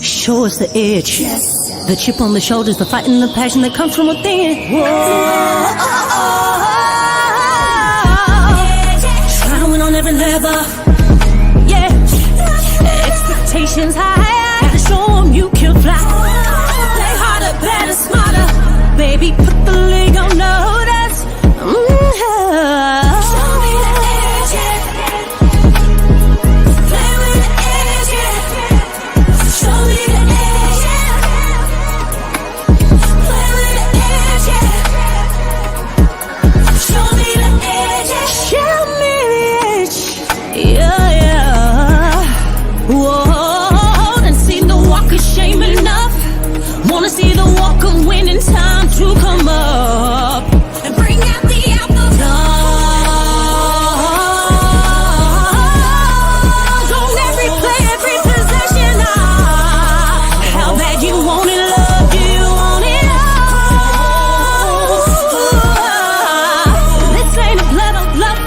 Show us the edge. The chip on the shoulders, the fight and the passion that comes from within. Whoa. Trying to win on every level. Yeah. Expectations high. Gotta show them you can fly. Play harder, better, smarter. Baby, put the league on notice. Show me the edge, yeah. Play with the edge, yeah. Show me the edge, yeah. Play with the edge, yeah. Show me the edge, yeah. Show me the edge, yeah, yeah. Whoa, done seen the walk of shame enough. Wanna see the walk of winning, time to come up and bring out the outlaws. Don't every play, every possession. How bad you want it, love, do you want it all? This ain't a blood of love,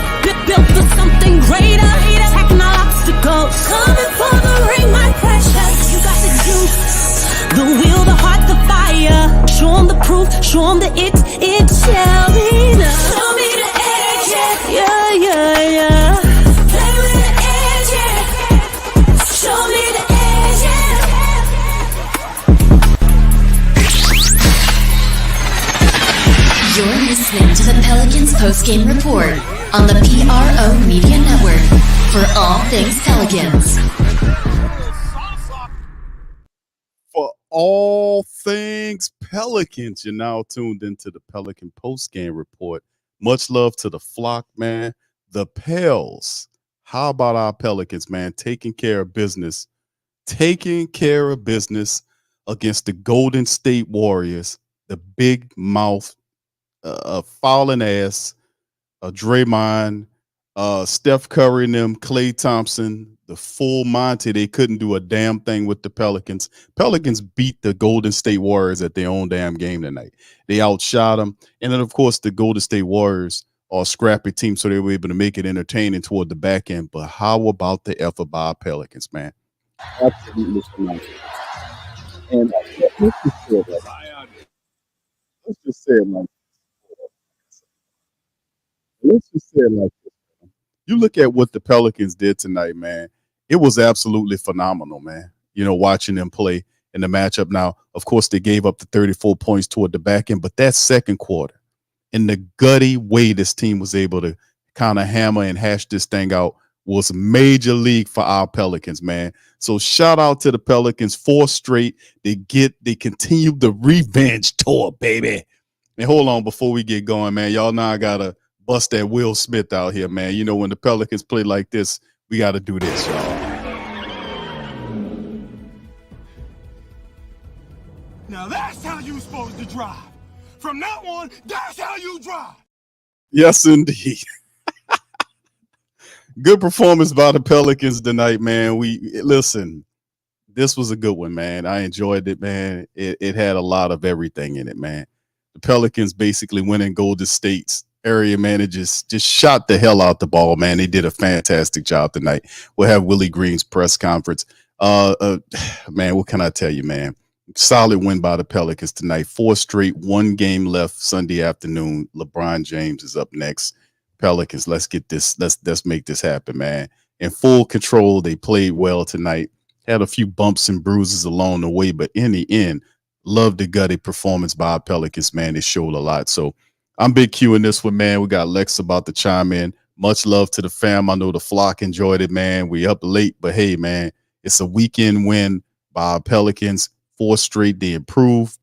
built for something greater. Attacking all obstacles, coming for the ring, my precious. You got the juice, the will, the heart, the fire. Show them the proof, show them the it shall be done. Show me the edge, yeah, yeah, yeah. Play with the edge, yeah. Show me the edge, yeah. You're listening to the Pelicans Postgame Report on the PRO Media Network for all things Pelicans. For all things Pelicans, you're now tuned into the Pelican Postgame Report. Much love to the flock, man. The Pels. How about our Pelicans, man? Taking care of business against the Golden State Warriors, the big mouth, fouling ass, Draymond, Steph Curry and them, Klay Thompson, the full Monty. They couldn't do a damn thing with the Pelicans. Pelicans beat the Golden State Warriors at their own damn game tonight. They outshot them. And then, of course, the Golden State Warriors are a scrappy team, so they were able to make it entertaining toward the back end. But how about the effort by our Pelicans, man? Absolutely phenomenal. And let's just say it like this. You look at what the Pelicans did tonight, man. It was absolutely phenomenal, man. You know, watching them play in the matchup. Now, of course, they gave up the 34 points toward the back end, but that second quarter, in the gutty way this team was able to kind of hammer and hash this thing out, was major league for our Pelicans, man. So shout out to the Pelicans, 4 straight. They continue the revenge tour, baby. And hold on, before we get going, man, y'all know I gotta bust that Will Smith out here, man. You know, when the Pelicans play like this, we got to do this, y'all. Now that's how you supposed to drive. From now on, that's how you drive. Yes, indeed. Good performance by the Pelicans tonight, man. Listen, this was a good one, man. I enjoyed it, man. It had a lot of everything in it, man. The Pelicans basically went in Golden State's area managers just shot the hell out the ball, man. They did a fantastic job tonight. We'll have Willie Green's press conference. Man, what can I tell you, man? Solid win by the Pelicans tonight. 4 straight, 1 game left Sunday afternoon. LeBron James is up next. Pelicans, let's get this. Let's make this happen, man. In full control, they played well tonight. Had a few bumps and bruises along the way, but in the end, loved the gutty performance by our Pelicans, man. It showed a lot. So I'm Big Q in this one, man. We got Lexxah about to chime in. Much love to the fam. I know the flock enjoyed it, man. We up late, but hey, man, it's a weekend win by our Pelicans. 4 straight. They improved.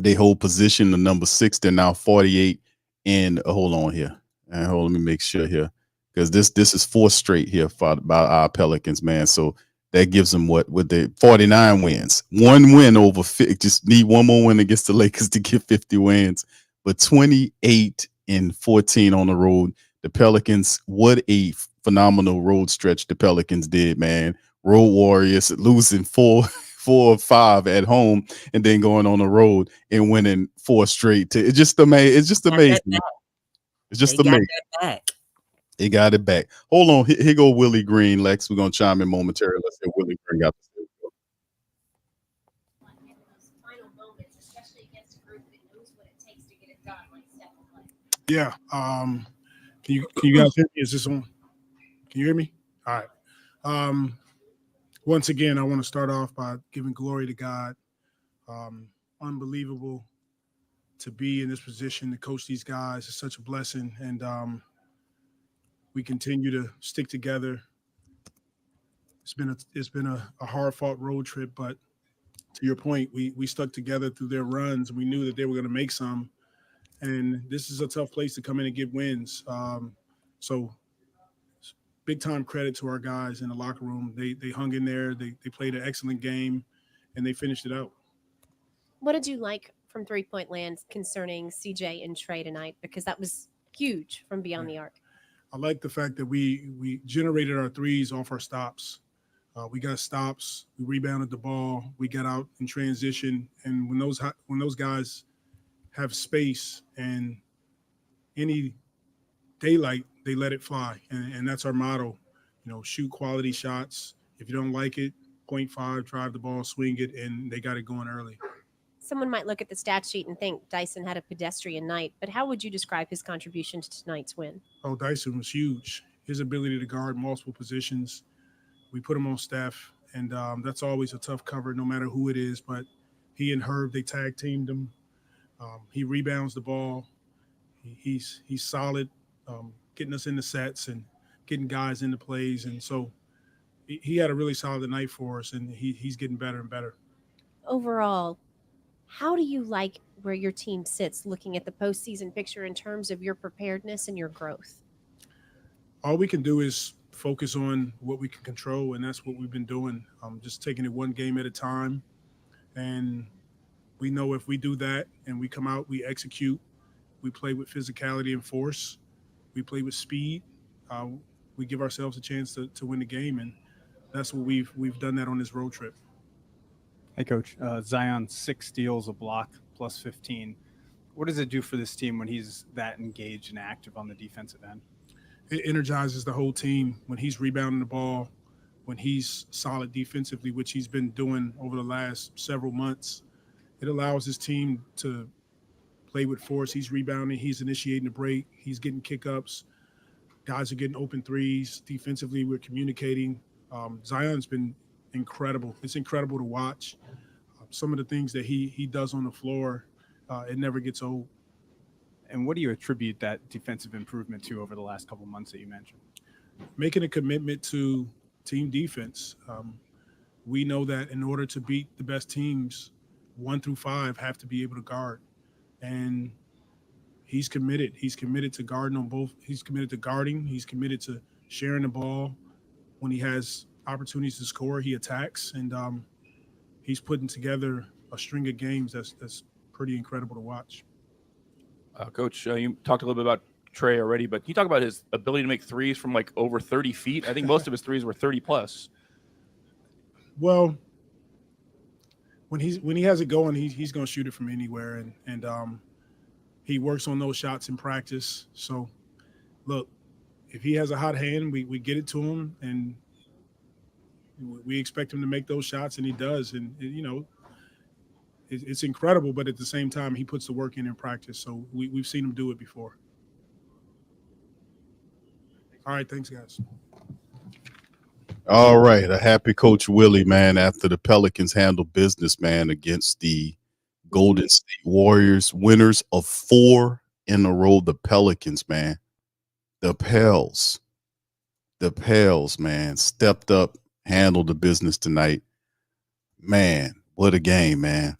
They hold position to number 6. They're now 48. And hold on here. Let me make sure here, because this is 4 straight here by our Pelicans, man. So that gives them what with the 49 wins. 1 win over. Just need 1 more win against the Lakers to get 50 wins. But 28-14 on the road. The Pelicans, what a phenomenal road stretch the Pelicans did, man. Road Warriors losing 4 or 5 at home and then going on the road and winning 4 straight. It's just amazing. It's just amazing. It's just amazing. They got it back. Hold on. Here go Willie Green, Lex. We're going to chime in momentarily. Let's hear Willie Green got to say. Yeah. Can you guys hear me? Is this on? Can you hear me? All right. Once again, I want to start off by giving glory to God. Unbelievable to be in this position to coach these guys. It's such a blessing, and we continue to stick together. It's been a hard fought road trip, but to your point, we stuck together through their runs. We knew that they were going to make some, and this is a tough place to come in and get wins. So big time credit to our guys in the locker room. They hung in there. They played an excellent game, and they finished it out. What did you like from three-point land concerning CJ and Trey tonight? Because that was huge from beyond the arc. I like the fact that we generated our threes off our stops. We got stops. We rebounded the ball. We got out in transition. And when those guys have space and any daylight, they let it fly. And that's our motto. Shoot quality shots. If you don't like it, 0.5, drive the ball, swing it, and they got it going early. Someone might look at the stat sheet and think Dyson had a pedestrian night, but how would you describe his contribution to tonight's win? Oh, Dyson was huge. His ability to guard multiple positions. We put him on staff, and that's always a tough cover no matter who it is. But he and Herb, they tag teamed him. He rebounds the ball. He's solid, getting us into sets and getting guys into plays. And so he had a really solid night for us, and he's getting better and better. Overall, how do you like where your team sits looking at the postseason picture in terms of your preparedness and your growth? All we can do is focus on what we can control, and that's what we've been doing. Just taking it one game at a time. And we know if we do that and we come out, we execute, we play with physicality and force, we play with speed, we give ourselves a chance to win the game. And that's what we've done that on this road trip. Hey, Coach. Zion, 6 steals, a block, plus 15. What does it do for this team when he's that engaged and active on the defensive end? It energizes the whole team when he's rebounding the ball, when he's solid defensively, which he's been doing over the last several months. It allows his team to play with force. He's rebounding. He's initiating the break. He's getting kick-ups. Guys are getting open threes. Defensively, we're communicating. Zion's been incredible. It's incredible to watch. Some of the things that he does on the floor, it never gets old. And what do you attribute that defensive improvement to over the last couple of months that you mentioned? Making a commitment to team defense. We know that in order to beat the best teams, 1 through 5 have to be able to guard. And he's committed. He's committed to guarding on both. He's committed to guarding. He's committed to sharing the ball. When he has opportunities to score, he attacks. And he's putting together a string of games that's pretty incredible to watch. Coach, you talked a little bit about Trey already, but can you talk about his ability to make threes from like over 30 feet? I think most of his threes were 30 plus. Well, when he has it going, he's going to shoot it from anywhere, and he works on those shots in practice. So, look, if he has a hot hand, we get it to him, and we expect him to make those shots, and he does. And it's incredible, but at the same time, he puts the work in practice. So we've seen him do it before. All right, thanks, guys. All right, a happy Coach Willie, man, after the Pelicans handled business, man, against the Golden State Warriors, winners of 4 in a row, the Pelicans, man. The Pels, man, stepped up, handled the business tonight. Man, what a game, man.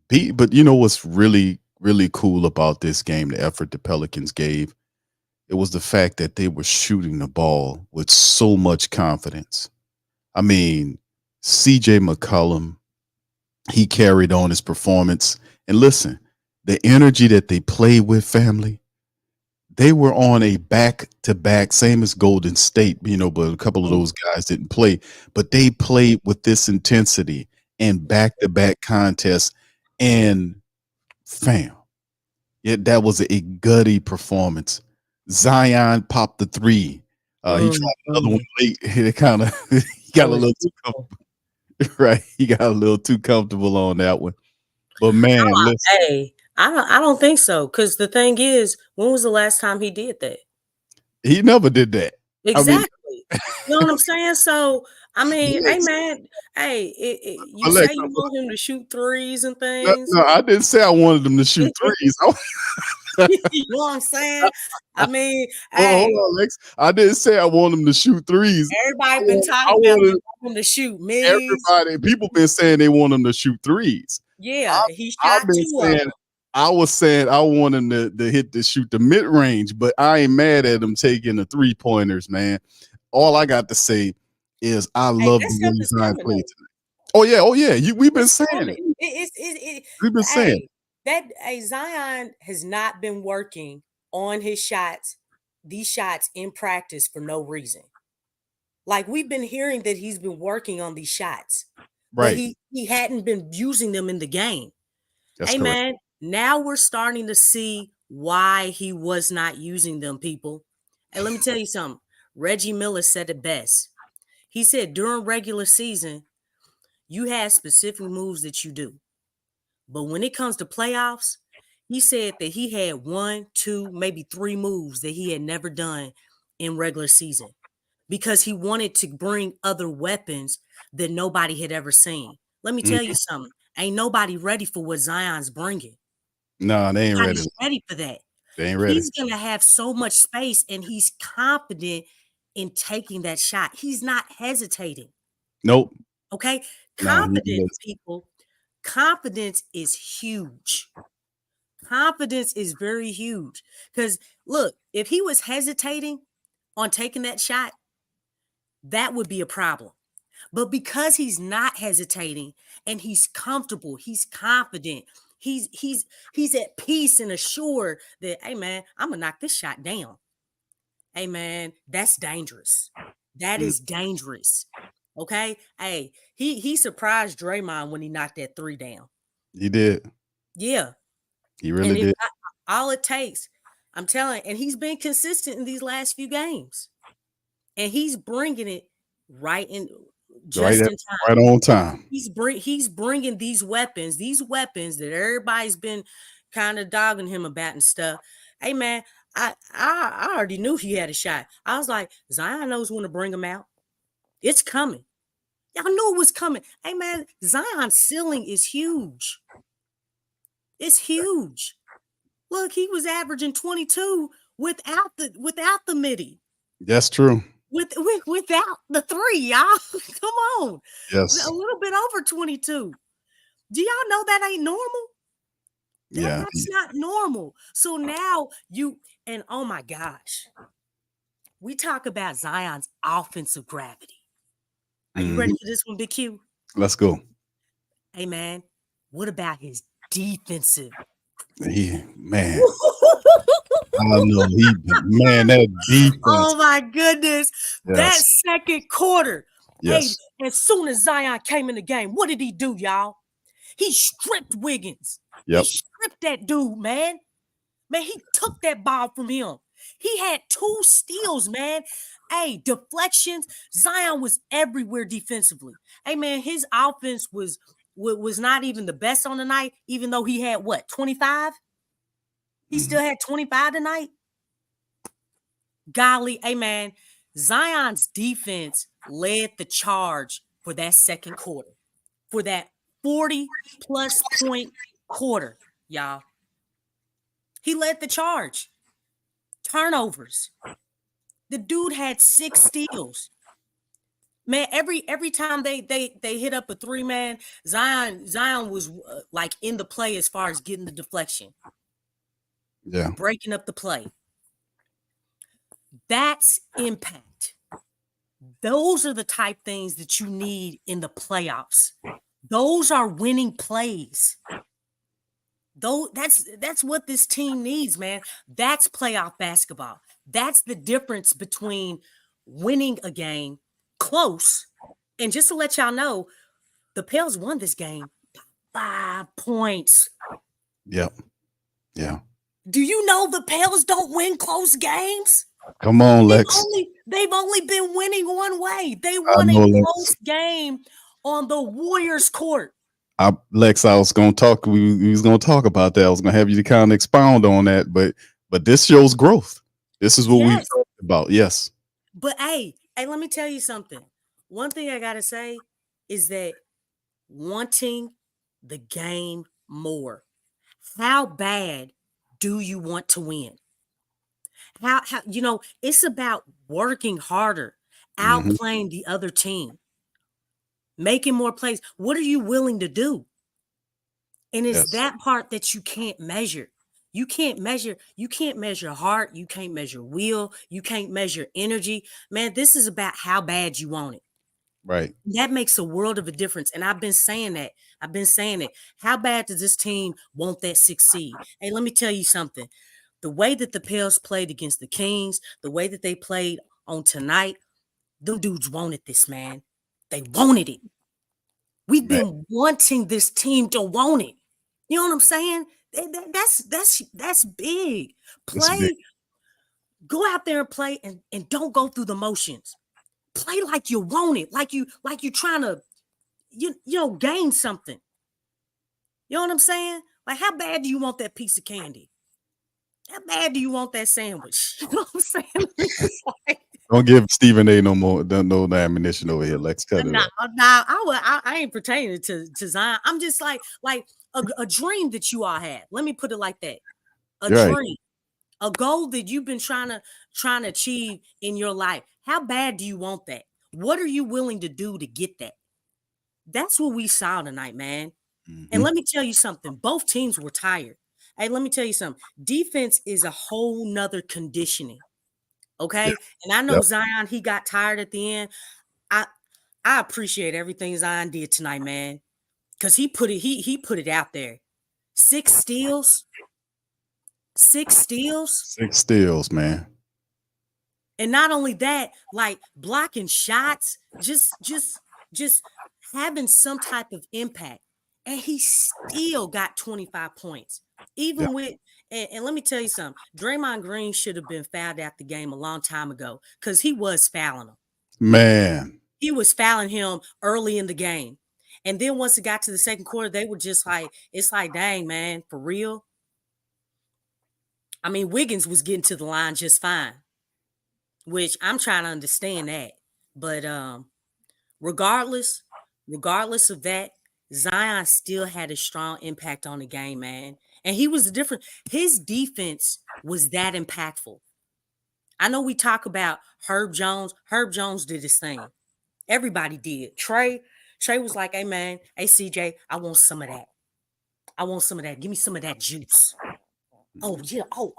But you know what's really, really cool about this game, the effort the Pelicans gave? It was the fact that they were shooting the ball with so much confidence. I mean, CJ McCollum, he carried on his performance. And listen, the energy that they played with, family, they were on a back-to-back, same as Golden State, but a couple of those guys didn't play. But they played with this intensity and back-to-back contests. And fam, that was a gutty performance. Zion popped the 3. He tried another one late. It kind of he got a little too comfortable. Right, he got a little too comfortable on that one. But man, listen. Hey, I don't think so. Because the thing is, when was the last time he did that? He never did that. Exactly. You know what I'm saying? So, I mean, hey, Lex, man, hey, you say Alexa, you want him to shoot threes and no, things. no, I didn't say I wanted them to shoot threes. You know what I'm saying? I mean, Hold hey, on, Lex. I didn't say I want them to shoot threes. everybody been I talking about they wanted want him to shoot mids. everybody. People been saying they want them to shoot threes. Yeah, he I've shot been 2 of saying them. I was saying I want him to shoot the mid range, but I ain't mad at him taking the 3-pointers, man. All I got to say is I Hey, love that the stuff way is Zion coming played though. tonight. Oh yeah. We've been It's saying coming. it. We've been saying it. Zion has not been working on his shots, these shots in practice for no reason. Like we've been hearing that he's been working on these shots, but Right. he hadn't been using them in the game. That's Hey correct. man, now we're starting to see why he was not using them, people. And let me tell you something. Reggie Miller said it best. He said during regular season, you have specific moves that you do. But when it comes to playoffs, he said that he had 1, 2, maybe 3 moves that he had never done in regular season because he wanted to bring other weapons that nobody had ever seen. Let me tell you something. Ain't nobody ready for what Zion's bringing. No, they ain't ready. Nobody's ready for that. They ain't ready. He's going to have so much space and he's confident in taking that shot. He's not hesitating. Nope. Okay? No, Confidence, people. Confidence is huge. Confidence is very huge. Because look, if he was hesitating on taking that shot, that would be a problem. But because he's not hesitating and he's comfortable, he's confident, he's at peace and assured that, hey man, I'm gonna knock this shot down. Hey man, that's dangerous. That is dangerous. Okay. Hey, he surprised Draymond when he knocked that 3 down. He did. Yeah. He really And did. all it takes, I'm telling, and he's been consistent in these last few games. And he's bringing it right in just in time. Right on time. He's bringing these weapons that everybody's been kind of dogging him about and stuff. Hey man, I already knew he had a shot. I was like, Zion knows when to bring him out. It's coming. Y'all knew it was coming. Hey man, Zion's ceiling is huge. It's huge. Look, he was averaging 22 without the midi. That's true. Without the 3, y'all. Come on. Yes. A little bit over 22. Do y'all know that ain't normal? Yeah. That's not normal. So now and oh my gosh. We talk about Zion's offensive gravity. Are you ready for this one, Big Q? Let's go. Hey man, what about his defensive? Man. I know that defense. Oh my goodness. Yes. That second quarter. Yes. Hey, as soon as Zion came in the game, what did he do, y'all? He stripped Wiggins. Yep. He stripped that dude, man. Man, he took that ball from him. He had 2 steals, man. Hey, deflections. Zion was everywhere defensively. Hey, man, his offense was not even the best on the night, even though he had, 25? He still had 25 tonight? Golly, hey, man, Zion's defense led the charge for that second quarter, for that 40-plus point quarter, y'all. He led the charge. Turnovers. The dude had 6 steals. Man, every time they hit up a 3-man, Zion was like in the play as far as getting the deflection. Yeah. Breaking up the play. That's impact. Those are the type things that you need in the playoffs. Those are winning plays. That's what this team needs, man. That's playoff basketball. That's the difference between winning a game close. And just to let y'all know, the Pels won this game by 5 points. Yep. Yeah. Do you know the Pels don't win close games? Come on, Lex. They've only been winning one way. They won a close game on the Warriors court. Lex, I was gonna talk. We was gonna talk about that. I was gonna have you to kind of expound on that, but this shows growth. This is what we've Yes. talked about. Yes. But hey, let me tell you something. One thing I gotta say is that wanting the game more. How bad do you want to win? How it's about working harder, Mm-hmm. outplaying the other team, making more plays. What are you willing to do? And it's Yes. that part that you can't measure. You can't measure heart, you can't measure will, you can't measure energy. Man, this is about how bad you want it. Right. That makes a world of a difference. And I've been saying that. How bad does this team want that succeed? Hey, let me tell you something. The way that the Pels played against the Kings, the way that they played on tonight, them dudes wanted this, man. They wanted it. We've Right. been wanting this team to want it. You know what I'm saying? That's big. It's big. Play, go out there and play and don't go through the motions. Play like you want it, like you trying to gain something. You know what I'm saying? Like, how bad do you want that piece of candy? How bad do you want that sandwich? You know what I'm saying? It's like, Don't give Stephen A. no more. No ammunition over here. Let's cut it nah, up. I ain't pertaining to Zion. I'm just like a dream that you all had. Let me put it like that. A You're right. dream, a goal that you've been trying to achieve in your life. How bad do you want that? What are you willing to do to get that? That's what we saw tonight, man. And Mhm. let me tell you something. Both teams were tired. Hey, let me tell you something. Defense is a whole nother conditioning. Okay. Yeah. And I know Yep. Zion, he got tired at the end. I appreciate everything Zion did tonight, man. Because he put it out there. 6 steals. 6 steals. 6 steals, man. And not only that, like blocking shots, just having some type of impact. And he still got 25 points. Even Yeah. with and let me tell you something. Draymond Green should have been fouled out the game a long time ago because he was fouling him. Man. He was fouling him early in the game. And then once it got to the second quarter, they were just like, it's like, dang, man, for real. I mean, Wiggins was getting to the line just fine, which I'm trying to understand that. But regardless of that, Zion still had a strong impact on the game, man. And he was different. His defense was that impactful. I know we talk about Herb Jones. Herb Jones did his thing. Everybody did. Trey was like, hey, man, hey, CJ, I want some of that. I want some of that. Give me some of that juice. Oh, yeah. Oh,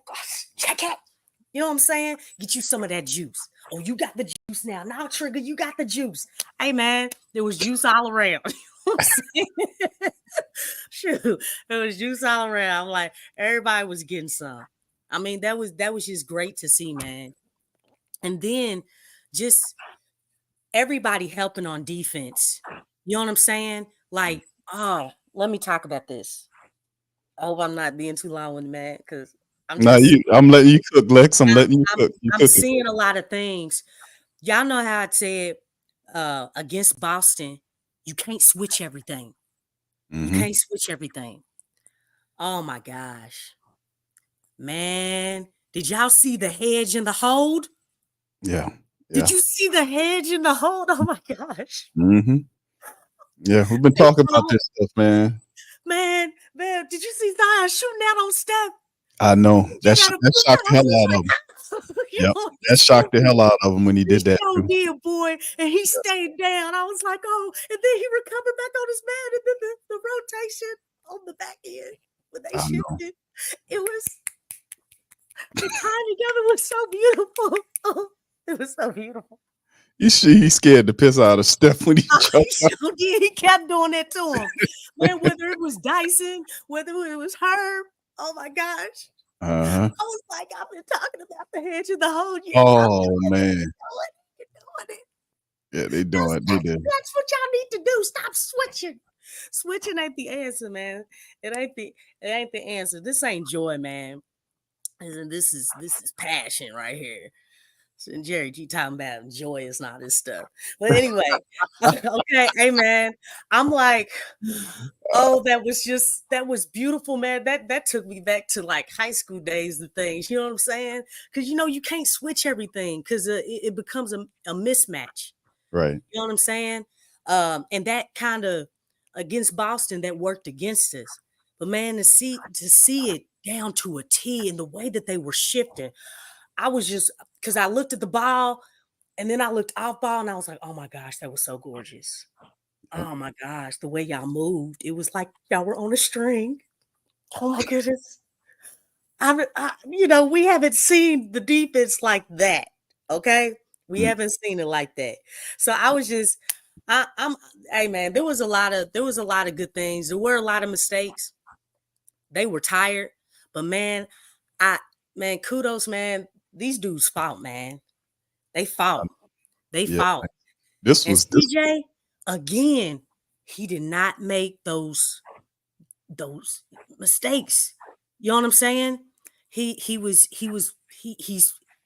gosh. Check it. You know what I'm saying? Get you some of that juice. Oh, you got the juice now. Now, Trigger, you got the juice. Hey, man, there was juice all around. You know what I'm saying? Shoot, there was juice all around. I'm like, everybody was getting some. I mean, that was just great to see, man. And then just everybody helping on defense. You know what I'm saying? Like, oh, let me talk about this. I hope I'm not being too long with the man because I'm letting you cook, Lex. I'm letting you cook. You I'm cooking. seeing a lot of things. Y'all know how I said against Boston, you can't switch everything. You Mhm. can't switch everything. Oh my gosh. Man, did y'all see the hedge and the hold? Yeah. Did you see the hedge and the hold? Oh my gosh. Mhm. Yeah, we've been They talking about called- this stuff, man. Man, did you see Zion shooting out on Steph? I know. That gotta that put shocked the that hell on out of him. You Yep. know, That shocked the hell out of him when he did that. so too. did, boy, and he stayed down. I was like, oh, and then he recovered back on his man, and then the rotation on the back end when they I know. shifted, it was the time together was so beautiful. Oh, it was so beautiful. You see, he scared the piss out of Steph when he Oh, jumped. he sure did. He kept doing that to him, man. Whether it was Dyson, whether it was Herb, oh my gosh. Uh-huh. I was like, I've been talking about the hedge of the whole year. Oh man. You're doing it. Yeah, they doing it. They did. That's what y'all need to do. Stop switching. Switching ain't the answer, man. It ain't the answer. This ain't joy, man. This is passion right here. So Jerry G talking about joy is not his stuff. But anyway, okay, hey man, I'm like, oh, that was beautiful, man. That took me back to like high school days and things. You know what I'm saying? Because you can't switch everything because it becomes a mismatch. Right. You know what I'm saying? And that kind of against Boston that worked against us. But man, to see it down to a T and the way that they were shifting, I was just because I looked at the ball and then I looked off ball and I was like, oh my gosh, that was so gorgeous. Oh my gosh, the way y'all moved. It was like y'all were on a string. Oh my goodness. We haven't seen the defense like that. Okay. We haven't seen it like that. So I was just I'm hey man, there was a lot of good things. There were a lot of mistakes. They were tired, but man, kudos, man. These dudes fought, man. They fought. They Yeah. fought. This And was this. CJ, again, he did not make those mistakes. You know what I'm saying? He's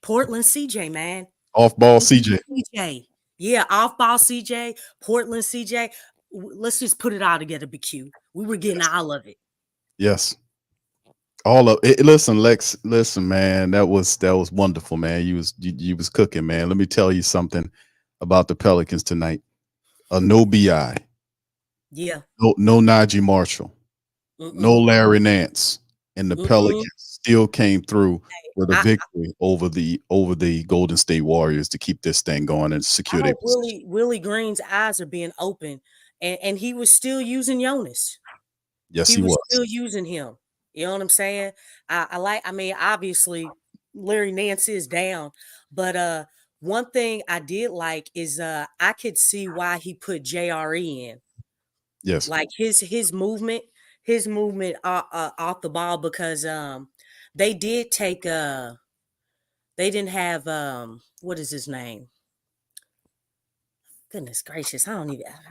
Portland CJ, man. Off ball CJ. CJ. Yeah, off ball CJ, Portland CJ. Let's just put it all together, BQ. We were getting all of it. Yes. All of it. Listen, Lex. Listen, man. That was wonderful, man. You was cooking, man. Let me tell you something about the Pelicans tonight. No Bi. Yeah. No Najee Marshall. No Larry Nance. And the Pelicans still came through with a victory over the Golden State Warriors to keep this thing going and secure their position. Willie Green's eyes are being open, and he was still using Jonas. Yes, He he was was. still using him. You know what I'm saying? I mean, obviously, Larry Nance is down, but one thing I did like is I could see why he put JRE in. Yes. Like his movement off the ball because they did take they didn't have what is his name? Goodness gracious, I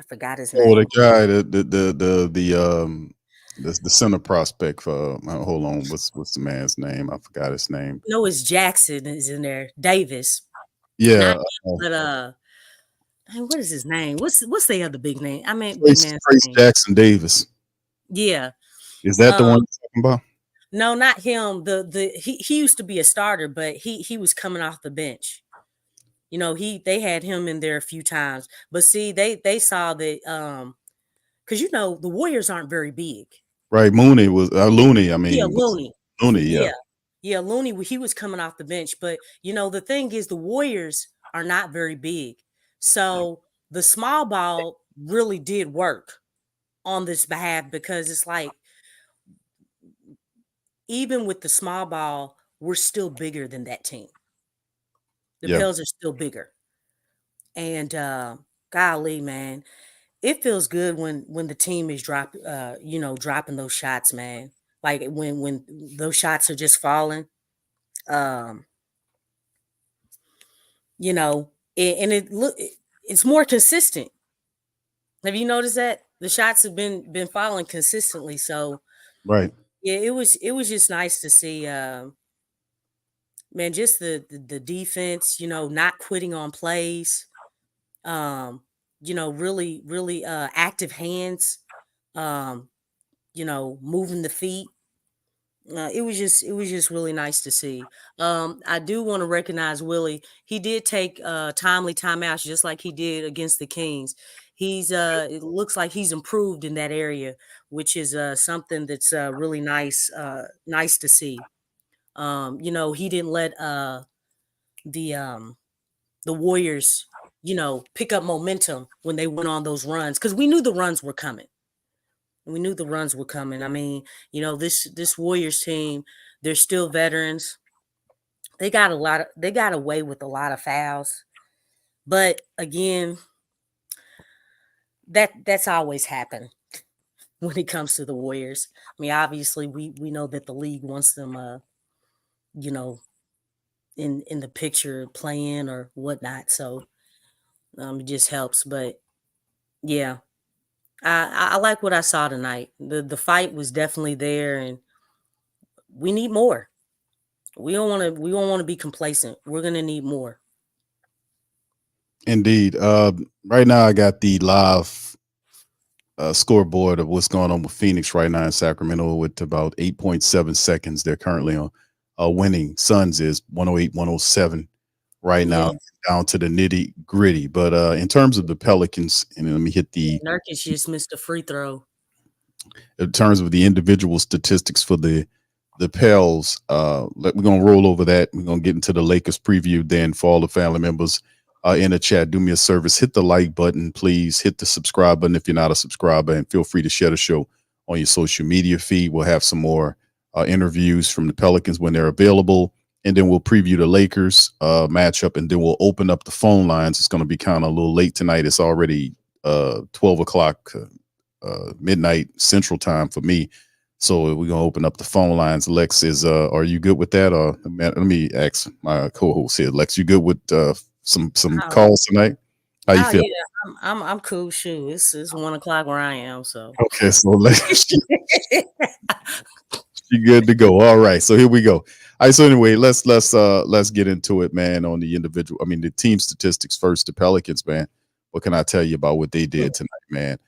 forgot his name. Oh, the guy, the center prospect for hold on, what's the man's name? I forgot his name. No, it's Jackson is in there. Davis. Yeah. Not him, but what is his name? What's the other big name? I mean, big Trace man's name. Jackson Davis. Yeah. Is that the one you're talking about? No, not him. He used to be a starter, but he was coming off the bench. They had him in there a few times. But see, they saw that because the Warriors aren't very big. Right. Mooney was Looney. I mean, Yeah, Looney. Looney, yeah. Yeah, Looney, he was coming off the bench. But the thing is the Warriors are not very big. So the small ball really did work on this behalf because it's like even with the small ball, we're still bigger than that team. The Pels are still bigger. And golly, man, it feels good when the team is dropping those shots, man. Like when those shots are just falling. It's more consistent. Have you noticed that? The shots have been falling consistently. So right. Yeah, it was just nice to see man, just the defense, not quitting on plays. Really, really active hands, moving the feet. It was just really nice to see. I do want to recognize Willie. He did take timely timeouts just like he did against the Kings. It looks like he's improved in that area, which is something that's really nice to see. He didn't let the Warriors, pick up momentum when they went on those runs because we knew the runs were coming. We knew the runs were coming. I mean, this Warriors team, they're still veterans. They got away with a lot of fouls. But again, that's always happened when it comes to the Warriors. I mean, obviously we know that the league wants them in the picture playing or whatnot. So it just helps. But yeah. I like what I saw tonight. The fight was definitely there, and we need more. We don't want to be complacent. We're gonna need more. Indeed. Right now, I got the live scoreboard of what's going on with Phoenix right now in Sacramento with about 8.7 seconds. They're currently on winning. Suns is 108-107 right now, Yeah. down to the nitty gritty. But in terms of the Pelicans, and let me hit the Nurkic just missed a free throw. in terms of the individual statistics for the Pels, we're gonna roll over that. We're gonna get into the Lakers preview. Then for all the family members in the chat, do me a service, hit the like button, please. Hit the subscribe button if you're not a subscriber, and feel free to share the show on your social media feed. We'll have some more interviews from the Pelicans when they're available, and then we'll preview the Lakers matchup, and then we'll open up the phone lines. It's going to be kind of a little late tonight. It's already 12 o'clock midnight Central Time for me. So we're gonna open up the phone lines. Lex is are you good with that? Or let me ask my co-host here. Lex, you good with some calls tonight? How you feel? Yeah, I'm cool. Shoot, it's 1 o'clock where I am. So Okay, so Lex, you good to go. All right, so here we go. All right, so anyway, let's get into it, man. On the individual, the team statistics first. The Pelicans, man. What can I tell you about what they did tonight, man?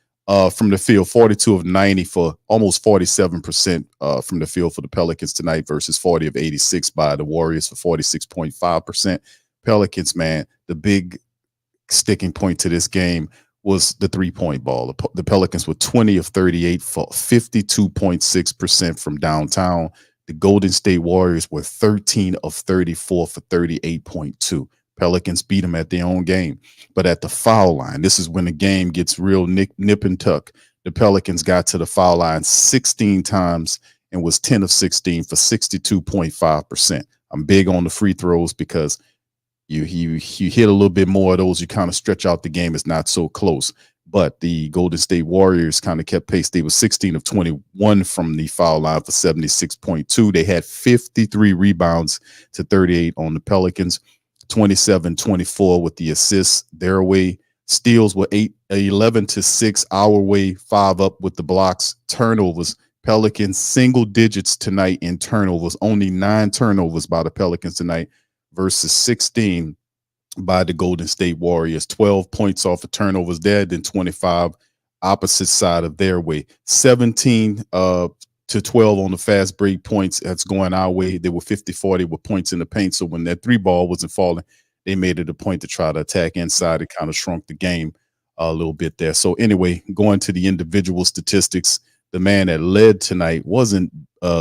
From the field, 42 of 90 for almost 47% from the field for the Pelicans tonight versus 40 of 86 by the Warriors for 46.5%. Pelicans, man, the big sticking point to this game was the three-point ball. The Pelicans were 20 of 38 for 52.6% from downtown. The Golden State Warriors were 13 of 34 for 38.2%. Pelicans beat them at their own game. But at the foul line, this is when the game gets real nip and tuck. The Pelicans got to the foul line 16 times and was 10 of 16 for 62.5%. I'm big on the free throws because you hit a little bit more of those, you kind of stretch out the game. It's not so close. But the Golden State Warriors kind of kept pace. They were 16 of 21 from the foul line for 76.2. They had 53 rebounds to 38 on the Pelicans. 27-24 with the assists their way. Steals were 11-6 our way, 5 up with the blocks. Turnovers, Pelicans single digits tonight in turnovers. Only 9 turnovers by the Pelicans tonight versus 16 by the Golden State Warriors. 12 points off of turnovers there, then 25 opposite side of their way. 17 to 12 on the fast break points. That's going our way. They were 50-40 with points in the paint. So when that 3 ball wasn't falling, they made it a point to try to attack inside. It kind of shrunk the game a little bit there. So anyway, going to the individual statistics, the man that led tonight wasn't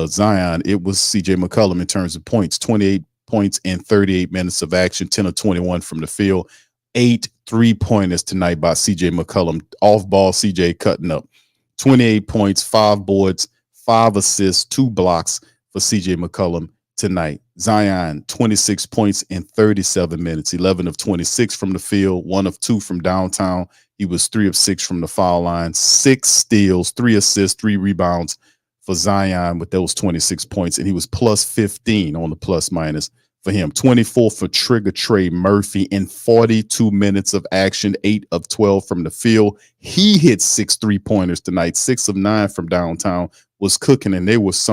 Zion. It was CJ McCollum in terms of points. 28 points in 38 minutes of action, 10 of 21 from the field. 8 3-pointers tonight by CJ McCollum. Off ball, CJ cutting up. 28 points, 5 boards, 5 assists, 2 blocks for CJ McCollum tonight. Zion, 26 points in 37 minutes, 11 of 26 from the field, 1 of 2 from downtown. He was 3 of 6 from the foul line, 6 steals, 3 assists, 3 rebounds for Zion with those 26 points. And he was plus 15 on the plus minus for him. 24 for Trigger Trey Murphy in 42 minutes of action, 8 of 12 from the field. He hit 6 3-pointers tonight, 6 of 9 from downtown. Was cooking, and there was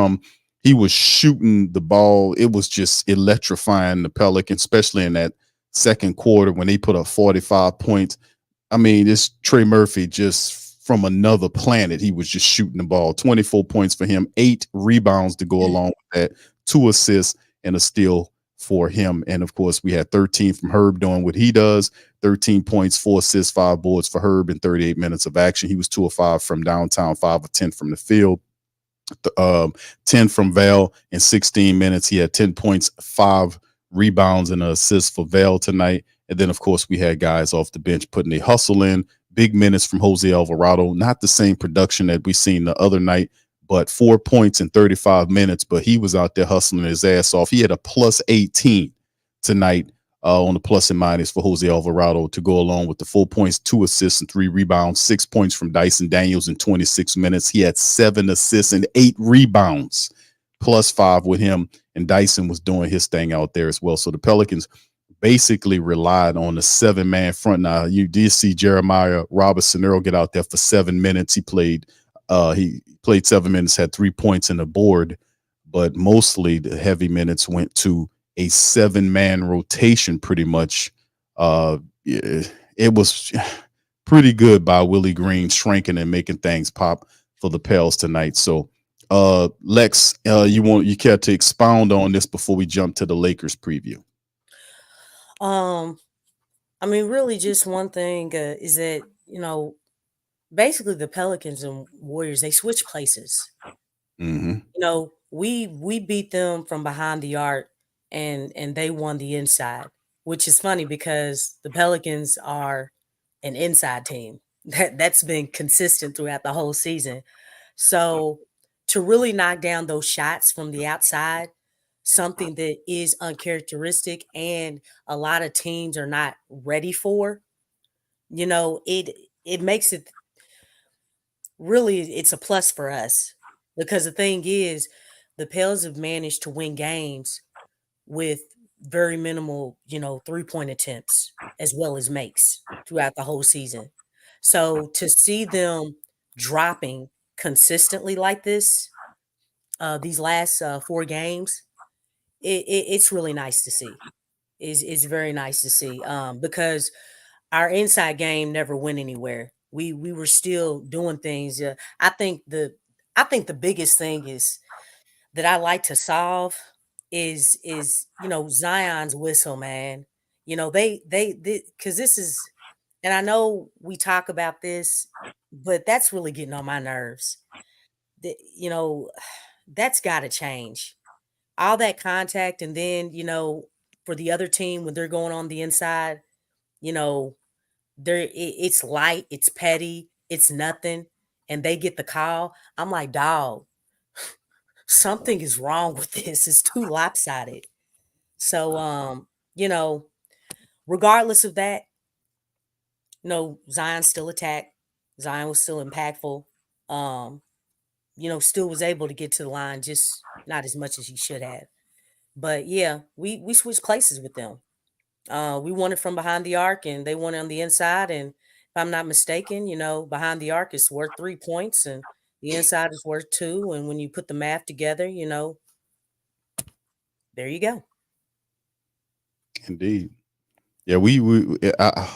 he was shooting the ball. It was just electrifying the Pelicans, especially in that second quarter when they put up 45 points. This Trey Murphy just from another planet. He was just shooting the ball. 24 points for him, 8 rebounds to go along with that, 2 assists and a steal for him. And of course, we had 13 from Herb doing what he does. 13 points, 4 assists, 5 boards for Herb in 38 minutes of action. He was 2 of 5 from downtown, 5 of 10 from the field. 10 from Val in 16 minutes. He had 10 points, 5 rebounds, and an assist for Val tonight. And then, of course, we had guys off the bench putting a hustle in. Big minutes from Jose Alvarado. Not the same production that we seen the other night, but 4 points in 35 minutes. But he was out there hustling his ass off. He had a plus 18 tonight on the plus and minus for Jose Alvarado to go along with the 4 points, 2 assists, and 3 rebounds. 6 points from Dyson Daniels in 26 minutes. He had 7 assists and 8 rebounds, plus 5 with him. And Dyson was doing his thing out there as well. So the Pelicans basically relied on the 7-man front. Now, you did see Jeremiah Robinson Earl get out there for 7 minutes. He played 7 minutes, had 3 points in the board, but mostly the heavy minutes went to a 7-man rotation pretty much. yeah, it was pretty good by Willie Green, shrinking and making things pop for the Pels tonight. So, Lex, you care to expound on this before we jump to the Lakers preview? I mean, really, just one thing is that basically the Pelicans and Warriors, they switch places. Mm-hmm. We beat them from behind the arc, and they won the inside, which is funny because the Pelicans are an inside team. That's been consistent throughout the whole season. So to really knock down those shots from the outside, something that is uncharacteristic and a lot of teams are not ready for, it makes it really, it's a plus for us, because the thing is the Pels have managed to win games with very minimal, 3-point attempts as well as makes throughout the whole season. So to see them dropping consistently like this, these last 4 games, it's really nice to see. It's very nice to see, because our inside game never went anywhere. We were still doing things. I think the biggest thing is that I like to solve is Zion's whistle, man. They because this is, and I know we talk about this, but that's really getting on my nerves. That that's got to change. All that contact, and then for the other team when they're going on the inside, you know, it's light, it's petty, it's nothing, and they get the call. I'm like, dog, something is wrong with this. It's too lopsided. So you know, regardless of that, Zion still attacked. Zion was still impactful. Um, still was able to get to the line, just not as much as he should have. But yeah, we switched places with them. We won it from behind the arc, and they won it on the inside. And if I'm not mistaken, behind the arc is worth 3 points, and the inside is worth 2. And when you put the math together, there you go. Indeed. Yeah,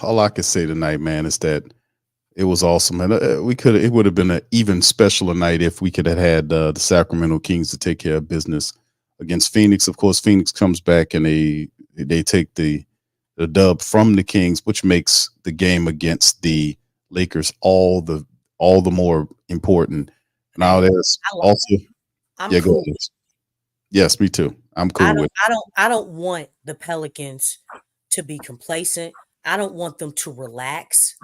all I can say tonight, man, is that it was awesome, and it would have been an even specialer night if we could have had the Sacramento Kings to take care of business against Phoenix. Of course, Phoenix comes back and they take the dub from the Kings, which makes the game against the Lakers all the more important. Now there's also I'm cool. Go ahead. Yes, me too. I'm cool with it. I don't want the Pelicans to be complacent. I don't want them to relax.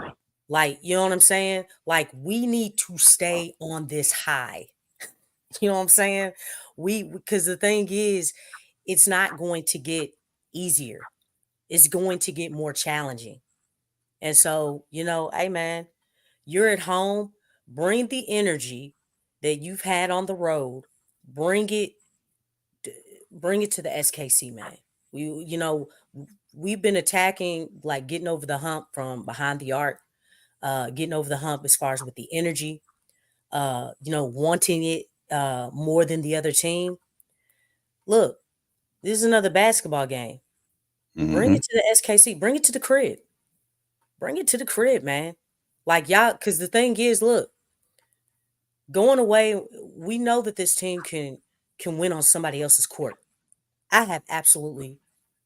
Like, you know what I'm saying? Like, we need to stay on this high. You know what I'm saying? Because the thing is, it's not going to get easier. It's going to get more challenging. And so, hey man, you're at home, bring the energy that you've had on the road, bring it to the SKC, man. We've been attacking, like getting over the hump from behind the arc, getting over the hump as far as with the energy, wanting it more than the other team. Look, this is another basketball game. Mm-hmm. Bring it to the SKC. Bring it to the crib. Bring it to the crib, man. Like, y'all, because the thing is, look, going away, we know that this team can win on somebody else's court. I have absolutely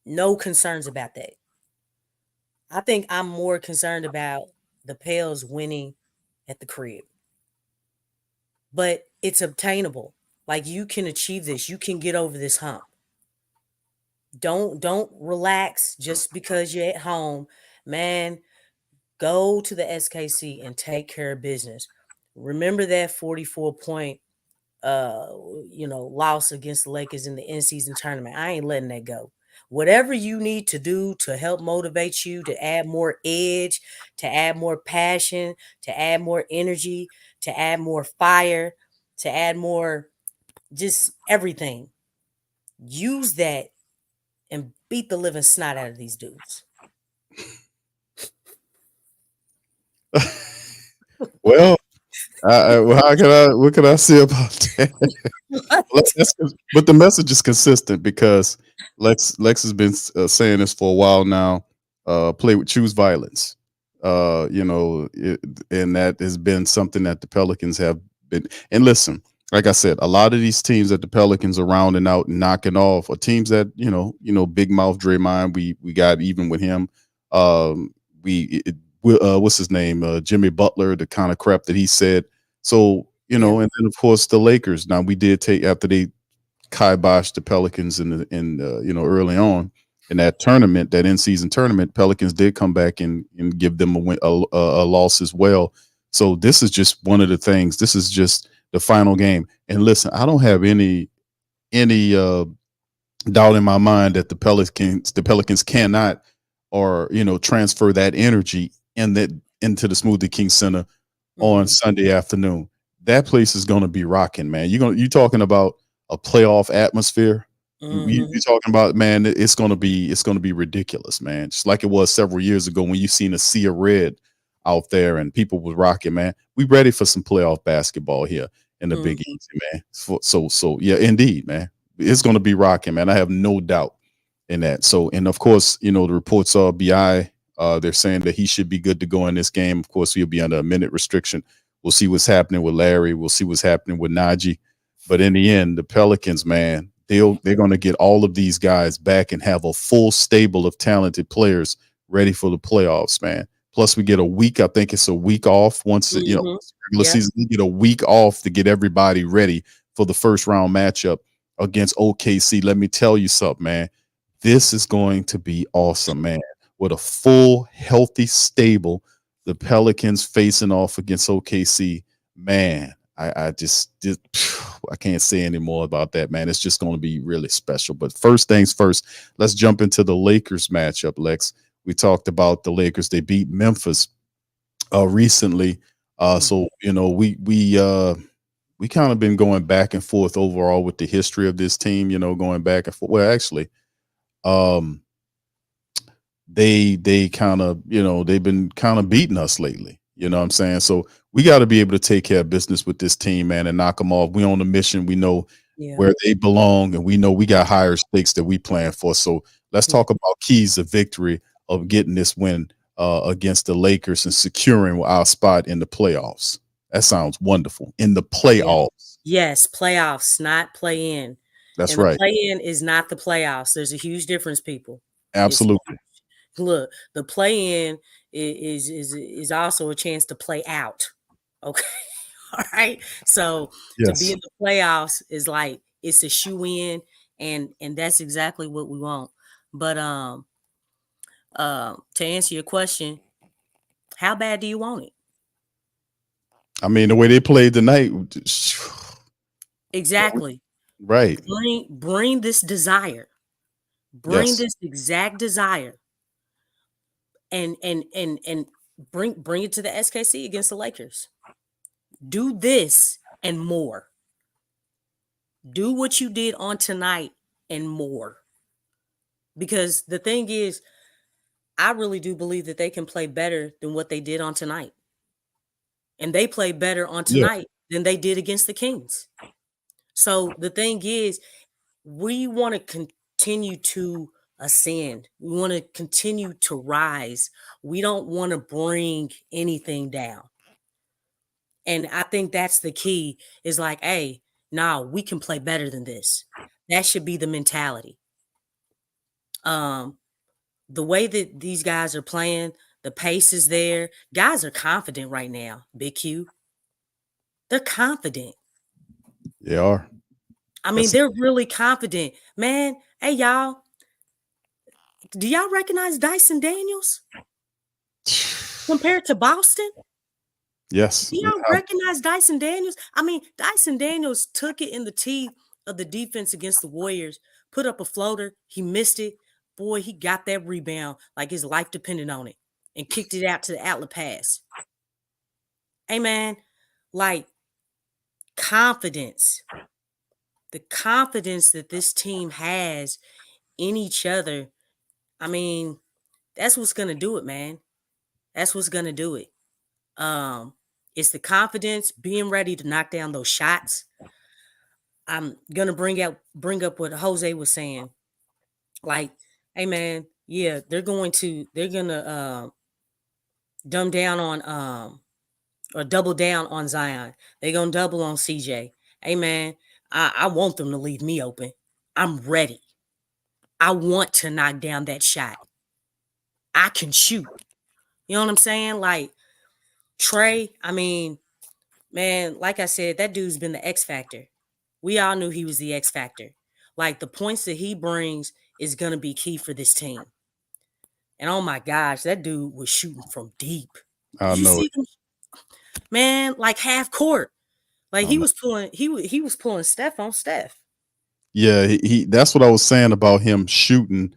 no concerns about that. I think I'm more concerned about the Pels winning at the crib. But it's obtainable. Like, you can achieve this. You can get over this hump. Don't relax just because you're at home. Man, go to the SKC and take care of business. Remember that 44-point loss against the Lakers in the in-season tournament. I ain't letting that go. Whatever you need to do to help motivate you, to add more edge, to add more passion, to add more energy, to add more fire, to add more just everything. Use that and beat the living snot out of these dudes. Well, what can I say about that? But the message is consistent because Lex has been saying this for a while now. choose violence. And that has been something that the Pelicans have been. And listen, like I said, a lot of these teams that the Pelicans are rounding out and knocking off are teams that Big Mouth Draymond. We got even with him. What's his name? Jimmy Butler. The kind of crap that he said. So and then of course the Lakers. Now we did take after they kiboshed the Pelicans early on. In that tournament, that in-season tournament, Pelicans did come back and give them a loss as well. So this is just one of the things. This is just the final game. And listen, I don't have any doubt in my mind that the Pelicans cannot transfer that energy into the Smoothie King Center on Sunday afternoon. That place is going to be rocking, man. You're talking about a playoff atmosphere. You're talking about, man, it's gonna be ridiculous, man. Just like it was several years ago when you seen a sea of red out there and people was rocking, man. We ready for some playoff basketball here in the Big Easy, man. So yeah, indeed, man. It's gonna be rocking, man. I have no doubt in that. So, and of course, the reports are BI. They're saying that he should be good to go in this game. Of course, he'll be under a minute restriction. We'll see what's happening with Larry. We'll see what's happening with Najee. But in the end, the Pelicans, man, they're going to get all of these guys back and have a full stable of talented players ready for the playoffs, man. Plus, we get a week. I think it's a week off once regular season. We get a week off to get everybody ready for the first round matchup against OKC. Let me tell you something, man. This is going to be awesome, man. With a full, healthy, stable, the Pelicans facing off against OKC, man. I can't say any more about that, man. It's just going to be really special. But first things first, let's jump into the Lakers matchup, Lex. We talked about the Lakers. They beat Memphis recently. So, we kind of been going back and forth overall with the history of this team, going back and forth. Well, actually, they kind of, they've been kind of beating us lately. You know what I'm saying? So we got to be able to take care of business with this team, man, and knock them off. We on a mission. We know where they belong, and we know we got higher stakes that we plan for. So let's talk about keys of victory of getting this win against the Lakers and securing our spot in the playoffs. That sounds wonderful. In the playoffs. Yes, playoffs, not play in. That's right. Play in is not the playoffs. There's a huge difference, people. Absolutely. Look, the play in is also a chance to play out. Okay. All right. So to be in the playoffs is like it's a shoe in, and that's exactly what we want. But to answer your question, how bad do you want it? I mean, the way they played tonight. Exactly. Right. Bring this desire. Bring this exact desire. And bring it to the SKC against the Lakers. Do this and more. Do what you did on tonight and more. Because the thing is, I really do believe that they can play better than what they did on tonight. And they played better on tonight than they did against the Kings. So the thing is, we want to continue to ascend. We want to continue to rise. We don't want to bring anything down. And I think that's the key is like, hey, we can play better than this. That should be the mentality. The way that these guys are playing, the pace is there. Guys are confident right now, Big Q. They're confident. They are. I mean, they're really confident. Man, hey, y'all. Do y'all recognize Dyson Daniels compared to Boston? Yes. Do y'all recognize Dyson Daniels? I mean, Dyson Daniels took it in the teeth of the defense against the Warriors, put up a floater. He missed it. Boy, he got that rebound like his life depended on it and kicked it out to the outlet pass. Hey, man, like confidence. The confidence that this team has in each other, I mean, that's what's going to do it, man. That's what's going to do it. It's the confidence, being ready to knock down those shots. I'm going to bring up what Jose was saying. Like, hey, man, Yeah, they're gonna dumb down on or double down on Zion. They're gonna double on CJ. Hey man, I want them to leave me open. I'm ready. I want to knock down that shot. I can shoot. You know what I'm saying? Like Trey, I mean, man, like I said, that dude's been the X factor. We all knew he was the X factor. Like the points that he brings is gonna be key for this team. And oh my gosh, that dude was shooting from deep. I Did you know see it. him? Man, like half court. Like I he know. was pulling, he was pulling Steph on Steph. Yeah, he that's what I was saying about him shooting.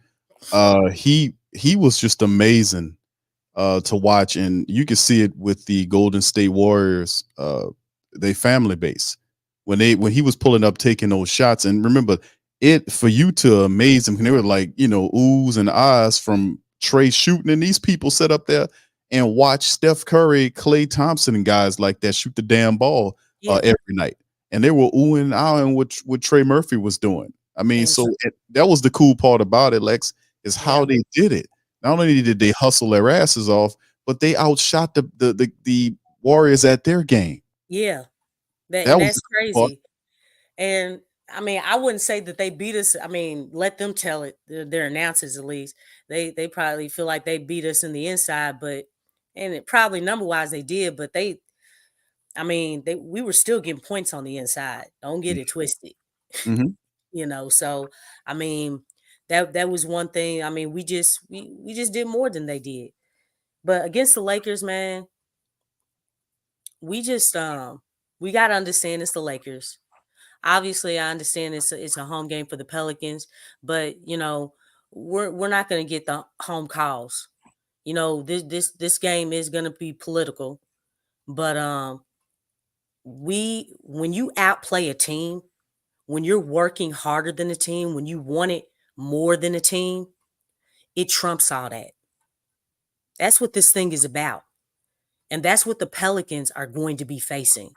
He was just amazing to watch, and you can see it with the Golden State Warriors, they family base when he was pulling up, taking those shots. And remember, it for you to amaze them, they were like oohs and ahs from Trey shooting, and these people sit up there and watch Steph Curry, Klay Thompson, and guys like that shoot the damn ball Yeah. every night, and they were oohing and ahhing what Trey Murphy was doing. I mean, And so that was the cool part about it, Lex, is how yeah, they did it. Not only did they hustle their asses off, but they outshot the Warriors at their game. yeah. That And was that's the cool part. crazy. And I mean, I wouldn't say that they beat us. I mean, let them tell it. Their announcers at least. They probably feel like they beat us in the inside, but and it probably number wise they did, but we were still getting points on the inside. Don't get it twisted. Mhm. So I mean, that was one thing. I mean, we just did more than they did. But against the Lakers, man, we just we gotta understand it's the Lakers. Obviously, I understand it's a home game for the Pelicans, but we're not gonna get the home calls. This game is gonna be political, but when you outplay a team, when you're working harder than a team, when you want it more than a team, it trumps all that. That's what this thing is about. And that's what the Pelicans are going to be facing.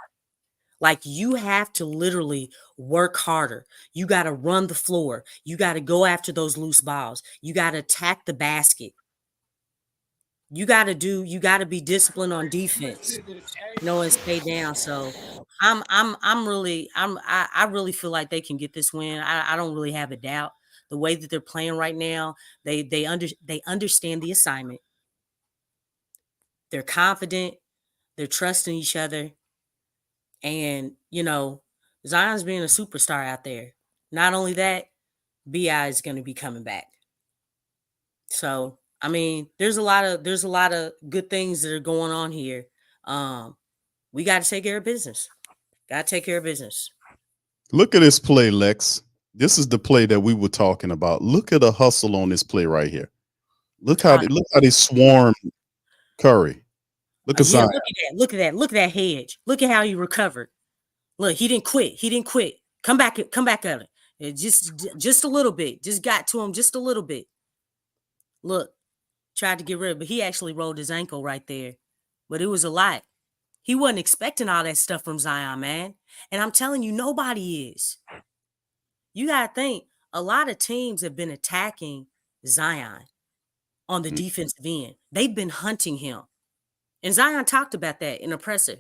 Like you have to literally work harder. You got to run the floor. You got to go after those loose balls. You got to attack the basket. You got to be disciplined on defense, and stay down. So I really feel like they can get this win. I don't really have a doubt. The way that they're playing right now, they understand the assignment. They're confident. They're trusting each other. And, Zion's being a superstar out there. Not only that, BI is going to be coming back. So, I mean, there's a lot of good things that are going on here. We got to take care of business. Got to take care of business. Look at this play, Lex. This is the play that we were talking about. Look at the hustle on this play right here. Look how they swarm Curry. Look at Yeah, Zion. look at that. Look at that. Look at that hedge. Look at how he recovered. Look, he didn't quit. He didn't quit. Come back at it. Just a little bit. Just got to him just a little bit. Look, tried to get rid of it, but he actually rolled his ankle right there. But it was a lot. He wasn't expecting all that stuff from Zion, man. And I'm telling you, nobody is. You got to think, a lot of teams have been attacking Zion on the defensive end. They've been hunting him. And Zion talked about that in a presser.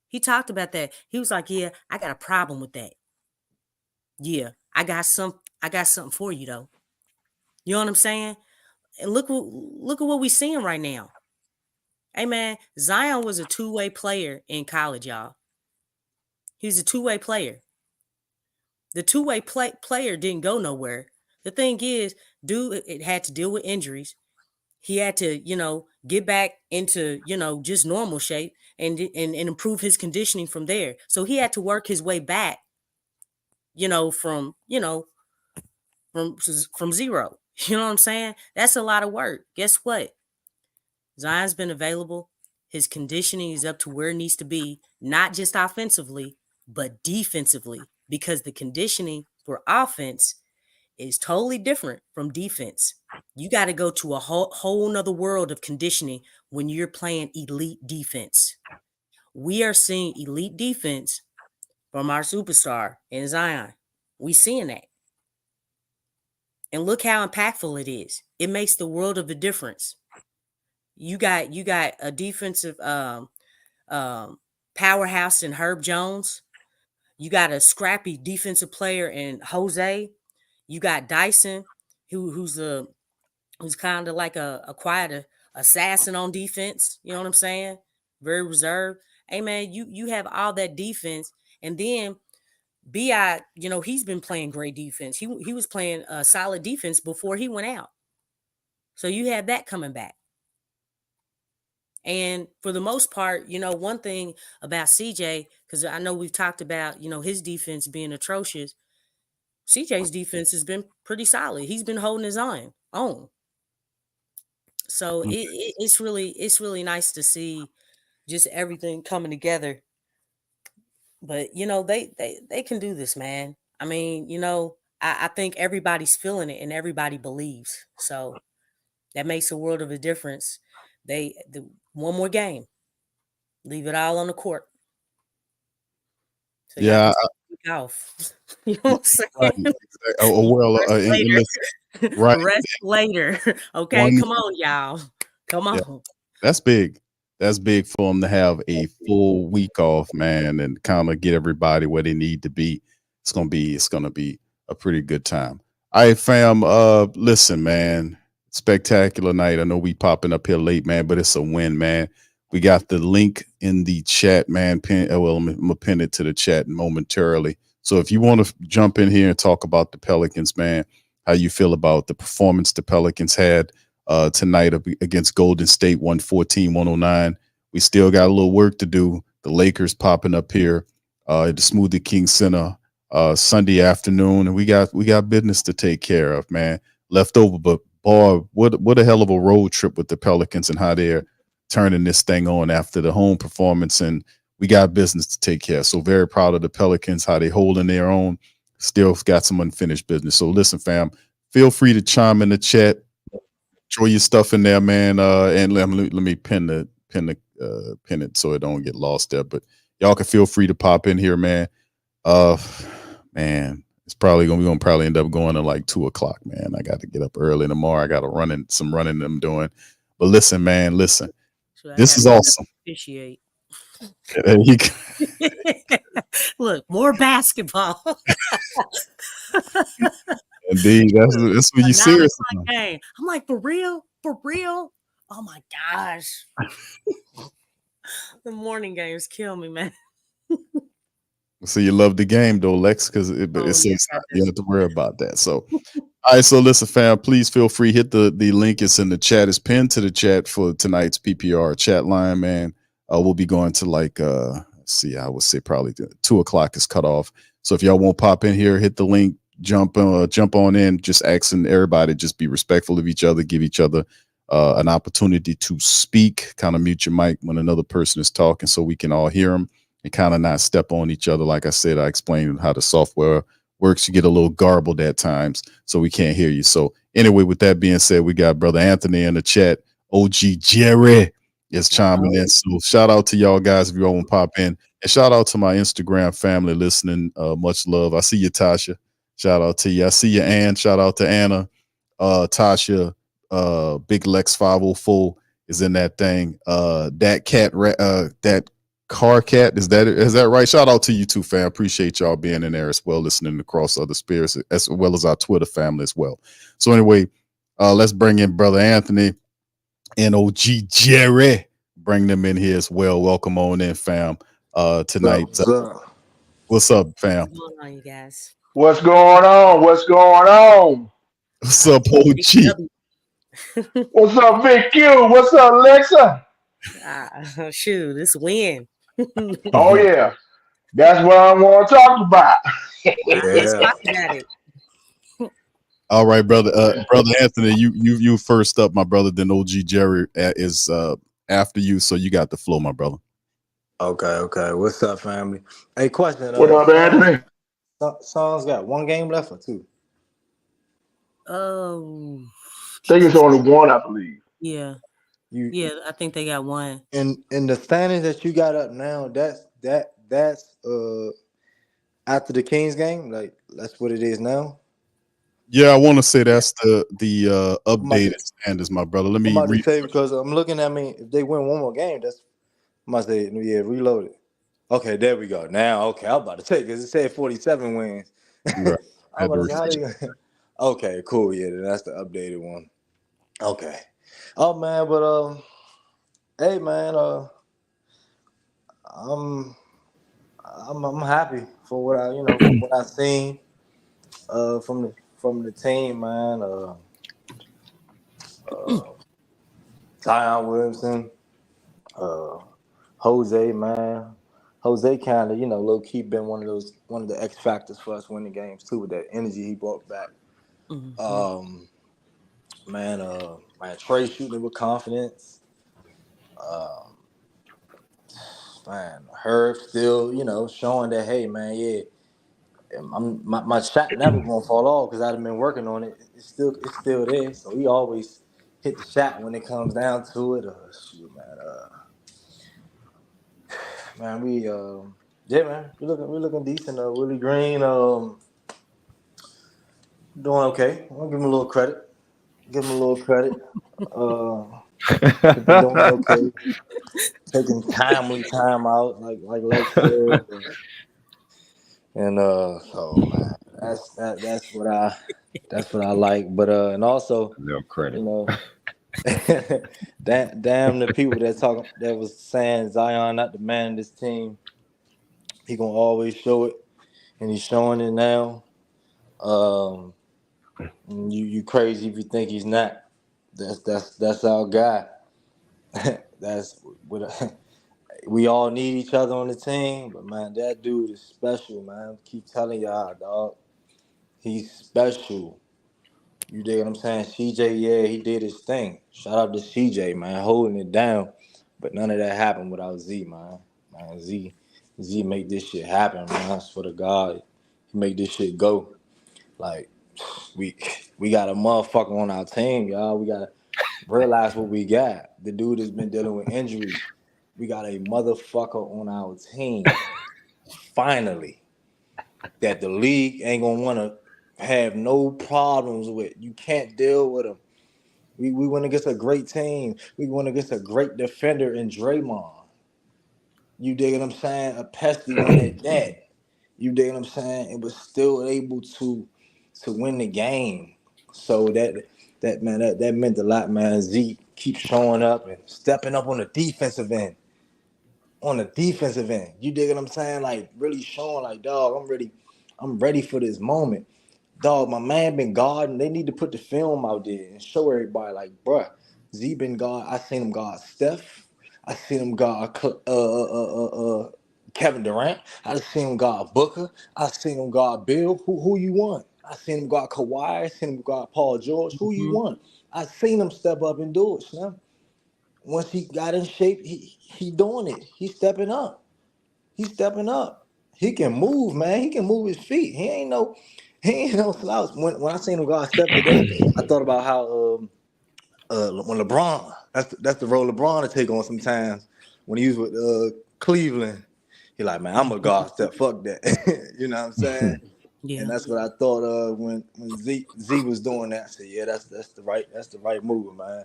He talked about that. He was like, yeah, I got a problem with that. Yeah, I got something for you though. You know what I'm saying? And look at what we're seeing right now. Hey man, Zion was a two-way player in college, y'all. He's a two-way player. The two-way player didn't go nowhere. The thing is, dude, it had to deal with injuries. He had to, get back into, just normal shape and improve his conditioning from there. So he had to work his way back, from zero. You know what I'm saying? That's a lot of work. Guess what? Zion's been available. His conditioning is up to where it needs to be, not just offensively, but defensively, because the conditioning for offense is totally different from defense. You got to go to a whole nother world of conditioning when you're playing elite defense. We are seeing elite defense from our superstar in Zion. We seeing that. And look how impactful it is. It makes the world of a difference. You got a defensive powerhouse in Herb Jones. You got a scrappy defensive player in Jose. You got Dyson, who's kind of like a quiet assassin on defense. You know what I'm saying? Very reserved. Hey man, you have all that defense, and then Bi, he's been playing great defense. He was playing solid defense before he went out. So you have that coming back. And for the most part, one thing about CJ, because I know we've talked about, his defense being atrocious. CJ's defense has been pretty solid. He's been holding his own. So it's really nice to see just everything coming together. But they can do this, man. I mean, I think everybody's feeling it and everybody believes. So that makes a world of a difference. One more game, leave it all on the court. So Yeah, week off. You know what I'm saying? right. Right. Rest later. Okay, come on, y'all. Come on. Yeah. That's big. That's big for them to have a full week off, man, and kind of get everybody where they need to be. It's gonna be a pretty good time. All right, fam. Listen, man. Spectacular night. I know we popping up here late, man, but it's a win, man. We got the link in the chat, man. I'm gonna pin it to the chat momentarily. So if you want to jump in here and talk about the Pelicans, man, how you feel about the performance the Pelicans had tonight against Golden State, 114-109. We still got a little work to do. The Lakers popping up here at the Smoothie King Center Sunday afternoon, and we got business to take care of, man. Left over, but boy, what a hell of a road trip with the Pelicans and how they're turning this thing on after the home performance, and we got business to take care of. So very proud of the Pelicans, how they holding their own. Still got some unfinished business. So listen, fam, feel free to chime in the chat. Throw your stuff in there, man. And let me pin it so it don't get lost there. But y'all can feel free to pop in here, man. Man, it's probably gonna end up going to like 2:00, man. I got to get up early tomorrow. I got some running I'm doing. But listen, man, listen. This is awesome. Appreciate. You go. Look, more basketball. Indeed, that's what you serious about. I'm like, for real? Oh my gosh. The morning games kill me, man. So you love the game though, Lex, because you don't have to worry about that. So all right, so listen, fam, please feel free, hit the link. It's in the chat. It's pinned to the chat for tonight's PPR chat line, man. We'll be going to like I would say probably 2:00 is cut off. So if y'all won't pop in here, hit the link, jump on in, just asking everybody, just be respectful of each other, give each other an opportunity to speak, kind of mute your mic when another person is talking so we can all hear them and kind of not step on each other. Like I said, I explained how the software works. You get a little garbled at times, so we can't hear you. So anyway, with that being said, we got Brother Anthony in the chat. OG Jerry is chiming in. So shout out to y'all guys if you all want to pop in. And shout out to my Instagram family listening. Much love. I see you, Tasha. Shout out to you. I see you, Ann. Shout out to Anna. Tasha, Big Lex 504 is in that thing. That car cat, is that right? Shout out to you too, fam. Appreciate y'all being in there as well, listening across other spirits, as well as our Twitter family as well. So anyway, let's bring in Brother Anthony and OG Jerry. Bring them in here as well. Welcome on in, fam. Tonight. What's up, fam? What's going on, you guys? What's going on? What's going on? What's up, OG? What's up, Big Q? What's up, Lexxah? Shoot, this win. Oh yeah, that's what I want to talk about. Let's talk about it. All right, brother. Brother Anthony, you first up, my brother. Then OG Jerry is after you, so you got the flow, my brother. Okay. What's up, family? Hey, question. What up, Anthony? Song's got one game left or two? Oh, I think it's only one, I believe. Yeah. I think they got one. In the standings that you got up now, that's after the Kings game, like that's what it is now. Yeah, I want to say that's the updated standards, my brother. Let I'm me about to read. say because I'm looking at me. If they win one more game, that's I must say yeah, reload it. Okay, there we go. Now, okay, I'm about to take because it said 47 wins. Right. I'm Had to about to say how refresh. they. Okay, cool. Yeah, then that's the updated one. Okay. Oh man, but hey man, I'm I'm happy for what I from what I seen from the team, man. Zion Williamson, uh, Jose, man. Jose kind of low key been one of the X factors for us winning games too with that energy he brought back. Um, man, Trey shooting with confidence. Um, man, Herb still showing that hey man, yeah. My shot never gonna fall off because I've been working on it. It's still there. So he always hit the shot when it comes down to it. Shoot, man, yeah, man, we're looking decent. Willie Green, doing okay. I'll give him a little credit. Give him a little credit. Been doing okay. Taking timely time out, like Lex said, and so man, that's what I like. But and also, No credit. you know, damn the people that was saying Zion not the man of this team. He gonna always show it, and he's showing it now. Um, you crazy if you think he's not. That's our guy. That's what we all need each other on the team. But man, that dude is special, man. Keep telling y'all, dog. He's special. You dig what I'm saying? CJ, yeah, he did his thing. Shout out to CJ, man, holding it down. But none of that happened without Z, man. Man, Z make this shit happen, man. I swear to God, he make this shit go. Like, we got a motherfucker on our team, y'all. We gotta realize what we got. The dude has been dealing with injuries. We got a motherfucker on our team. Finally, that the league ain't gonna wanna have no problems with. You can't deal with him. We went against a great team. We went against a great defender in Draymond. You dig what I'm saying? A pesky one at that. You dig what I'm saying? It was still able to win the game. So that man, that meant a lot, man. Zeke keeps showing up and stepping up on the defensive end. On the defensive end. You dig what I'm saying? Like really showing like, dog, I'm ready for this moment. Dog, my man been guarding. They need to put the film out there and show everybody, like, bruh, Z been guard. I seen him guard Steph. I seen him guard Kevin Durant. I seen him guard Booker. I seen him guard Bill. Who you want? I seen him guard Kawhi. I seen him guard Paul George. Who you want? I seen him step up and do it, Slim. Once he got in shape, he doing it. He's stepping up. He's stepping up. He can move, man. He can move his feet. He ain't no slouch. When I seen him guard Steph today, I thought about how when LeBron, that's the role LeBron to take on sometimes. When he was with Cleveland, he like, man, I'm a guard Steph. Fuck that. You know what I'm saying? Yeah. And that's what I thought of when Z was doing that. I said, yeah, that's the right move, man.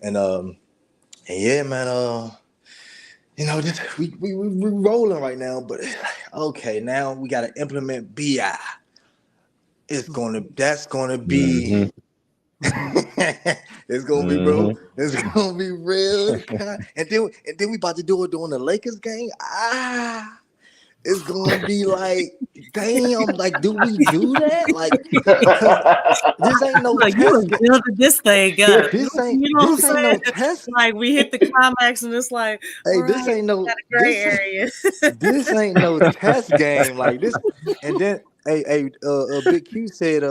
And yeah, man, just we rolling right now, but it's like, okay, now we gotta implement BI. That's gonna be it's gonna be, bro. It's gonna be real. And then we about to do it during the Lakers game. It's gonna be like, damn, like, do we do that? Like, this ain't no like, test. You building this thing up. This ain't what I'm no saying? test. Like we hit the climax and it's like, Hey, all this right, ain't no got a gray this area. this ain't no test game like this. And then Big Q said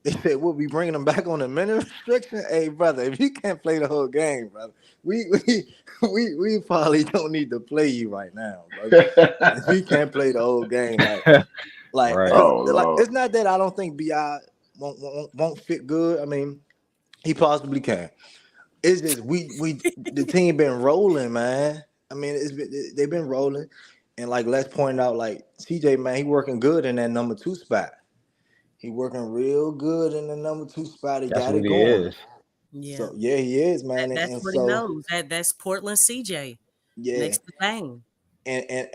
they said we'll be bringing them back on the minute restriction. Hey, brother, if you can't play the whole game, brother, we probably don't need to play you right now, brother. If you can't play the whole game, like Right. it's not that I don't think Bi won't fit good. I mean, he possibly can. It's just the team been rolling, man. I mean, they've been rolling, and like let's point out, like CJ, man, he working good in that number 2 spot. He working real good in the number 2 spot. He That's got what it he going. is. Yeah. So yeah, he is, man. That's And what he so knows. That's Portland CJ. yeah, Next to Bang. and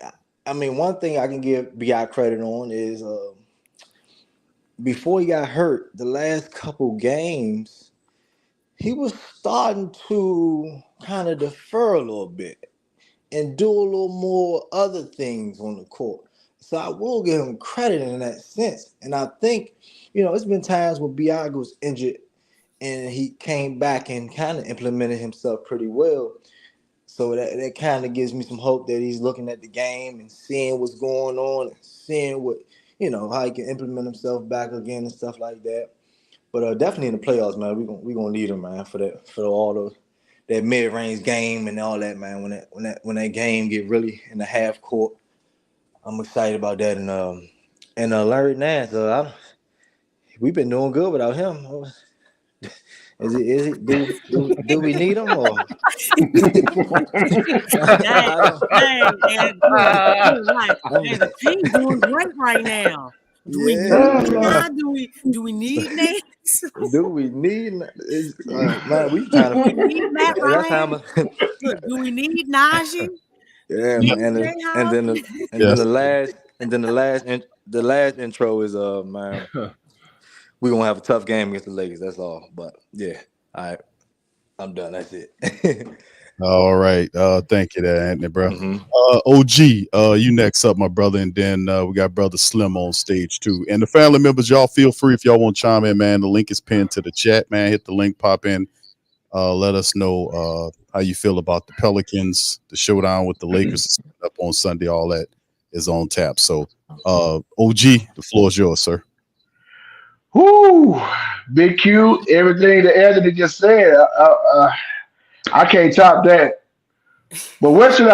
I mean, one thing I can give BI credit on is before he got hurt, the last couple games, he was starting to kind of defer a little bit and do a little more other things on the court. So I will give him credit in that sense. And I think, it's been times when BI was injured and he came back and kind of implemented himself pretty well. So that kind of gives me some hope that he's looking at the game and seeing what's going on and seeing what, how he can implement himself back again and stuff like that. But definitely in the playoffs, man, we gonna need him, man, for all those that mid-range game and all that, man. When that game get really in the half court, I'm excited about that. And Larry Nance, we've been doing good without him. Is it? Do we need him or? The team's doing great right now. Do we need Do we need Nance? Do we need? Man, we trying to. Do we need Matt Ryan? Look, do we need Najee? Yeah, man, and then the last intro is man. We're gonna have a tough game against the Lakers. That's all. But yeah, all right, I'm done. That's it. All right. Thank you there, Anthony, bro. Mhm. OG, you next up, my brother, and then we got brother Slim on stage too. And the family members, y'all feel free if y'all want to chime in, man. The link is pinned to the chat, man. Hit the link, pop in. Let us know how you feel about the Pelicans, the showdown with the Lakers up on Sunday. All that is on tap. So, OG, the floor is yours, sir. Whoo, Big Q, everything that Anthony just said, I can't top that. But where should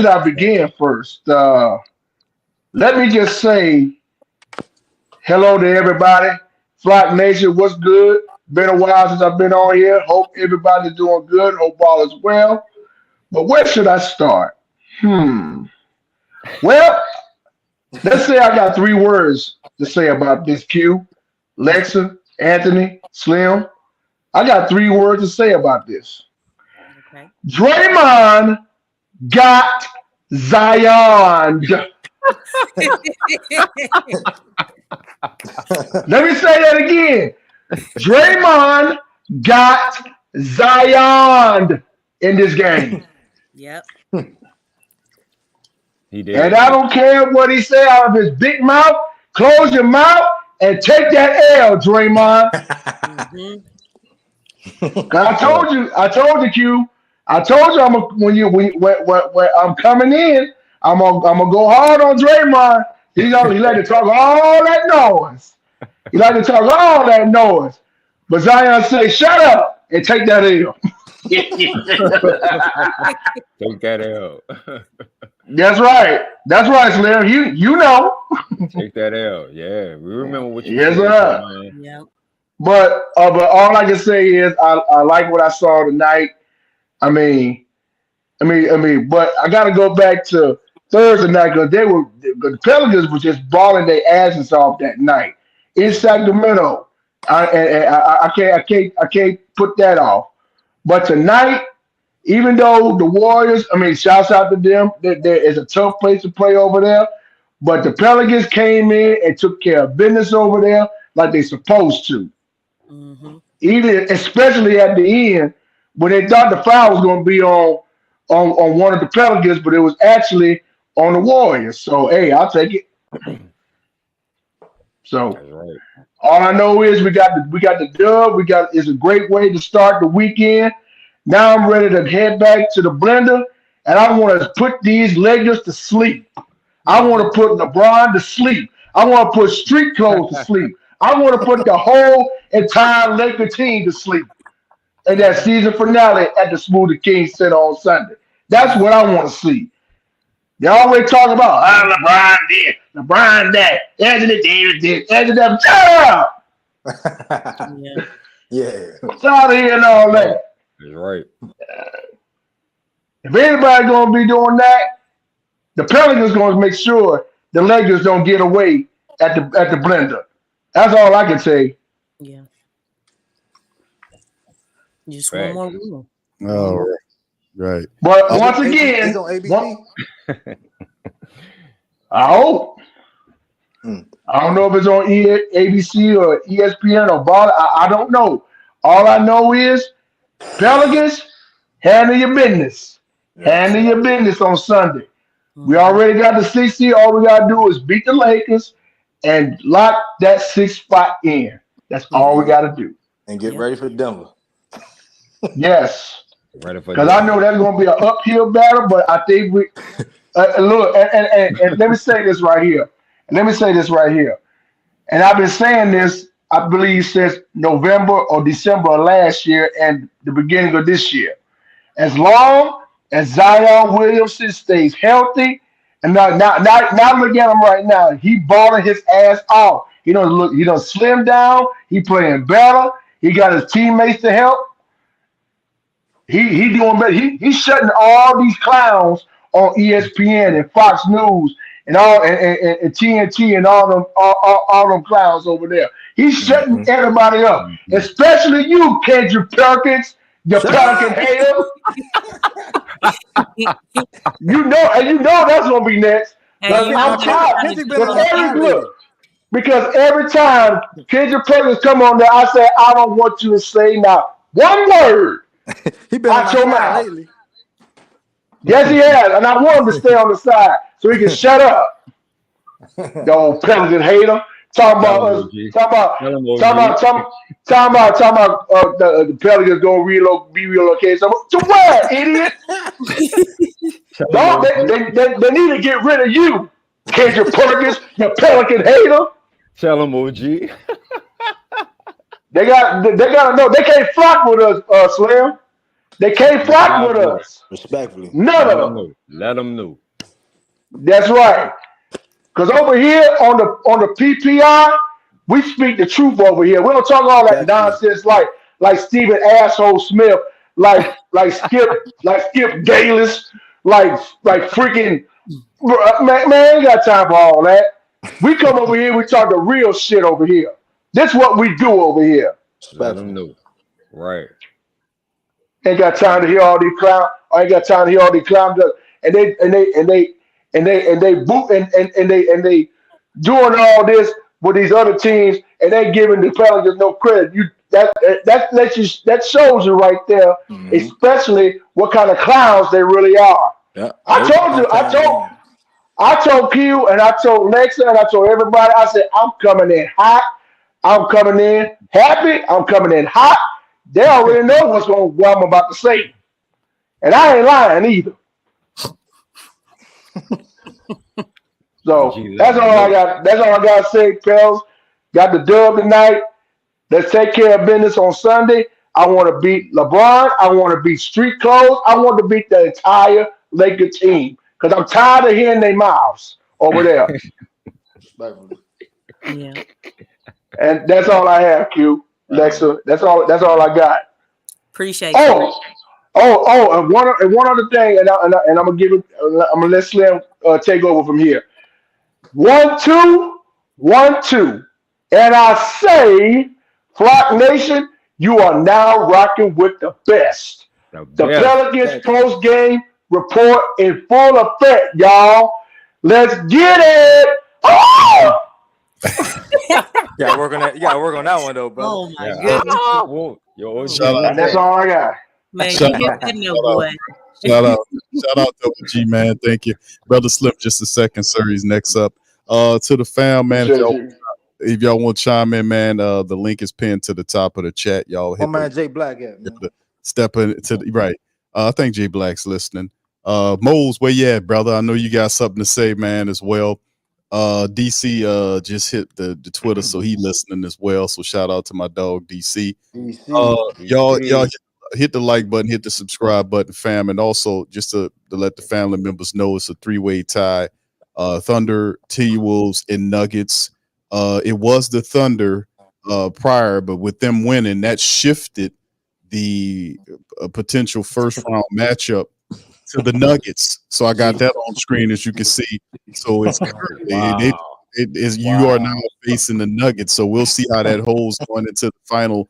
I begin first? Let me just say hello to everybody. Flock Nation, what's good? Been a while since I've been on here. Hope everybody's doing good. Hope all is well. But where should I start? Well, let's say I got 3 words to say about this Q. Lexxah, Anthony, Slim. I got 3 words to say about this. Okay. Draymond got Zion. Let me say that again. Draymond got Zion in this game. Yep. He did. And I don't care what he say out of his big mouth. Close your mouth and take that L, Draymond. I told you, Q. I told you when I'm coming in, I'm gonna go hard on Draymond. He like to talk all that noise. He like to talk all that noise. But Zion say, "Shut up and take that L." Take that L. That's right, Slim. You know. Take that L. Yeah, we remember what you Yes, said. sir. Yeah. But all I can say is I like what I saw tonight. I mean, but I got to go back to Thursday night because the Pelicans were just balling their asses off that night in Sacramento. I can't put that off. But tonight, even though the Warriors, shouts out to them. There is a tough place to play over there. But the Pelicans came in and took care of business over there like they're supposed to. Mm-hmm. Especially at the end when they thought the foul was going to be on one of the Pelicans, but it was actually on the Warriors. So hey, I'll take it. So all I know is we got the dub. It's a great way to start the weekend. Now I'm ready to head back to the blender, and I want to put these Lakers to sleep. I want to put LeBron to sleep. I want to put street clothes to sleep. I want to put the whole entire Laker team to sleep in that season finale at the Smoothie King Center on Sunday. That's what I want to see. They always talk about LeBron this, LeBron that, Anthony Davis this, Anthony that. Shut up! Yeah. What's out of here and all that? That's right. If anybody's going to be doing that, the Pelicans going to make sure the Lakers don't get away at the blender. That's all I can say. Yeah. Just one more rule. Oh, right. But Is once it- again, it's on ABC. I hope. I don't know if it's on ABC or ESPN or Ball. I don't know. All I know is Pelicans, handle your business. Handle your business on Sunday. We already got the 6 seed. All we gotta do is beat the Lakers and lock that 6th spot in. That's all we gotta do. And get ready for Denver. Yes. Ready for Because I know that's gonna be an uphill battle, but I think we look and let me say this right here. And I've been saying this, I believe, since November or December of last year and the beginning of this year. As long as Zion Williamson stays healthy, and now look at him right now. He balling his ass off. He don't slim down. He playing better. He got his teammates to help. He doing better. He's shutting all these clowns on ESPN and Fox News and all and TNT and all them clowns over there. He's shutting everybody up, especially you, Kendrick Perkins, the Pelican hater. you know that's gonna be next. I'm tired because every time Kendrick Perkins come on there, I say I don't want you to say not one word. He been out on your my mouth. side lately. Yes, he has, and I want him to stay on the side so he can shut up. The old Pelican hater. Talking about the Pelicans gonna be relocated. To where, idiot? No, they need to get rid of you, Kendrick Perkins, you Pelican hater. Tell him, OG. They gotta know they can't flock with us, Slim. They can't flock with us. Respectfully. None of them. Let them know. That's right. Because over here on the PPR, we speak the truth over here. We don't talk all that nonsense like Stephen Asshole Smith, like Skip Bayless, like freaking man, I ain't got time for all that. We come over here, we talk the real shit over here. This is what we do over here. Let them know. Right. Ain't got time to hear all these clowns. I ain't got time to hear all these clowns. And they boot and they doing all this with these other teams, and they giving the Pelicans no credit. That shows you right there, especially what kind of clowns they really are. Yeah. I told Q and I told Lexxah and I told everybody. I said I'm coming in hot. I'm coming in happy. I'm coming in hot. They already know what I'm about to say, and I ain't lying either. So that's all I got. That's all I got to say, Pels. Got the dub tonight. Let's take care of business on Sunday. I want to beat LeBron. I want to beat Street Clothes. I want to beat the entire Laker team because I'm tired of hearing their mouths over there. Yeah. And that's all I have, Q. Lexxah. That's all I got. Appreciate you. And one other thing, and I'm gonna give it. I'm gonna let Slim take over from here. 1, 2, 1, 2, and I say, Flock Nation, you are now rocking with the best. The Pelicans Postgame Report in full effect, y'all. Let's get it. Oh! You gotta work on that one though, bro. Oh my goodness. That's all I got. Man, you hit that note, boy. Shout out to G, man. Thank you. Brother Slip, just a second, sir. He's next up. To the fam, man. If y'all want to chime in, man, the link is pinned to the top of the chat. Y'all hit man, Jay Black at, man. Step into the right. I think Jay Black's listening. Moles, where you at, brother? I know you got something to say, man, as well. DC just hit the Twitter, so he listening as well. So shout out to my dog DC. Y'all hit the like button, hit the subscribe button, fam, and also just to let the family members know it's a 3-way tie. Thunder, T-Wolves, and Nuggets. It was the Thunder prior, but with them winning, that shifted the potential first round matchup to the Nuggets. So I got that on screen, as you can see. So it's currently it is you are now facing the Nuggets, so we'll see how that holds going into the final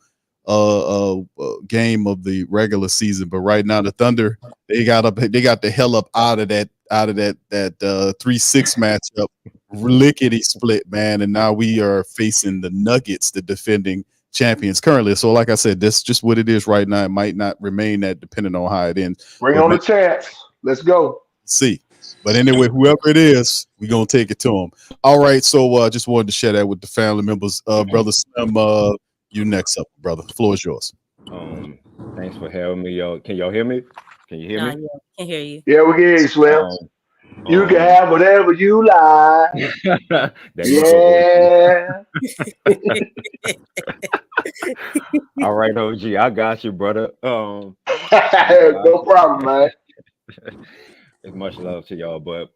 game of the regular season. But right now, the Thunder they got the hell up out of that 3-6 matchup, lickety split, man, and now we are facing the Nuggets, the defending champions currently. So, like I said, that's just what it is right now. It might not remain that depending on how it ends. Bring But on man, the chance. Let's go. see. But anyway, whoever it is, we're gonna take it to them. All right. So just wanted to share that with the family members. Brother Slim, you next up, brother. The floor is yours. Thanks for having me, y'all. Can y'all hear me? Can you hear Nah, me? yeah, can't hear you. Yeah, we can hear you, Slim. You can Um, have whatever you like. there you go, Yeah. all right, OG, I got you, brother. No problem, man. It's much love to y'all, but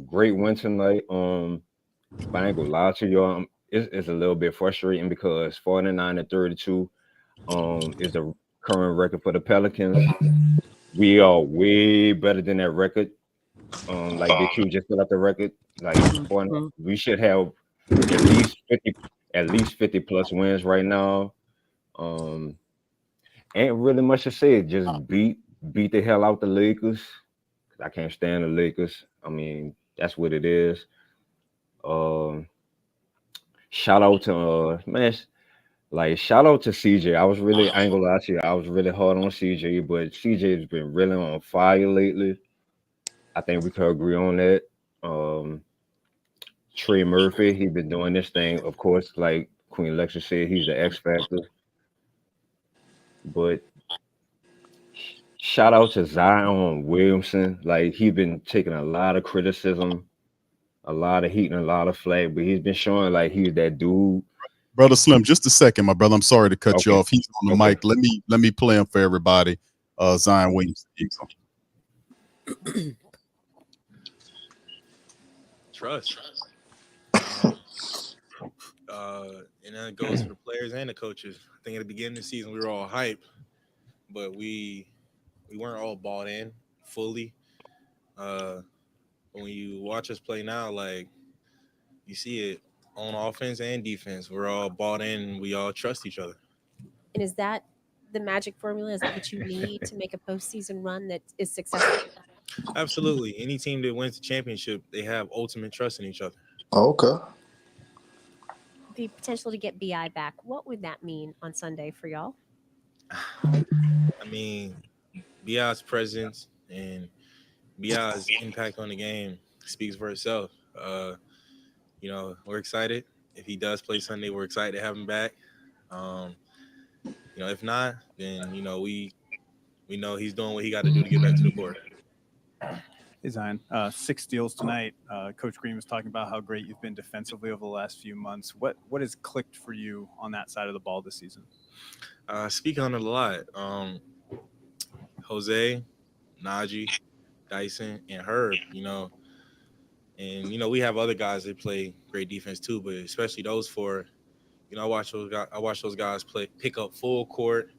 great win tonight. But I ain't gonna lie to y'all, it's a little bit frustrating because 49-32 is the current record for the Pelicans. We are way better than that record. Like Big Q just put out the record. Like we should have at least 50 plus wins right now. Ain't really much to say. Just beat the hell out the Lakers. I can't stand the Lakers. I mean, that's what it is. Shout out to shout out to CJ. I ain't gonna lie to you, I was really hard on CJ, but CJ has been really on fire lately. I think we could agree on that. Trey Murphy, he's been doing this thing, of course, like Queen Lexxah said, he's the X factor. But shout out to Zion Williamson. Like, he's been taking a lot of criticism, a lot of heat and a lot of flack, but he's been showing like he's that dude. Brother Slim, just a second, my brother. I'm sorry to cut you off. He's on the mic. Let me play him for everybody. Zion Williamson. Trust. And that goes for the players and the coaches. I think at the beginning of the season we were all hype, but we weren't all bought in fully. When you watch us play now, like, you see it on offense and defense. We're all bought in and we all trust each other. And is that the magic formula? Is that what you need to make a postseason run that is successful? Absolutely. Any team that wins the championship, they have ultimate trust in each other. Okay. The potential to get BI back, what would that mean on Sunday for y'all? I mean, BI's presence and BI's impact on the game speaks for itself. We're excited. If he does play Sunday, we're excited to have him back. If not, then we know he's doing what he got to do to get back to the court. Hey, Zion, 6 steals tonight. Coach Green was talking about how great you've been defensively over the last few months. What has clicked for you on that side of the ball this season? Speaking on it a lot. Jose, Najee, Dyson, and Herb, and we have other guys that play great defense too, but especially those four. I watch those guys pick up full court,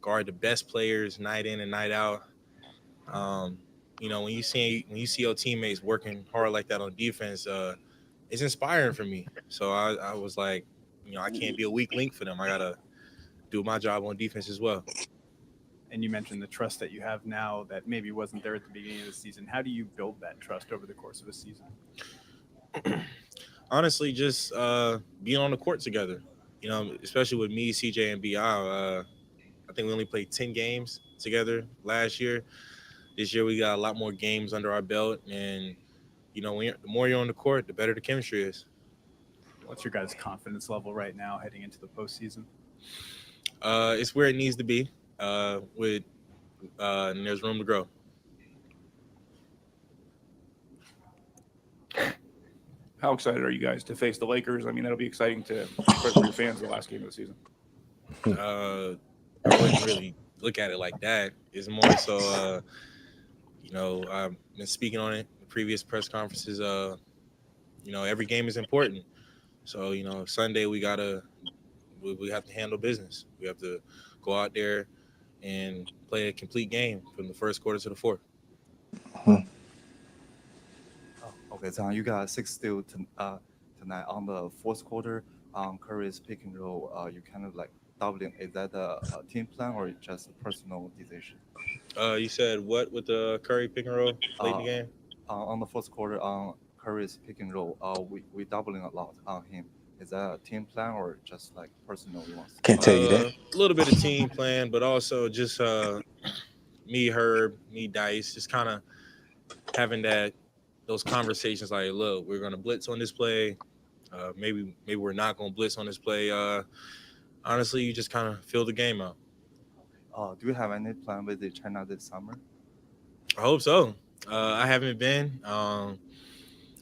guard the best players night in and night out. When you see your teammates working hard like that on defense, it's inspiring for me. So I was like, I can't be a weak link for them. I gotta do my job on defense as well. And you mentioned the trust that you have now that maybe wasn't there at the beginning of the season. How do you build that trust over the course of a season? Honestly, just being on the court together. Especially with me, CJ, and BI. I think we only played 10 games together last year. This year we got a lot more games under our belt, and the more you're on the court, the better the chemistry is. What's your guys' confidence level right now heading into the postseason? It's where it needs to be. And there's room to grow. How excited are you guys to face the Lakers? I mean, that'll be exciting for your fans the last game of the season. I wouldn't really look at it like that. It's more so, I've been speaking on it in previous press conferences. Every game is important. So, Sunday we have to handle business. We have to go out there and play a complete game from the first quarter to the fourth. Okay, Tom, you got 6 steals tonight on the fourth quarter. Curry's pick and roll, you kind of like doubling. Is that a team plan or just a personal decision? You said what with the Curry pick and roll late in the Uh, game? on the fourth quarter, on Curry's pick and roll, we doubling a lot on him. Is that a team plan or just like personal wants? Can't tell you that. A little bit of team plan, but also just me, Herb, me, Dice, just kind of having those conversations. Like, look, we're gonna blitz on this play. Maybe we're not gonna blitz on this play. Honestly, you just kind of feel the game out. Do you have any plan with the China this summer? I hope so. I haven't been.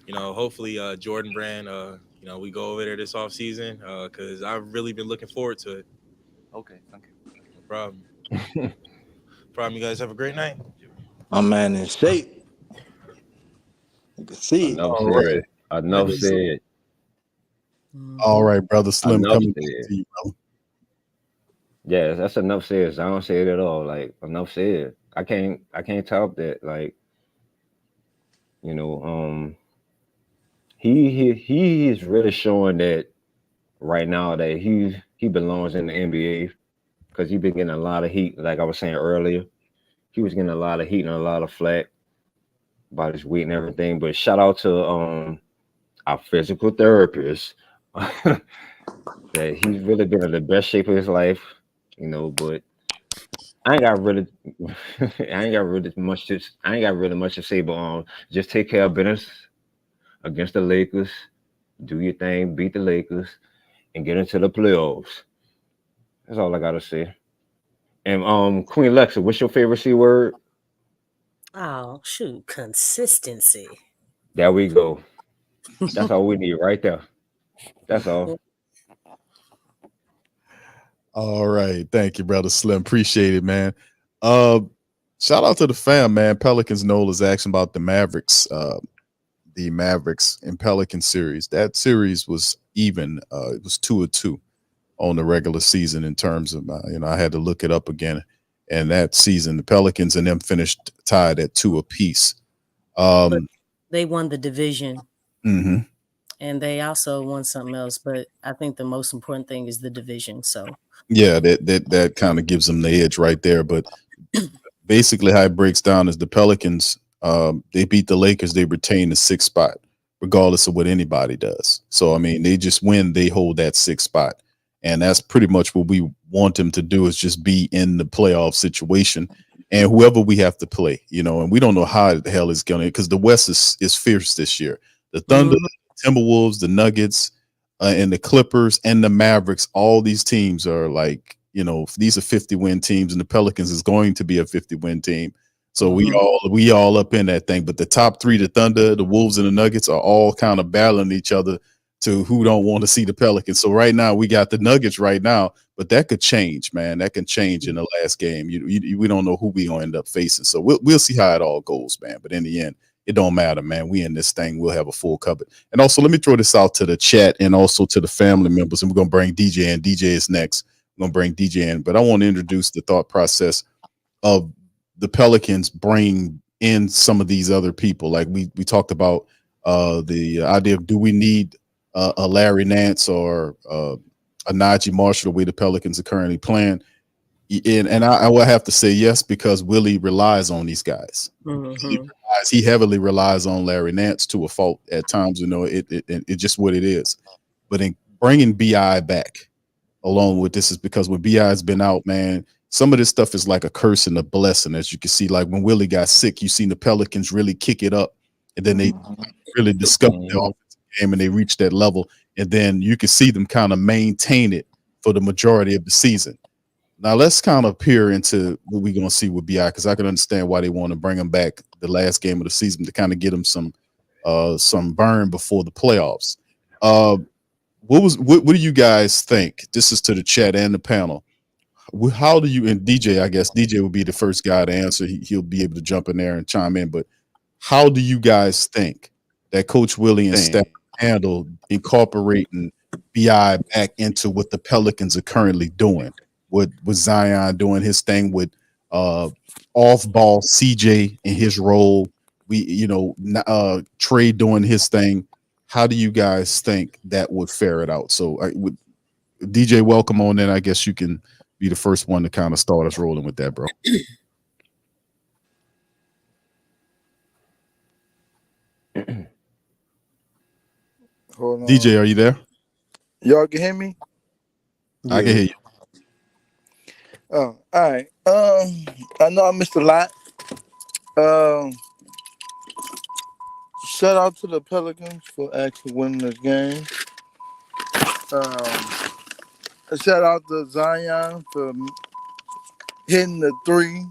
Hopefully Jordan Brand. We go over there this off season because I've really been looking forward to it. Okay, thank you. No problem. You guys have a great night. My man in shape. You can see it. All right. Enough said. All right, brother Slim, Enough coming said. back to you, bro. Yeah, that's enough said. I don't say it at all. Like enough said. I can't top that. Like, he is really showing that right now that he belongs in the NBA because he's been getting a lot of heat. Like I was saying earlier, he was getting a lot of heat and a lot of flack about his weight and everything. But shout out to our physical therapist that he's really been in the best shape of his life. But I ain't got really much to say, but just take care of business against the Lakers, do your thing, beat the Lakers, and get into the playoffs. That's all I gotta say. And Queen Lexxah, what's your favorite C word? Oh, shoot. Consistency. There we go. That's all we need right there. That's all. All right. Thank you, brother Slim. Appreciate it, man. Shout out to the fam, man. Pelicans Nola's asking about the Mavericks and Pelican series. That series was even. It was 2-2 on the regular season in terms of, I had to look it up again. And that season, the Pelicans and them finished tied at 2 apiece. But they won the division. Mm-hmm. And they also won something else, but I think the most important thing is the division. So Yeah, that kind of gives them the edge right there. But basically how it breaks down is the Pelicans, they beat the Lakers, they retain the 6th spot, regardless of what anybody does. So, they just win, they hold that 6th spot. And that's pretty much what we want them to do, is just be in the playoff situation. And whoever we have to play, and we don't know how the hell it's going to, because the West is fierce this year. The Thunder, Timberwolves, the Nuggets, and the Clippers and the Mavericks, all these teams are like, these are 50-win teams, and the Pelicans is going to be a 50-win team. So we all up in that thing. But the top 3, the Thunder, the Wolves, and the Nuggets, are all kind of battling each other to who don't want to see the Pelicans. So right now we got the Nuggets right now, but that could change, man. That can change in the last game. We don't know who we gonna end up facing. So we'll see how it all goes, man. But in the end, it don't matter, man. We in this thing. We'll have a full cover. And also, let me throw this out to the chat and also to the family members. And we're going to bring DJ in. DJ is next. We're going to bring DJ in. But I want to introduce the thought process of the Pelicans bring in some of these other people. Like we talked about the idea of, do we need a Larry Nance or a Najee Marshall the way the Pelicans are currently playing? And I will have to say yes, because Willie relies on these guys. Mm-hmm. He heavily relies on Larry Nance to a fault at times. It's just what it is. But in bringing BI back along with this is because when BI has been out, man, some of this stuff is like a curse and a blessing. As you can see, like when Willie got sick, you seen the Pelicans really kick it up, and then they really discovered the offensive game and they reached that level. And then you can see them kind of maintain it for the majority of the season. Now let's kind of peer into what we're going to see with BI, because I can understand why they want to bring him back the last game of the season to kind of get him some burn before the playoffs. What do you guys think? This is to the chat and the panel. How do you, and DJ, I guess DJ will be the first guy to answer. He'll be able to jump in there and chime in. But how do you guys think that Coach Willie and staff handle incorporating BI back into what the Pelicans are currently doing? With Zion doing his thing, with off-ball CJ in his role, Trey doing his thing. how do you guys think that would fare it out? So I would DJ, welcome on in. I guess you can be the first one to kind of start us rolling with that, bro. Hold on. DJ, are you there? Y'all can hear me? I can hear you. Oh, all right. I know I missed a lot. Shout out to the Pelicans for actually winning this game. Shout out to Zion for hitting the three.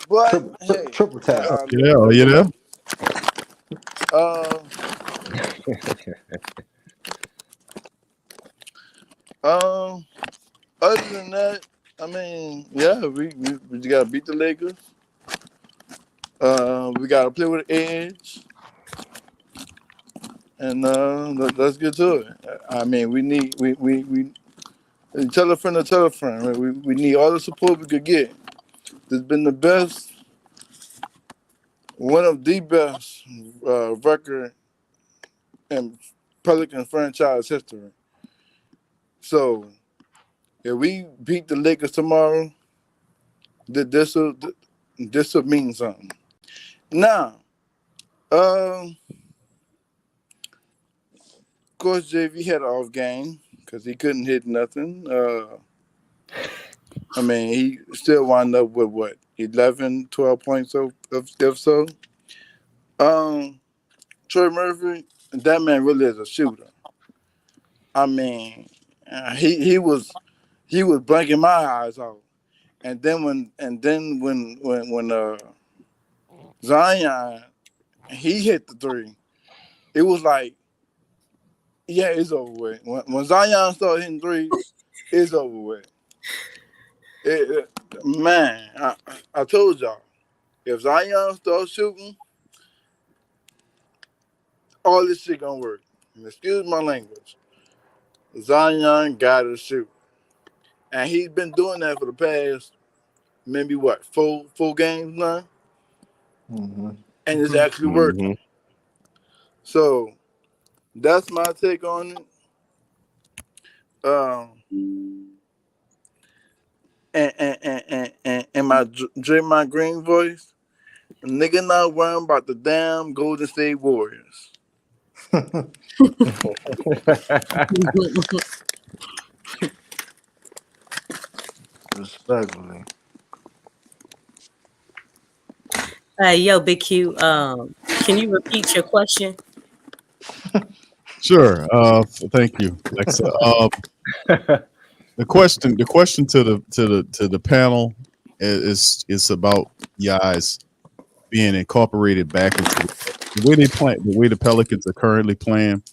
But hey, triple tap. Yeah, are you there? Other than that, I mean, yeah, we gotta beat the Lakers. We gotta play with the edge, and let's get to it. I mean, we tell a friend to tell a friend. Right? We need all the support we could get. It's been the best, one of the best record in Pelican franchise history. So if we beat the Lakers tomorrow, this will mean something. Now, Coach JV had an off game because he couldn't hit nothing. I mean, he still wound up with what, 11, 12 points if so. Troy Murphy, that man really is a shooter. I mean, he was blanking my eyes out. And then when Zion he hit the three, it was like, yeah, it's over with. When Zion started hitting threes, it's over with. Man, I told y'all, if Zion starts shooting, all this shit gonna work. And excuse my language. Zion gotta shoot. And he's been doing that for the past maybe what, four games now? Mm-hmm. And it's actually working. So that's my take on it. And my Draymond Green voice, nigga not worrying about the damn Golden State Warriors. Respectfully. Yo, Big Q, can you repeat your question? Sure. Thank you, Lexxah. The question to the panel is about guys being incorporated back into the way they play, the way the Pelicans are currently playing.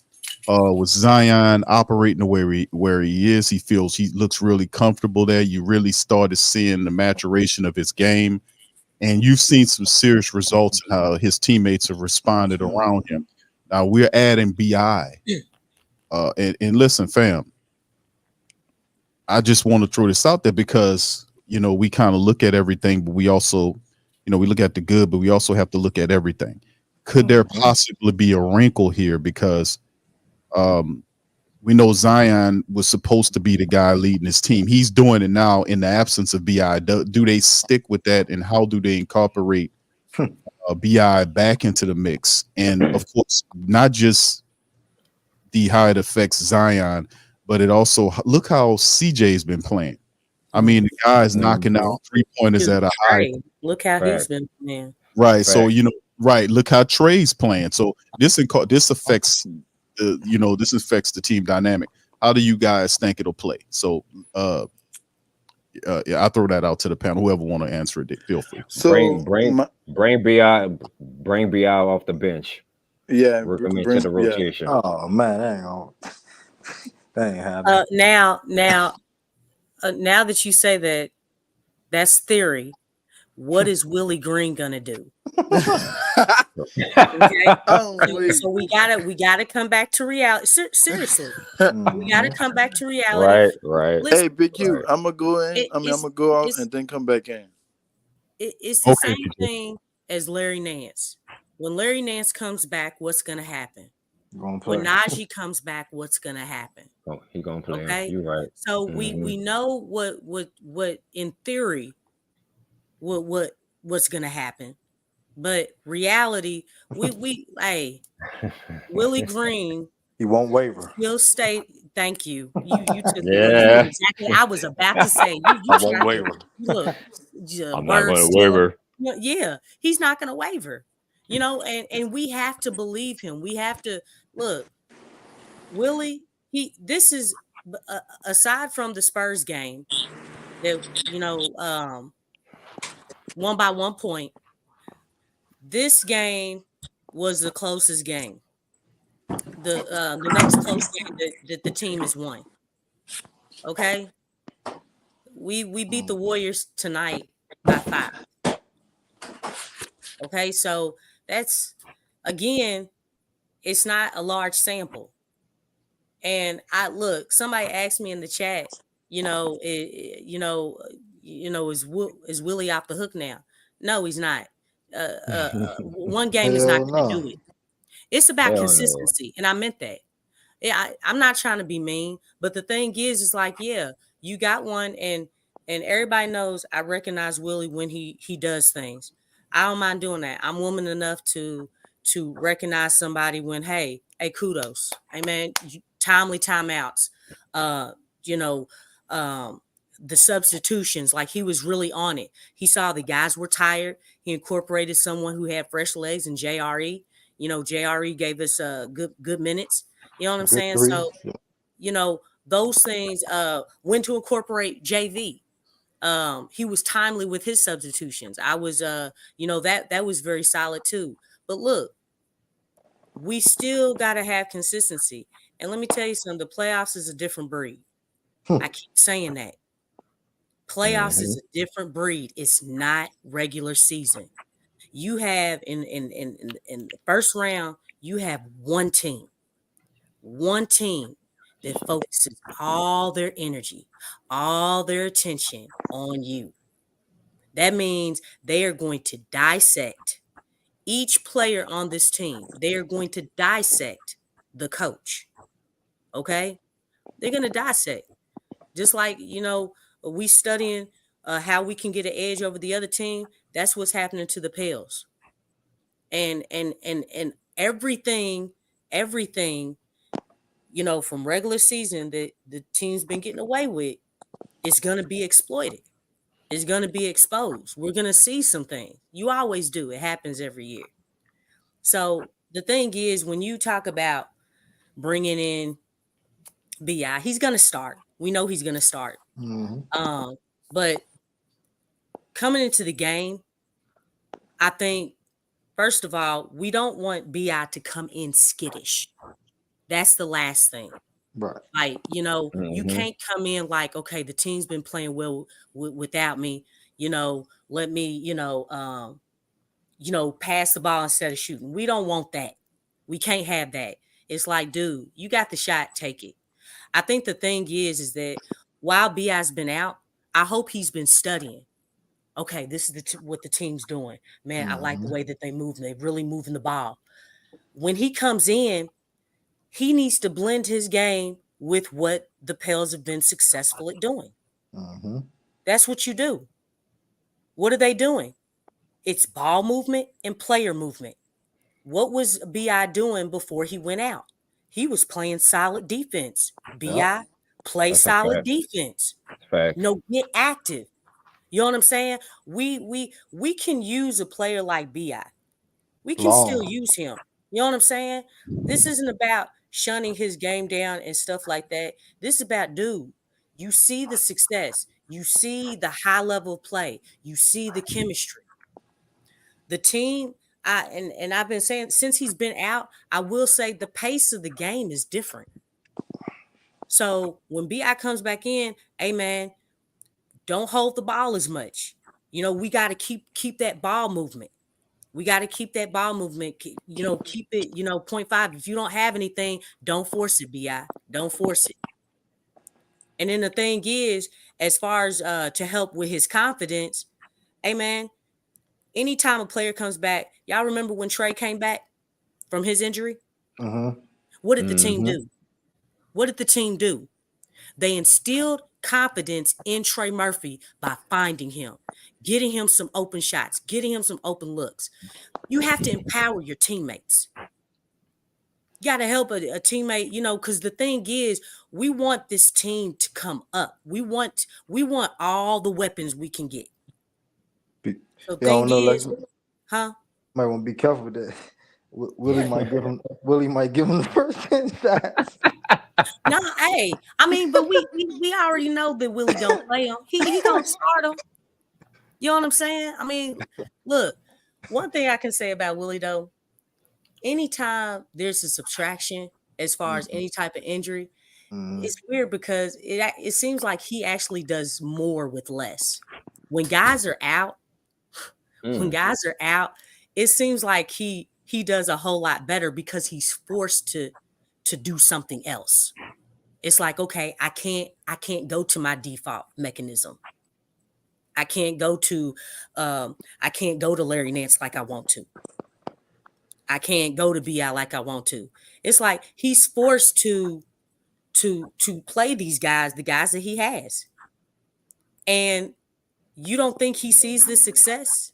With Zion operating the way where he is, he feels he looks really comfortable there. You really started seeing the maturation of his game, and you've seen some serious results in how his teammates have responded around him. Now we're adding BI, and listen, fam, I just want to throw this out there because we kind of look at everything, but we also, we look at the good, but we also have to look at everything. Could there possibly be a wrinkle here because we know Zion was supposed to be the guy leading his team. He's doing it now in the absence of BI. Do they stick with that, and how do they incorporate BI back into the mix? And of course, not just how it affects Zion, but it also look how CJ's been playing. I mean, the guy's knocking out 3-pointers at a high. Look how he's been playing. Right. So right. Look how Trey's playing. So this affects this affects the team dynamic. How do you guys think it'll play? So I'll throw that out to the panel. Whoever want to answer it, feel free. So bring BI off the bench. Yeah, bring into the rotation. Yeah. Oh man, that ain't happening. Now that you say that, that's theory. What is Willie Green gonna do? So we gotta come back to reality. Seriously, we gotta come back to reality. Right. Hey, Big Q, I'm gonna go in. I'm gonna go out it's and then come back in. it's the same thing as Larry Nance. When Larry Nance comes back, what's gonna happen? Gonna play. When Najee comes back, what's gonna happen? He gonna play. Okay, You right. so we know what in theory what's gonna happen, but reality hey, Willie Green. He won't waver. He'll stay. Thank you. You took Yeah. exactly. I was about to say. You I won't waver. Look, I'm not going to waver. Yeah, he's not going to waver. You know, and we have to believe him. We have to look. Willie, this is aside from the Spurs game that won by 1 point. This game was the closest game. The next close game that the team has won. Okay, we beat the Warriors tonight by 5. Okay, so that's again, it's not a large sample. And somebody asked me in the chat, is Willie off the hook now? No, he's not. One game is not going to do it. It's about consistency, and I meant that. Yeah, I'm not trying to be mean, but the thing is like, yeah, you got one, and everybody knows I recognize Willie when he does things. I don't mind doing that. I'm woman enough to recognize somebody when, hey, kudos, hey man, timely timeouts, the substitutions, like he was really on it. He saw the guys were tired. He incorporated someone who had fresh legs in JRE. JRE gave us good minutes. You know what I'm saying? So, those things, when to incorporate JV. He was timely with his substitutions. I was, that was very solid too. But look, we still got to have consistency. And let me tell you something, the playoffs is a different breed. I keep saying that. Playoffs is a different breed. It's not regular season. You have in the first round, you have one team that focuses all their energy, all their attention on you. That means they are going to dissect each player on this team. They are going to dissect the coach. Okay? They're going to dissect. Just like, we studying how we can get an edge over the other team. That's what's happening to the Pels. And everything, from regular season that the team's been getting away with is going to be exploited. It's going to be exposed. We're going to see some things. You always do. It happens every year. So the thing is, when you talk about bringing in BI, he's going to start. We know he's going to start. But coming into the game, I think, first of all, we don't want BI to come in skittish. That's the last thing. Right. Like, you can't come in like, okay, the team's been playing well without me. Let me, pass the ball instead of shooting. We don't want that. We can't have that. It's like, dude, you got the shot, take it. I think the thing is that while BI's been out, I hope he's been studying. Okay, this is what the team's doing. Man, I like the way that they move. They're really moving the ball. When he comes in, he needs to blend his game with what the Pels have been successful at doing. That's what you do. What are they doing? It's ball movement and player movement. What was BI doing before he went out? He was playing solid defense. BI, play solid defense. Get active. You know what I'm saying? We can use a player like BI. We can still use him. You know what I'm saying? This isn't about shunning his game down and stuff like that. This is about, dude, you see the success. You see the high level play. You see the chemistry. The team, I've been saying since he's been out, I will say the pace of the game is different. So when BI comes back in, hey man, don't hold the ball as much. You know, we got to keep that ball movement. We got to keep that ball movement. You know, keep it. 0.5. If you don't have anything, don't force it. Bi, don't force it. And then the thing is, as far as to help with his confidence, hey man, anytime a player comes back, y'all remember when Trey came back from his injury? What did the team do? What did the team do? They instilled confidence in Trey Murphy by finding him, getting him some open shots, getting him some open looks. You have to empower your teammates. You got to help a teammate, because the thing is, we want this team to come up. We want all the weapons we can get. So Yeah, I thing don't know, is, like, huh? might want to be careful with that. Willie might give him. Willie might give him the first 10 shots. No, hey, I mean, but we already know that Willie don't play him. He gonna start him. You know what I'm saying? I mean, look, one thing I can say about Willie though, anytime there's a subtraction as far as any type of injury, it's weird because it seems like he actually does more with less. When guys are out, it seems like he does a whole lot better because he's forced to do something else. It's like, okay, I can't go to my default mechanism. I can't go to Larry Nance like I want to. I can't go to BI like I want to. It's like he's forced to play these guys, the guys that he has. And you don't think he sees the success?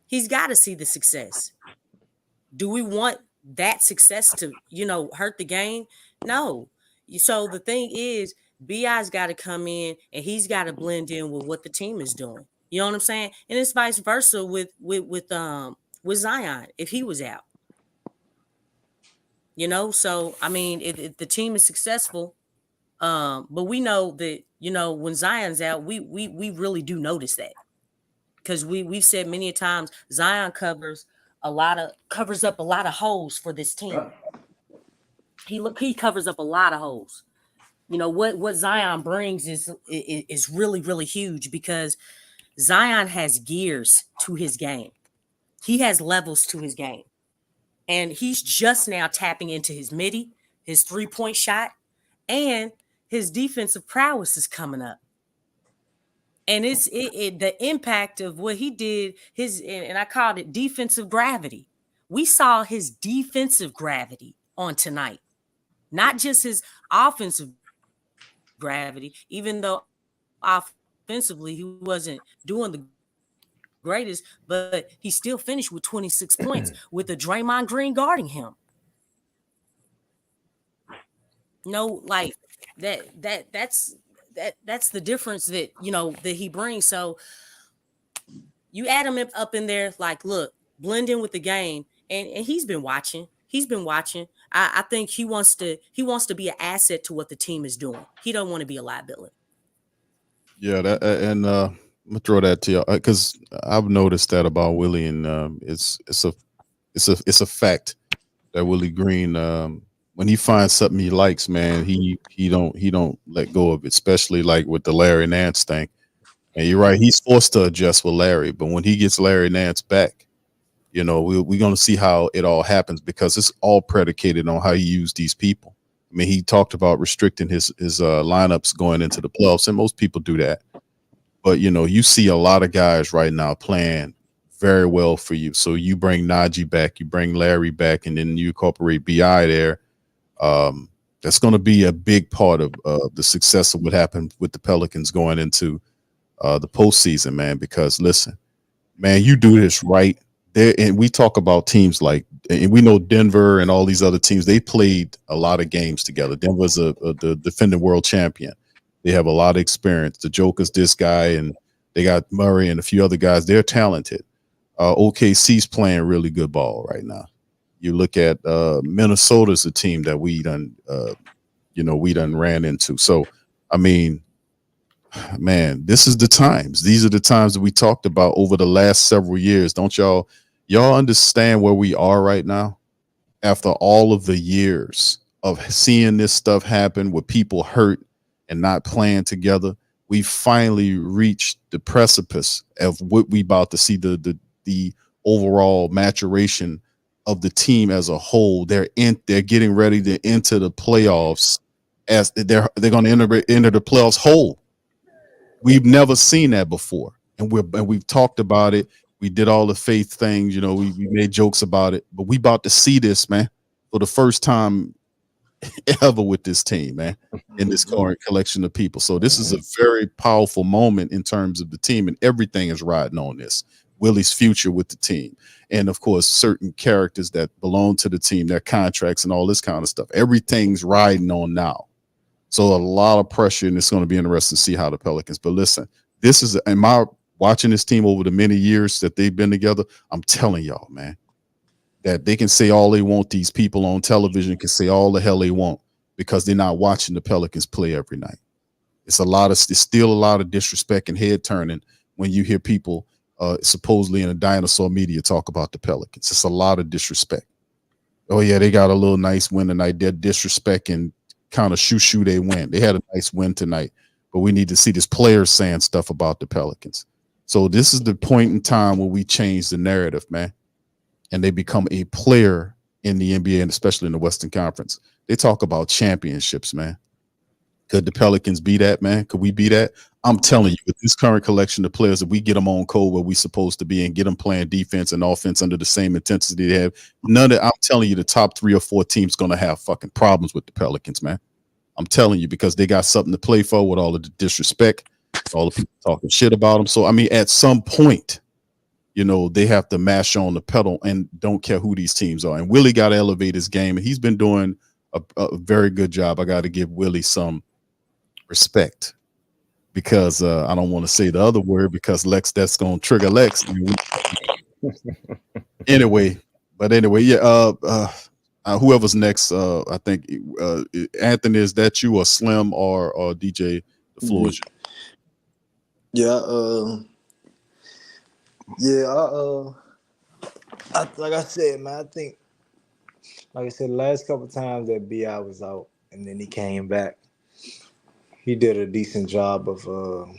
He's got to see the success. Do we want that success to, hurt the game? No. So the thing is, BI's got to come in and he's got to blend in with what the team is doing. You know what I'm saying? And it's vice versa with Zion if he was out. So I mean, if the team is successful, but we know that when Zion's out, we really do notice that because we've said many times Zion covers up a lot of holes for this team. He covers up a lot of holes. What Zion brings is really, really huge because Zion has gears to his game. He has levels to his game. And he's just now tapping into his midi, his 3-point shot, and his defensive prowess is coming up. And it's the impact of what he did, and I called it defensive gravity. We saw his defensive gravity on tonight, not just his offensive gravity, even though offensively he wasn't doing the greatest, but he still finished with 26 points with a Draymond Green guarding him. Like that's the difference that that he brings. So you add him up in there, like, look, blend in with the game, and he's been watching. I think he wants to be an asset to what the team is doing. He don't want to be a liability. Yeah, and I'm gonna throw that to you because I've noticed that about Willie, and it's a fact that Willie Green, when he finds something he likes, man, he don't let go of it, especially like with the Larry Nance thing. And you're right, he's forced to adjust with Larry, but when he gets Larry Nance back, we're going to see how it all happens because it's all predicated on how he used these people. I mean, he talked about restricting his lineups going into the playoffs, and most people do that. But, you see a lot of guys right now playing very well for you. So you bring Najee back, you bring Larry back, and then you incorporate BI there. That's going to be a big part of the success of what happened with the Pelicans going into the postseason, man, because listen, man, you do this right there. And we talk about teams like, and we know Denver and all these other teams, they played a lot of games together. Denver's the defending world champion. They have a lot of experience. The Joker's this guy, and they got Murray and a few other guys. They're talented. OKC's playing really good ball right now. You look at Minnesota's a team that we done ran into. So, I mean, man, this is the times. These are the times that we talked about over the last several years. Don't y'all understand where we are right now after all of the years of seeing this stuff happen with people hurt and not playing together? we finally reached the precipice of what we about to see the overall maturation of the team as a whole. They're getting ready to enter the playoffs as they're going to enter the playoffs whole. We've never seen that before, and we've talked about it. We did all the faith things, you know. We made jokes about it, but we about to see this, man, for the first time ever with this team, man, in this current collection of people. So this is a very powerful moment in terms of the team, and everything is riding on this. Willie's future with the team, and of course, certain characters that belong to the team, their contracts, and all this kind of stuff. Everything's riding on now. So a lot of pressure, and it's going to be interesting to see how the Pelicans. But listen, this is, am I watching this team over the many years that they've been together? I'm telling y'all, man, that they can say all they want. These people on television can say all the hell they want because they're not watching the Pelicans play every night. It's still a lot of disrespect and head turning when you hear people supposedly in a dinosaur media talk about the Pelicans. It's a lot of disrespect. Oh yeah, they got a little nice win tonight. They're disrespecting kind of shoo they win. They had a nice win tonight, but we need to see this players saying stuff about the Pelicans. So this is the point in time where we change the narrative, man, and they become a player in the NBA and especially in the Western Conference. They talk about championships, man. Could the Pelicans be that, man? Could we be that? I'm telling you, with this current collection of players, if we get them on code where we're supposed to be and get them playing defense and offense under the same intensity they have, I'm telling you, the top 3 or 4 teams going to have fucking problems with the Pelicans, man. I'm telling you, because they got something to play for with all of the disrespect, all the people talking shit about them. So, I mean, at some point, you know, they have to mash on the pedal and don't care who these teams are. And Willie got to elevate his game, and he's been doing a very good job. I got to give Willie some respect because I don't want to say the other word because that's going to trigger Lex. Anyway, yeah. Whoever's next, I think Anthony, is that you or Slim or DJ? The floor is yours. Like I said, man, I think, like I said, the last couple of times that BI was out and then he came back, he did a decent job of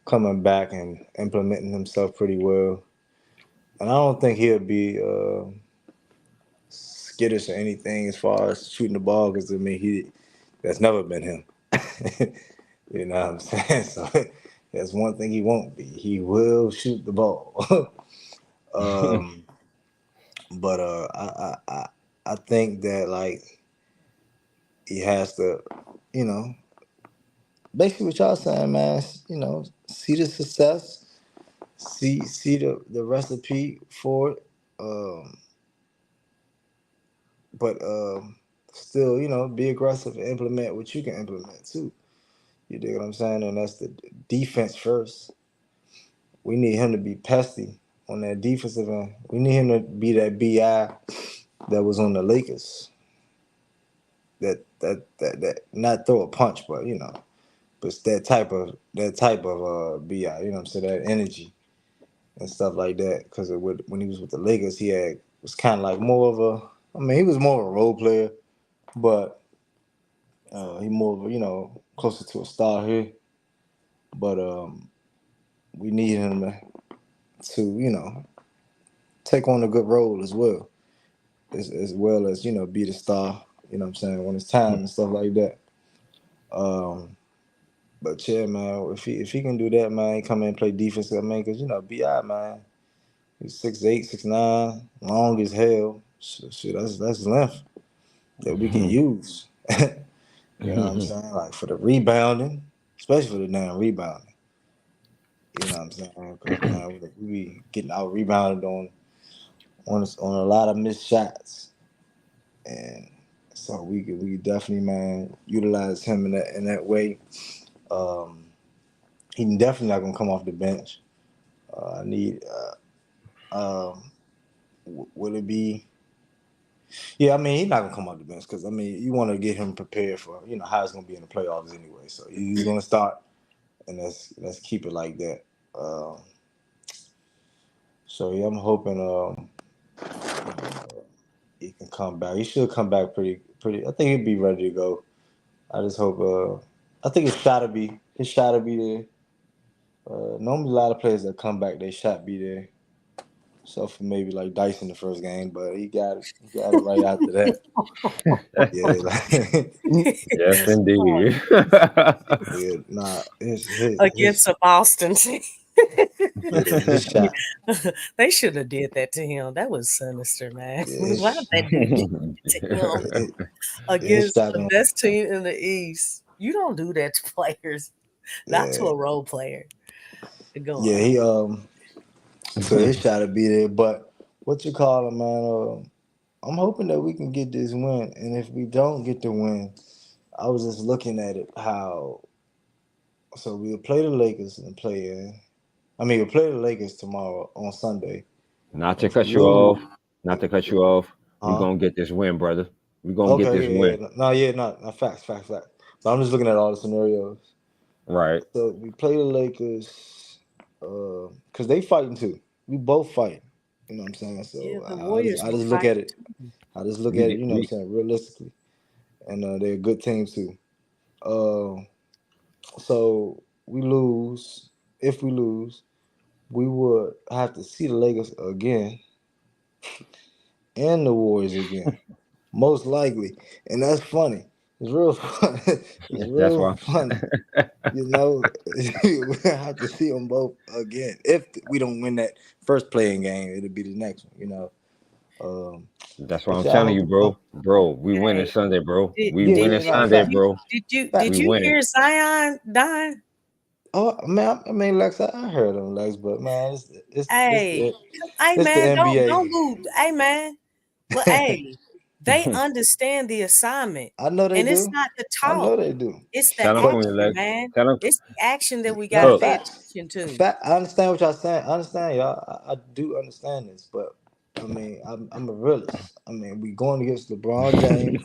coming back and implementing himself pretty well. And I don't think he'll be skittish or anything as far as shooting the ball, because I mean, that's never been him. You know what I'm saying? So that's one thing he won't be. He will shoot the ball. But I think that, like, he has to, you know, basically what y'all saying, man, you know, see the success, see the recipe for it, but still, you know, be aggressive and implement what you can implement too. You dig what I'm saying? And that's the defense first. We need him to be pesty on that defensive end. We need him to be that BI that was on the Lakers. That not throw a punch, but you know, but it's that type of BI. You know what I'm saying? That energy and stuff like that. Because when he was with the Lakers, was kind of like more of a. I mean, he was more of a role player, but he more of a, you know, closer to a star here. But we need him to, you know, take on a good role as well, as well as, you know, be the star. You know what I'm saying, when it's time and stuff like that. But yeah, man, if he can do that, man, he come in and play defense, I mean, because, you know, BI, man, he's 6'8", 6'9", long as hell. Shit, that's length that we can use. You know what I'm saying? Like, for the rebounding, especially for the damn rebounding. You know what I'm saying? Because, man, we be getting out rebounded on a lot of missed shots. And so we definitely, man, utilize him in that way. He definitely not gonna come off the bench. I need. Will it be? Yeah, I mean, he's not gonna come off the bench because, I mean, you want to get him prepared for, you know, how it's gonna be in the playoffs anyway. So he's gonna start, and let's keep it like that. So yeah, I'm hoping he can come back. He should come back pretty. I think he'd be ready to go. I just hope. I think his his shot will be there. Normally, a lot of players that come back, their shot be there. So for maybe like Dice in the first game, but he got it. He got it right after that. Yes, indeed. His Against a Boston team. his shot. They should have did that to him. That was sinister, man. Why did they do that to him against the best team in the East? You don't do that to players, not to a role player. Go on. He so his shot to be there. But what you call him, man? I'm hoping that we can get this win. And if we don't get the win, I was just looking at it how. So we'll play the Lakers and play in. We'll play the Lakers tomorrow on Sunday. Not to cut you off. We're gonna get this win, brother. We're gonna get this win. No, facts. But I'm just looking at all the scenarios. Right. So we play the Lakers because they fighting too. We both fighting. You know what I'm saying? So I just look at it. I just look at it, you know what I'm saying, realistically. And they're a good team too. So we lose. If we lose, we would have to see the Lakers again and the Warriors again. Most likely. And that's funny. It's real fun. It's real funny. You know, we have to see them both again. If we don't win that first playing game, it'll be the next one, you know. That's what I'm telling you, bro. Bro, we winning Sunday, bro. We winning Sunday, bro. Did you hear Zion dying? Oh man, Lexxah, I heard him, Lex, but man, it's man, the don't move. Hey man, but hey, they understand the assignment. I know they and do. It's not the talk. I know they do. It's the action, man. It's the action that we got to pay attention to. I understand what y'all saying. I understand, y'all. I do understand this, but I'm a realist. We going against LeBron James,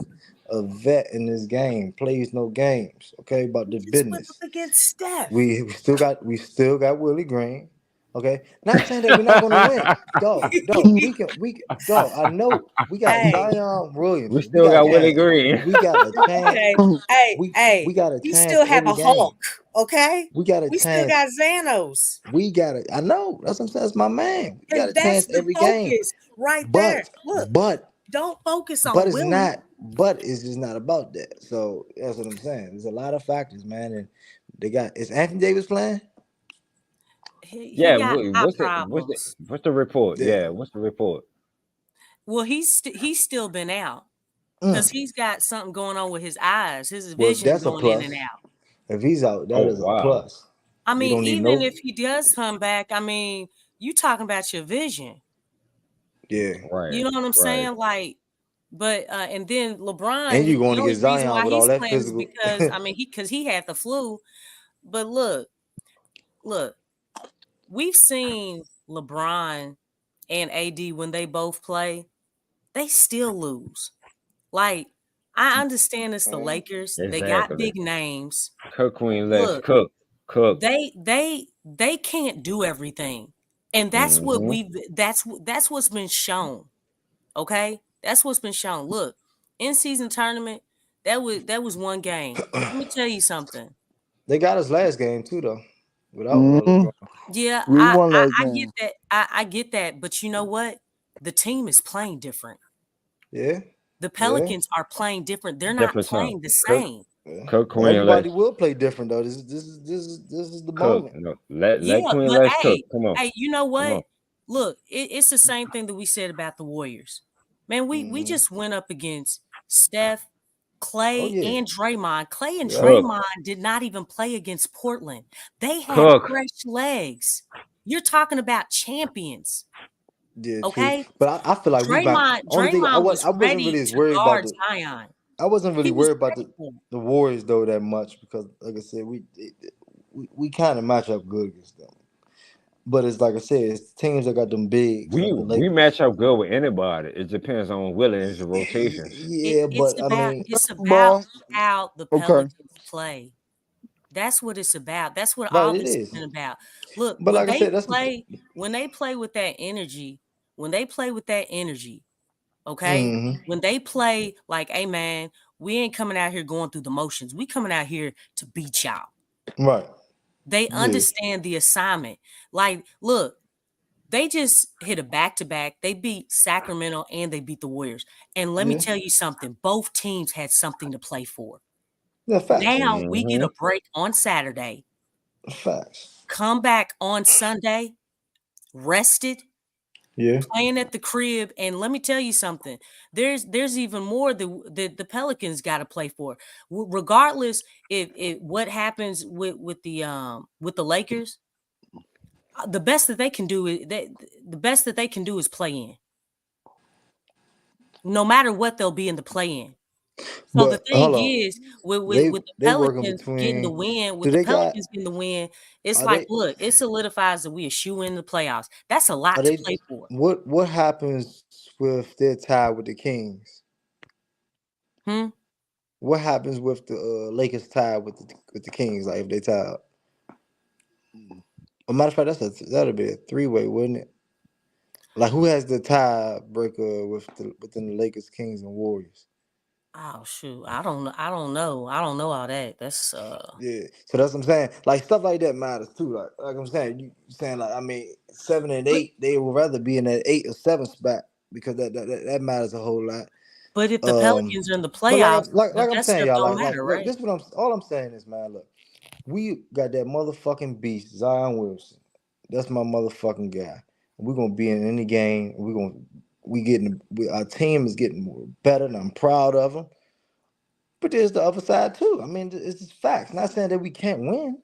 a vet in this game, plays no games. Okay, about the business. Up against Steph. We still got Willie Green. Okay, not saying that we're not gonna win. Dog, we can. Dog, I know we got Zion Williams. We still got Willie Green. We got a chance. We got a chance. We still have a Hulk. Okay, we got a chance. Still got Xanos. We got it. I know. That's what I'm saying. That's my man. We got a chance every game. Right there. Look, but don't focus on. But it's Willie. not. But it's just not about that. So that's what I'm saying. There's a lot of factors, man, and they got. Is Anthony Davis playing? What's the report? Yeah, what's the report? Well, he's still been out because he's got something going on with his eyes. His vision's going in and out. If he's out, that is a plus. Even if he does come back, you talking about your vision. Yeah, right. You know what I'm saying? Like, but and then LeBron, and you going to get Zion with all that physical because he had the flu. But look, we've seen LeBron and AD when they both play, they still lose. Like, I understand it's the Lakers. Exactly. They got big names. Cook. They can't do everything. And that's what that's what's been shown. Okay? That's what's been shown. Look, in-season tournament, that was one game. Let me tell you something. They got us last game too, though. Without yeah, I get that. I get that, but you know what? The team is playing different. Yeah. The Pelicans are playing different. They're not playing the same. Everybody will play different though. This is the moment. No, let Queen let's cook. Come on. Hey, you know what? Look, it's the same thing that we said about the Warriors. Man, we just went up against Steph, Clay, and Draymond. Clay and Draymond did not even play against Portland. They had fresh legs. You're talking about champions. Yeah, okay. True. But I feel like Draymond I wasn't really as worried about Zion. I wasn't really worried about the Warriors though that much because, like I said, we kind of match up good against them. But it's like I said, it's teams that got them big. We match up good with anybody. It depends on Willie's rotations. It's about how the Pelicans play. That's what it's about. That's what all this has been about. Look, but when like they play, when they play with that energy, okay, when they play like, hey man, we ain't coming out here going through the motions. We coming out here to beat y'all. Right. They Yeah. understand the assignment. Like, look, they just hit a back-to-back. They beat Sacramento and they beat the Warriors. And let me Yeah. tell you something. Both teams had something to play for. Yeah, facts. Now we get a break on Saturday. Facts. Come back on Sunday, rested, Yeah. playing at the crib. And let me tell you something. There's even more the Pelicans got to play for. Regardless if what happens with the Lakers, the best that they can do is play in. No matter what, they'll be in the play in. So the But thing hold on. is, with the They working Pelicans getting the between. win, Do they got? it's Are like, they? look, it solidifies that we are shoe in the playoffs. That's a lot Are to they? play for. What happens with their tie with the Kings? What happens with the Lakers tie with the Kings? Like if they tie up? A matter of fact, that'll be a 3-way, wouldn't it? Like who has the tiebreaker within the Lakers, Kings, and Warriors? Oh shoot, I don't know. I don't know all that. That's Yeah. So that's what I'm saying. Like stuff like that matters too. Like I'm saying, you saying like I mean 7 and 8, they would rather be in that 8 or 7 spot because that matters a whole lot. But if the Pelicans are in the But playoffs, like I'm that saying, stuff y'all, don't like matter, look, right? this what all I'm saying is, man, look, we got that motherfucking beast, Zion Wilson. That's my motherfucking guy. We're gonna be in any game. Our team is getting better, and I'm proud of them. But there's the other side too. I mean, it's just facts. Not saying that we can't win,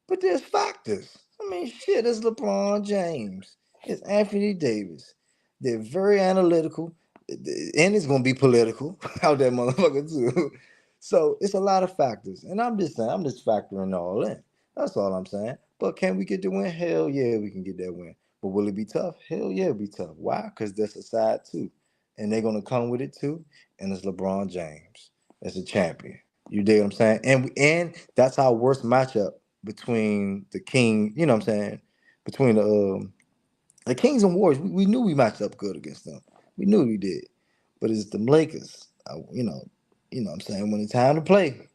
but there's factors. I mean, shit, it's LeBron James. It's Anthony Davis. They're very analytical, and it's gonna be political out that motherfucker too. So it's a lot of factors, and I'm just factoring all in. That's all I'm saying. But can we get the win? Hell yeah, we can get that win. But will it be tough? Hell yeah, it'll be tough. Why? Because that's a side too, and they're gonna come with it too. And it's LeBron James. That's a champion. You dig what I'm saying? And that's our worst matchup between the King. You know what I'm saying? Between the Kings and Warriors, we knew we matched up good against them. We knew we did. But it's the Lakers. You know what I'm saying? When it's time to play,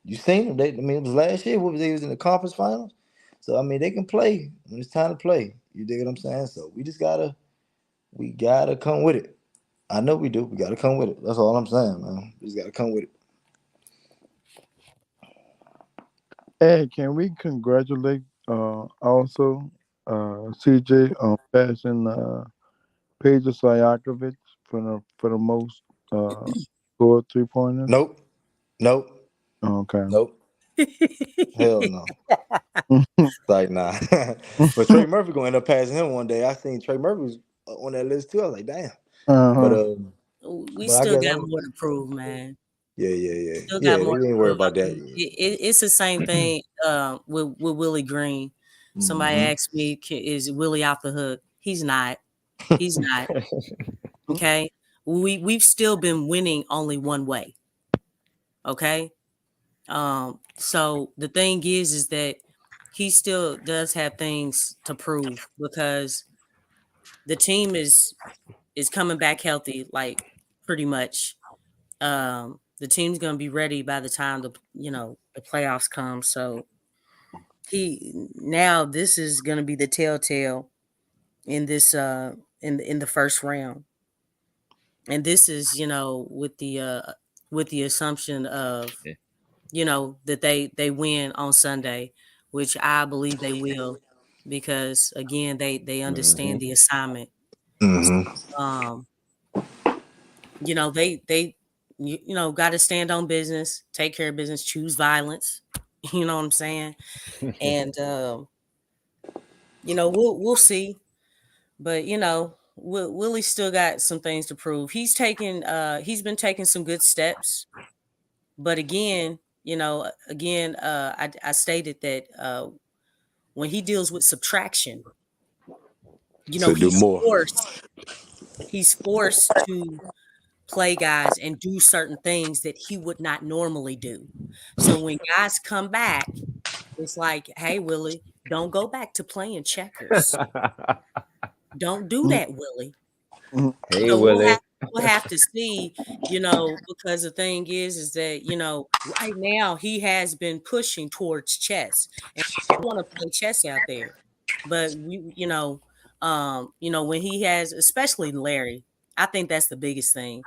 you seen them. It was last year. They was in the conference finals. So I mean, they can play when it's time to play. You dig what I'm saying? So we gotta come with it. I know we do. We gotta come with it. That's all I'm saying, man. We just gotta come with it. Hey, can we congratulate also CJ on passing Peja Stojakovic for the most scored 3-pointers? Nope. Okay. Nope. Hell no. Like nah. But Trey Murphy gonna end up passing him one day. I seen Trey Murphy was on that list too. I was like, damn. We But I still guess got more to prove, man. Yeah. Still Yeah, got more we to ain't worried prove. about I that. mean, it's the same thing with Willie Green. Somebody Mhm. asked me, "Is Willie off the hook?" He's not. He's not. Okay. We've still been winning only one way. Okay. So the thing is that he still does have things to prove because the team is coming back healthy, like pretty much. The team's gonna be ready by the time the playoffs come. So this is gonna be the telltale in this in the first round. And this is, with the assumption of that they win on Sunday, which I believe they will, because again they understand the assignment. Mm-hmm. They got to stand on business, take care of business, choose violence. You know what I'm saying? And we'll see, but Willie still got some things to prove. He's been taking some good steps, but again, I stated that when he deals with subtraction, So do more. he's forced to play guys and do certain things that he would not normally do. So when guys come back, it's like, hey, Willie, don't go back to playing checkers. Don't do that, Willie. Hey, So Willie. we'll have to see, because the thing is that, right now he has been pushing towards chess and I want to play chess out there. But when he has, especially Larry, I think that's the biggest thing.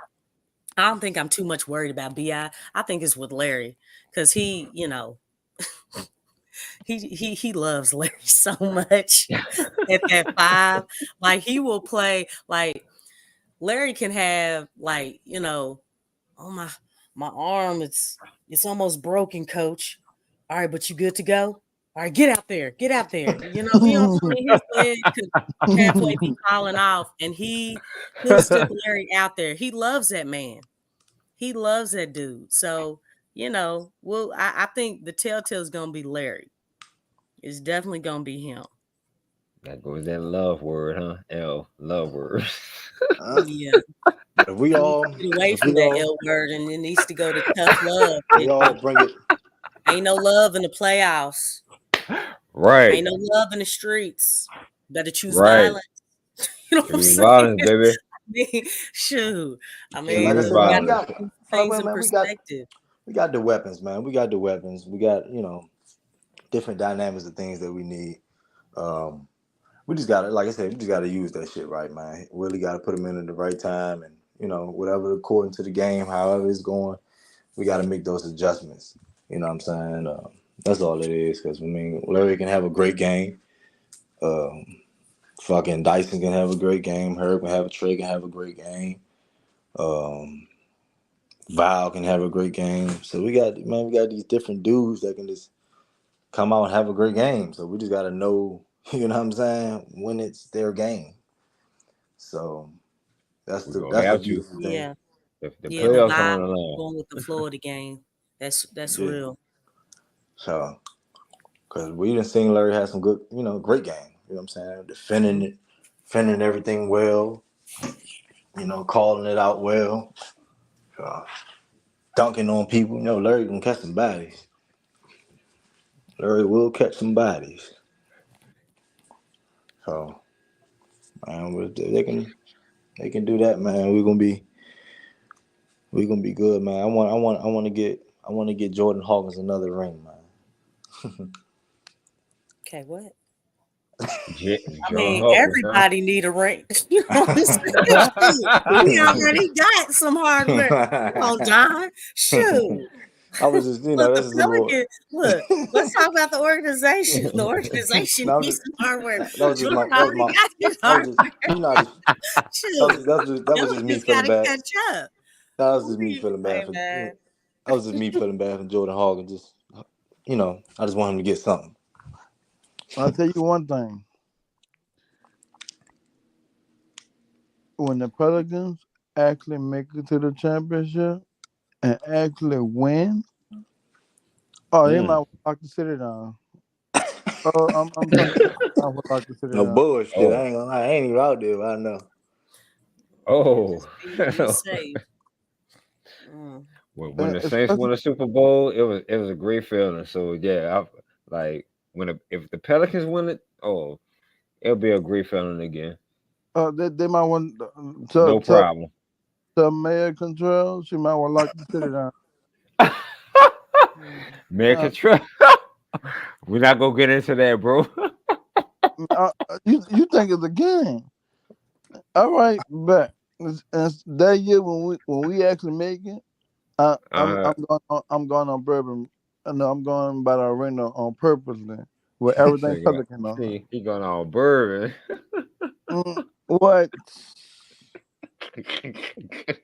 I don't think I'm too much worried about BI. I think it's with Larry because he loves Larry so much at that 5. Like he will play like Larry can have oh my arm, it's almost broken, coach. All right, but you good to go? All right, get out there. His leg could halfway be falling off, and he'll stick Larry out there. He loves that man. He loves that dude. So, I think the telltale is gonna be Larry. It's definitely gonna be him. That goes that love word, huh? Love word. Yeah. If we all get away from that L word, and it needs to go to tough love. We all bring it. Ain't no love in the playoffs. Right. Ain't no love in the streets. Better choose Right. violence. You know what I'm saying? Violence, baby. Shoot. Like I said, man, we got things in perspective. We got the weapons, man. We got the weapons. We got, different dynamics of things that we need. We just gotta, like I said, we just gotta use that shit right, man. Really gotta put them in at the right time, and whatever according to the game, however it's going, we gotta make those adjustments. You know what I'm saying? That's all it is. Because Larry can have a great game. Fucking Dyson can have a great game. Herb can have Trey can have a great game. Val can have a great game. So we got these different dudes that can just come out and have a great game. So we just gotta know, you know what I'm saying, when it's their game. So that's the beautiful thing. Yeah. The the playoffs vibe on the line. going with the flow of the game. That's Yeah. real. So, because we done seen Larry have some good, great game. You know what I'm saying? Defending everything well. Calling it out well. Dunking on people. Larry can catch some bodies. Larry will catch some bodies. So, man, they can do that, man. We're gonna be good, man. I want to get Jordan Hawkins another ring, man. Okay, what? Hawkins, everybody need a ring. You know what I'm saying? We already got some hardware. Come on, John. Shoot. I was just, Look, that's the just more. Pelican, look, let's talk about the organization. The organization needs some hardware. That was just Jordan already got his hardware. Shoot. That was just me Just feeling gotta bad. catch up. That was just me feeling bad. Man. That was just me feeling bad for Jordan Hawkins. Just, I just want him to get something. I'll tell you one thing. When the Pelicans actually make it to the championship and actually win, they might like to sit it down. I'm like to sit it No down. bullshit. I ain't gonna lie. I ain't even out there, but I know. Oh. Be safe. When the Saints won the Super Bowl, it was a great feeling. So yeah, if the Pelicans win it, it'll be a great feeling again. They might want no problem. The Mayor Control, she might want like to sit it down. Mayor Control. We're not gonna get into that, bro. You think it's a game? All right, but that year when we actually make it, I'm going on bourbon. No, I'm going by the arena on purposely with everything Pelican on. See, he going on bourbon. What?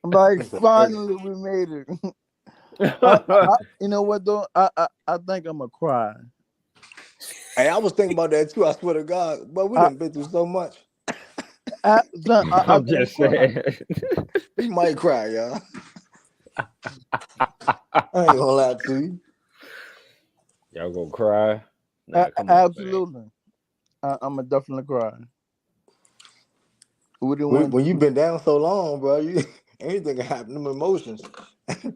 Like finally we made it. You know what though? I think I'm gonna cry. Hey, I was thinking about that too. I swear to God, but we done been through so much. I'm just saying. You might cry, y'all. I ain't gonna lie to you. Y'all gonna cry? Absolutely. I'm gonna definitely cry. When you've been down so long, bro, anything can happen. Them emotions.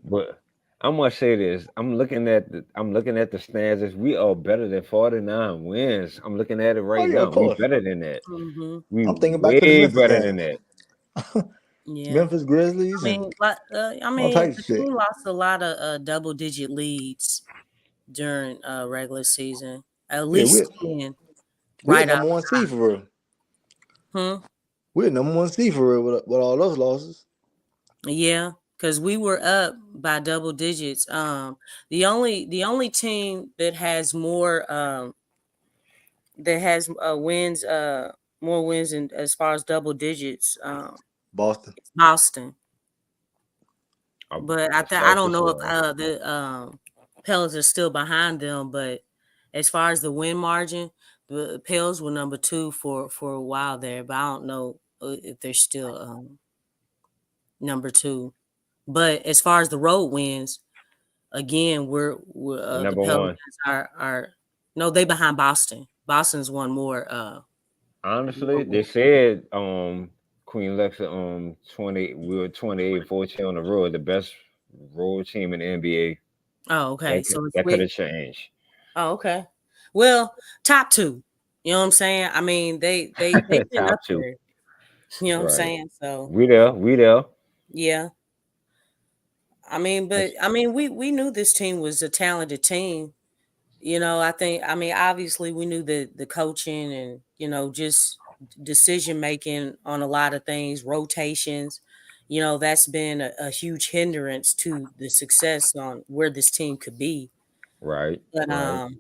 But I must say this: I'm looking at the standings. We are better than 49 wins. I'm looking at it right now. We better than that. Mm-hmm. We I'm thinking back to the way Memphis better game. than that. Yeah. Memphis Grizzlies, I and mean, all types the of shit. team lost a lot of double-digit leads during regular season. At Yeah, least 10 we're right out number one seed for real. Hmm? We're number one seed for real with all those losses. Yeah, because we were up by double digits. The only team that has more wins, more wins in as far as double digits, Boston. it's Boston. I'm But I excited to don't know see if the Pels are still behind them. But as far as the win margin, the Pels were number 2 for a while there. But I don't know if they're still number 2. But as far as the road wins, again, we're the number Pelicans one. are no, they behind Boston. Boston's won more. Honestly, they said Queen Lexxah 28 14 on the road, the best road team in the NBA. Oh, okay. So it's That could have changed. Oh, okay. Well, top 2. You know what I'm saying? I mean, they've been Top up two. there. You know what I'm Right. saying? So We there. yeah. We knew this team was a talented team. You know, obviously we knew the coaching and, just decision making on a lot of things, rotations, that's been a huge hindrance to the success on where this team could be. Right. But Right.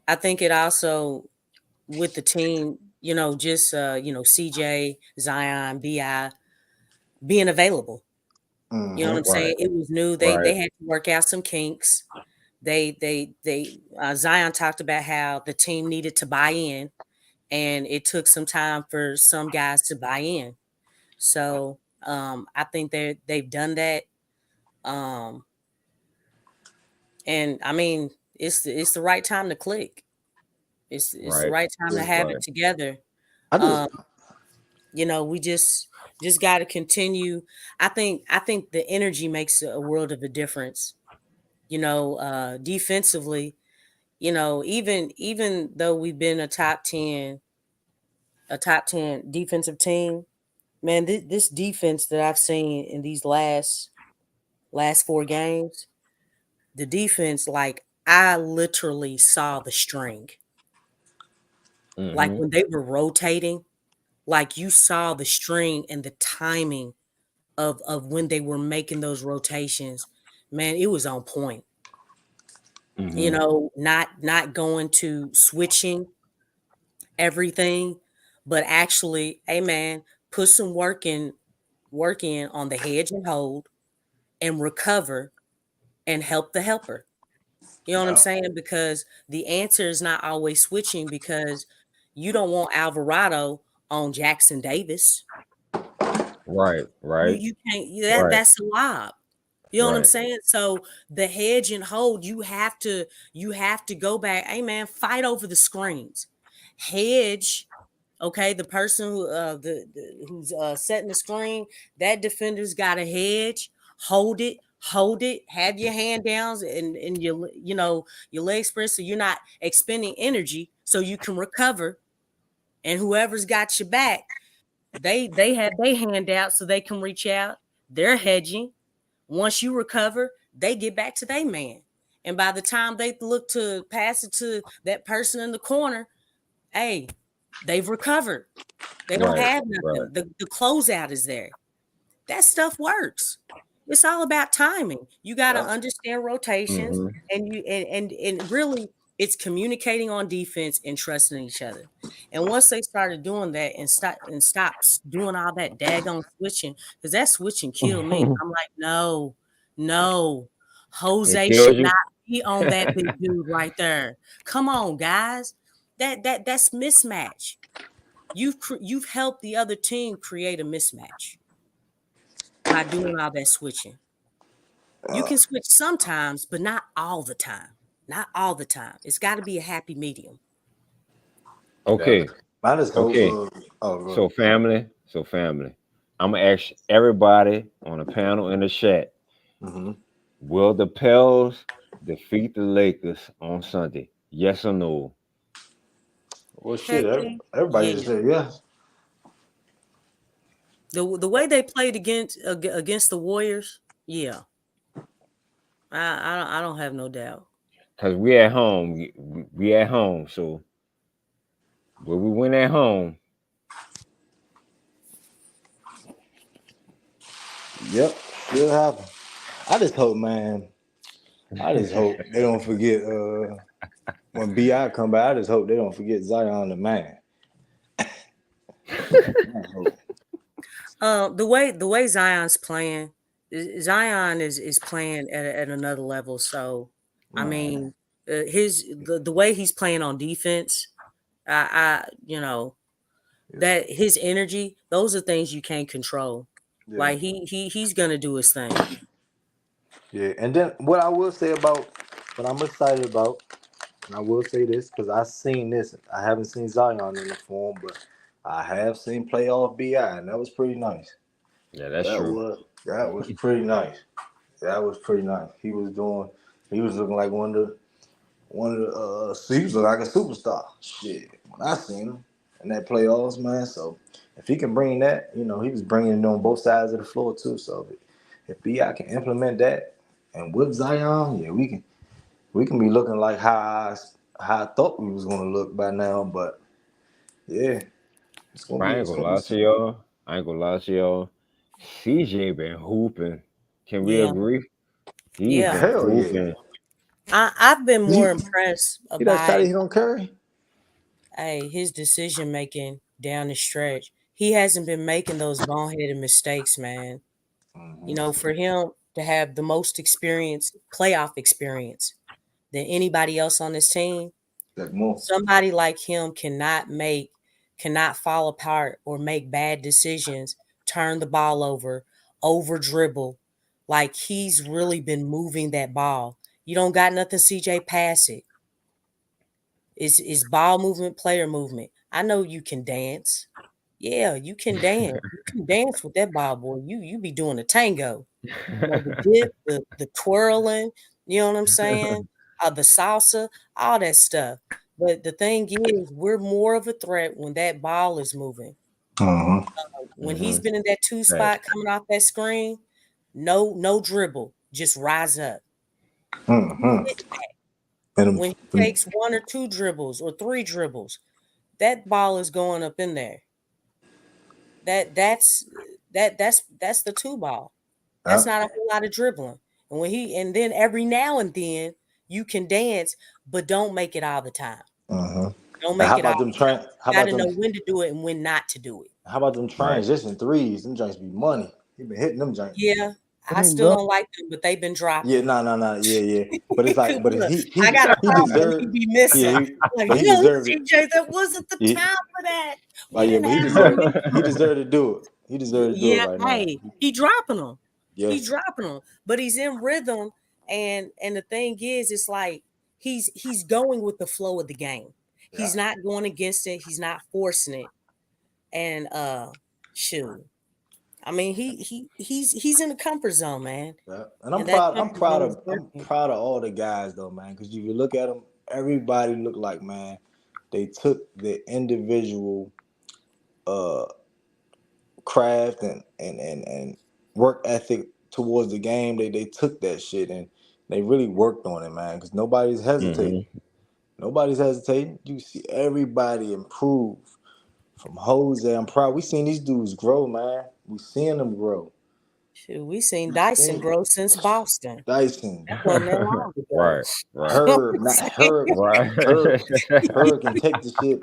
I think it also with the team, just CJ, Zion, BI being available. You know what I'm saying? Right. It was new. They Right. had to work out some kinks. Zion talked about how the team needed to buy in, and it took some time for some guys to buy in. So I think they've done that. And I mean, it's the right time to click. It's the Right. right time to have Right. it together. I just We just got to continue. I think the energy makes a world of a difference. Defensively, even though we've been a top 10 defensive team, man, this defense that I've seen in these last 4 games, the defense, like, I literally saw the string. Like Mm-hmm. when they were rotating, like you saw the string and the timing of when they were making those rotations. Man, it was on point. Mm-hmm. Not going to switching everything, but actually, hey man, put some work in on the hedge and hold and recover and help the helper. You know what I'm saying? Because the answer is not always switching, because you don't want Alvarado on Jackson Davis. Right. Right. You can't, Right. that's a lob. You know what I'm Right. saying? So the hedge and hold, you have to go back. Hey man, fight over the screens. Hedge, okay, the person who's setting the screen, that defender's got a hedge. Hold it, have your hand downs and your your leg spread, so you're not expending energy, so you can recover. And whoever's got your back, they have their hand out so they can reach out. They're hedging. Once you recover, they get back to their man. And by the time they look to pass it to that person in the corner, hey, they've recovered. They don't Right. have Right. nothing. The closeout is there. That stuff works. It's all about timing. You got to understand rotations, Mm-hmm. and really it's communicating on defense and trusting each other. And once they started doing that and stops doing all that daggone switching, because that switching killed me. I'm like, no, It Jose kills should you. not be on that big dude right there. Come on, guys. That's mismatch. You've helped the other team create a mismatch by doing all that switching. You can switch sometimes, but not all the time. Not all the time. It's got to be a happy medium. Okay. I just Okay. So family. I'm gonna ask everybody on the panel in the chat. Mm-hmm. Will the Pels defeat the Lakers on Sunday? Yes or no? Well, shit, everybody Yeah. just said yes. The way they played against the Warriors, yeah, I don't have no doubt. Because we at home. We at home. So when we win at home, Yep, should happen. I just hope, man. I just hope they don't forget when BI come back. I just hope they don't forget Zion the man. The way Zion's playing, Zion is playing at another level. So I mean, the way he's playing on defense, I that his energy, those are things you can't control. Yeah. Like he's gonna do his thing. Yeah, and then what I will say about what I'm excited about, and I will say this because I seen this. I haven't seen Zion in the form, but I have seen playoff BI, and that was pretty nice. yeah, that's true. That was pretty nice. That was pretty nice. He was looking like one of the he was looking like a superstar. Shit, when I seen him in that playoffs, man. So if he can bring that, he was bringing it on both sides of the floor too. So if BI can implement that, and with Zion, yeah, we can be looking like how I thought we was gonna look by now. But yeah, it's gonna I be ain't gonna lie to y'all. CJ been hooping. Can we Yeah, agree? He's yeah. been hell yeah. hooping. I've been more impressed He that shot by he don't carry. his decision making down the stretch. He hasn't been making those boneheaded mistakes, man. For him to have the most playoff experience than anybody else on this team, Like more. somebody like him cannot fall apart or make bad decisions, turn the ball over dribble. Like he's really been moving that ball. You don't got nothing, CJ, pass it. It's ball movement, player movement. I know you can dance. Yeah, you can dance. You can dance with that ball, boy. You be doing a tango. The dip, the twirling, you know what I'm saying? The salsa, all that stuff. But the thing is, we're more of a threat when that ball is moving. When he's been in that two Facts. spot coming off that screen, no dribble, just rise up. And When he takes one or two dribbles or three dribbles, that ball is going up in there. That's the two ball. That's not a whole lot of dribbling. And then every now and then you can dance, but don't make it all the time. Don't make How it all about them the time. How You got about to them? know when to do it and when not to do it. How about them Right. transition threes? Them joints be money. He been hitting them joints. Yeah, I still don't like them, but they've been dropping. Yeah, no, yeah. But it's like, but Look, he I got a problem. He deserved. be missing. Yeah, Like, he deserved it. CJ, that wasn't the He, time for that. but We didn't he have so deserved. many. He deserved to do it. He deserved to do it Yeah, right now. he dropping them. Yeah. He's dropping them, but he's in rhythm. And the thing is, it's like he's going with the flow of the game. He's not going against it. He's not forcing it. And shoot, I mean, he's in the comfort zone, man. Yeah. And I'm that proud. comfort zone is I'm working. proud of all the guys though, man. Because if you look at them, everybody looked like, man, they took their individual craft and work ethic towards the game. They took that shit and they really worked on it, man. Because nobody's hesitating. Nobody's hesitating. You see everybody improve. From Jose, I'm proud. We seen these dudes grow, man. We seeing them grow. Shoot, we seen Dyson grow since Boston. Dyson. That wasn't that long ago. Right. Herb, not Herb. Right. Herb can take the shit.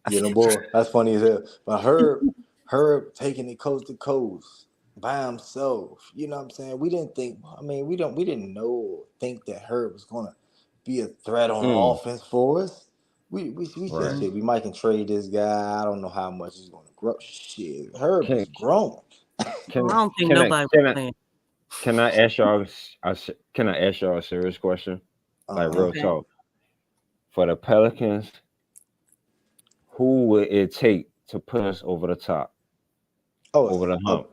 You know, boy, that's funny as hell. But Herb taking it coast to coast by himself. You know what I'm saying? We didn't think. I mean, we didn't know or think that Herb was gonna be a threat on offense for us. We said shit. We might can trade this guy. I don't know how much he's gonna grow. Shit, Herb is grown. I don't think nobody was playing. Can I ask y'all? Can I ask y'all a serious question? Like real talk. For the Pelicans, who would it take to put us over the top? Over the hump.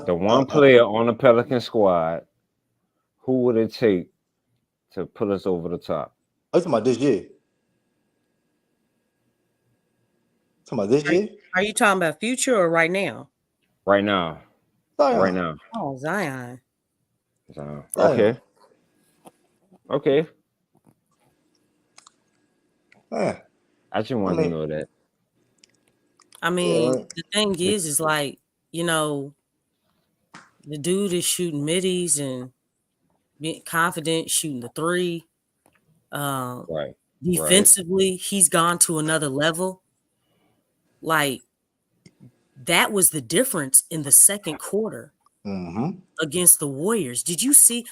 The one player on the Pelican squad, who would it take to put us over the top? Oh, you talking about this year? Talking about this year? Are you talking about future or right now? Right now. Zion. Right now. Oh, Zion. Zion. Zion. Okay. Yeah. I just wanted to know that. I mean, the thing is like, you know, the dude is shooting middies and being confident shooting the three. Right. Defensively, he's gone to another level. Like, that was the difference in the second quarter against the Warriors. Did you see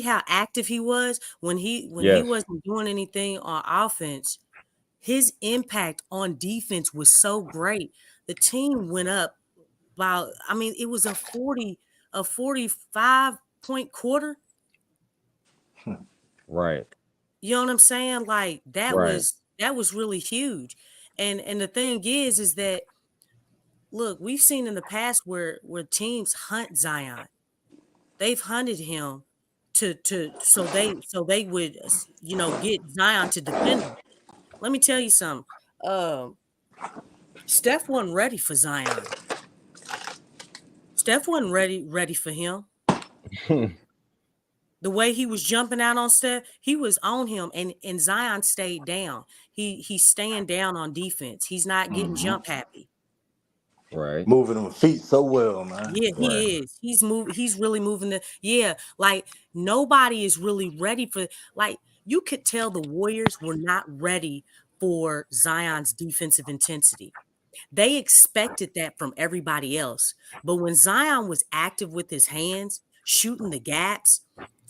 how active he was when he Yes. wasn't doing anything on offense? His impact on defense was so great. The team went up by, I mean, it was a 45-point quarter. Right. You know what I'm saying? Like that Right. was really huge. And the thing is that look, we've seen in the past where teams hunt Zion. They've hunted him so they would, you know, get Zion to defend him. Let me tell you something. Steph wasn't ready for Zion. Steph wasn't ready for him. The way he was jumping out on Steph, he was on him, and Zion stayed down. He's staying down on defense. He's not getting jump happy. Right. Moving on feet so well, man. Yeah, he is. He's really moving like nobody is really ready for, like, you could tell the Warriors were not ready for Zion's defensive intensity. They expected that from everybody else. But when Zion was active with his hands, shooting the gaps,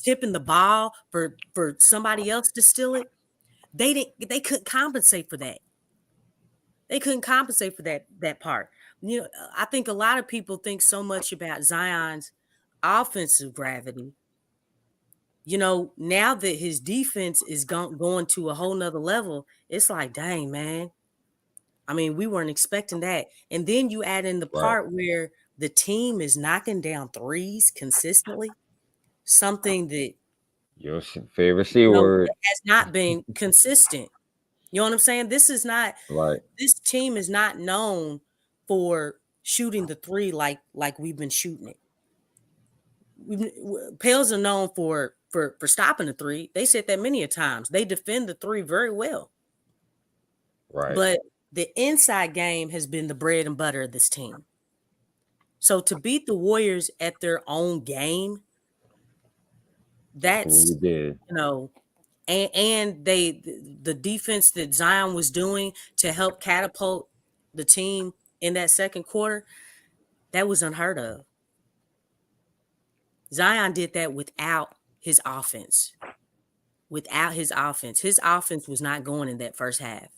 tipping the ball for somebody else to steal it, they couldn't compensate for that. They couldn't compensate for that part. You know, I think a lot of people think so much about Zion's offensive gravity. You know, now that his defense is going to a whole nother level, it's like, dang, man. I mean, we weren't expecting that. And then you add in the part where the team is knocking down threes consistently, something that Your favorite C word. has not been consistent. You know what I'm saying? This team is not known for shooting the three like we've been shooting it. Pels are known for stopping the three. They said that many a times. They defend the three very well. Right. But the inside game has been the bread and butter of this team. So to beat the Warriors at their own game, that's, you know, and the defense that Zion was doing to help catapult the team in that second quarter, that was unheard of. Zion did that without his offense. His offense was not going in that first half.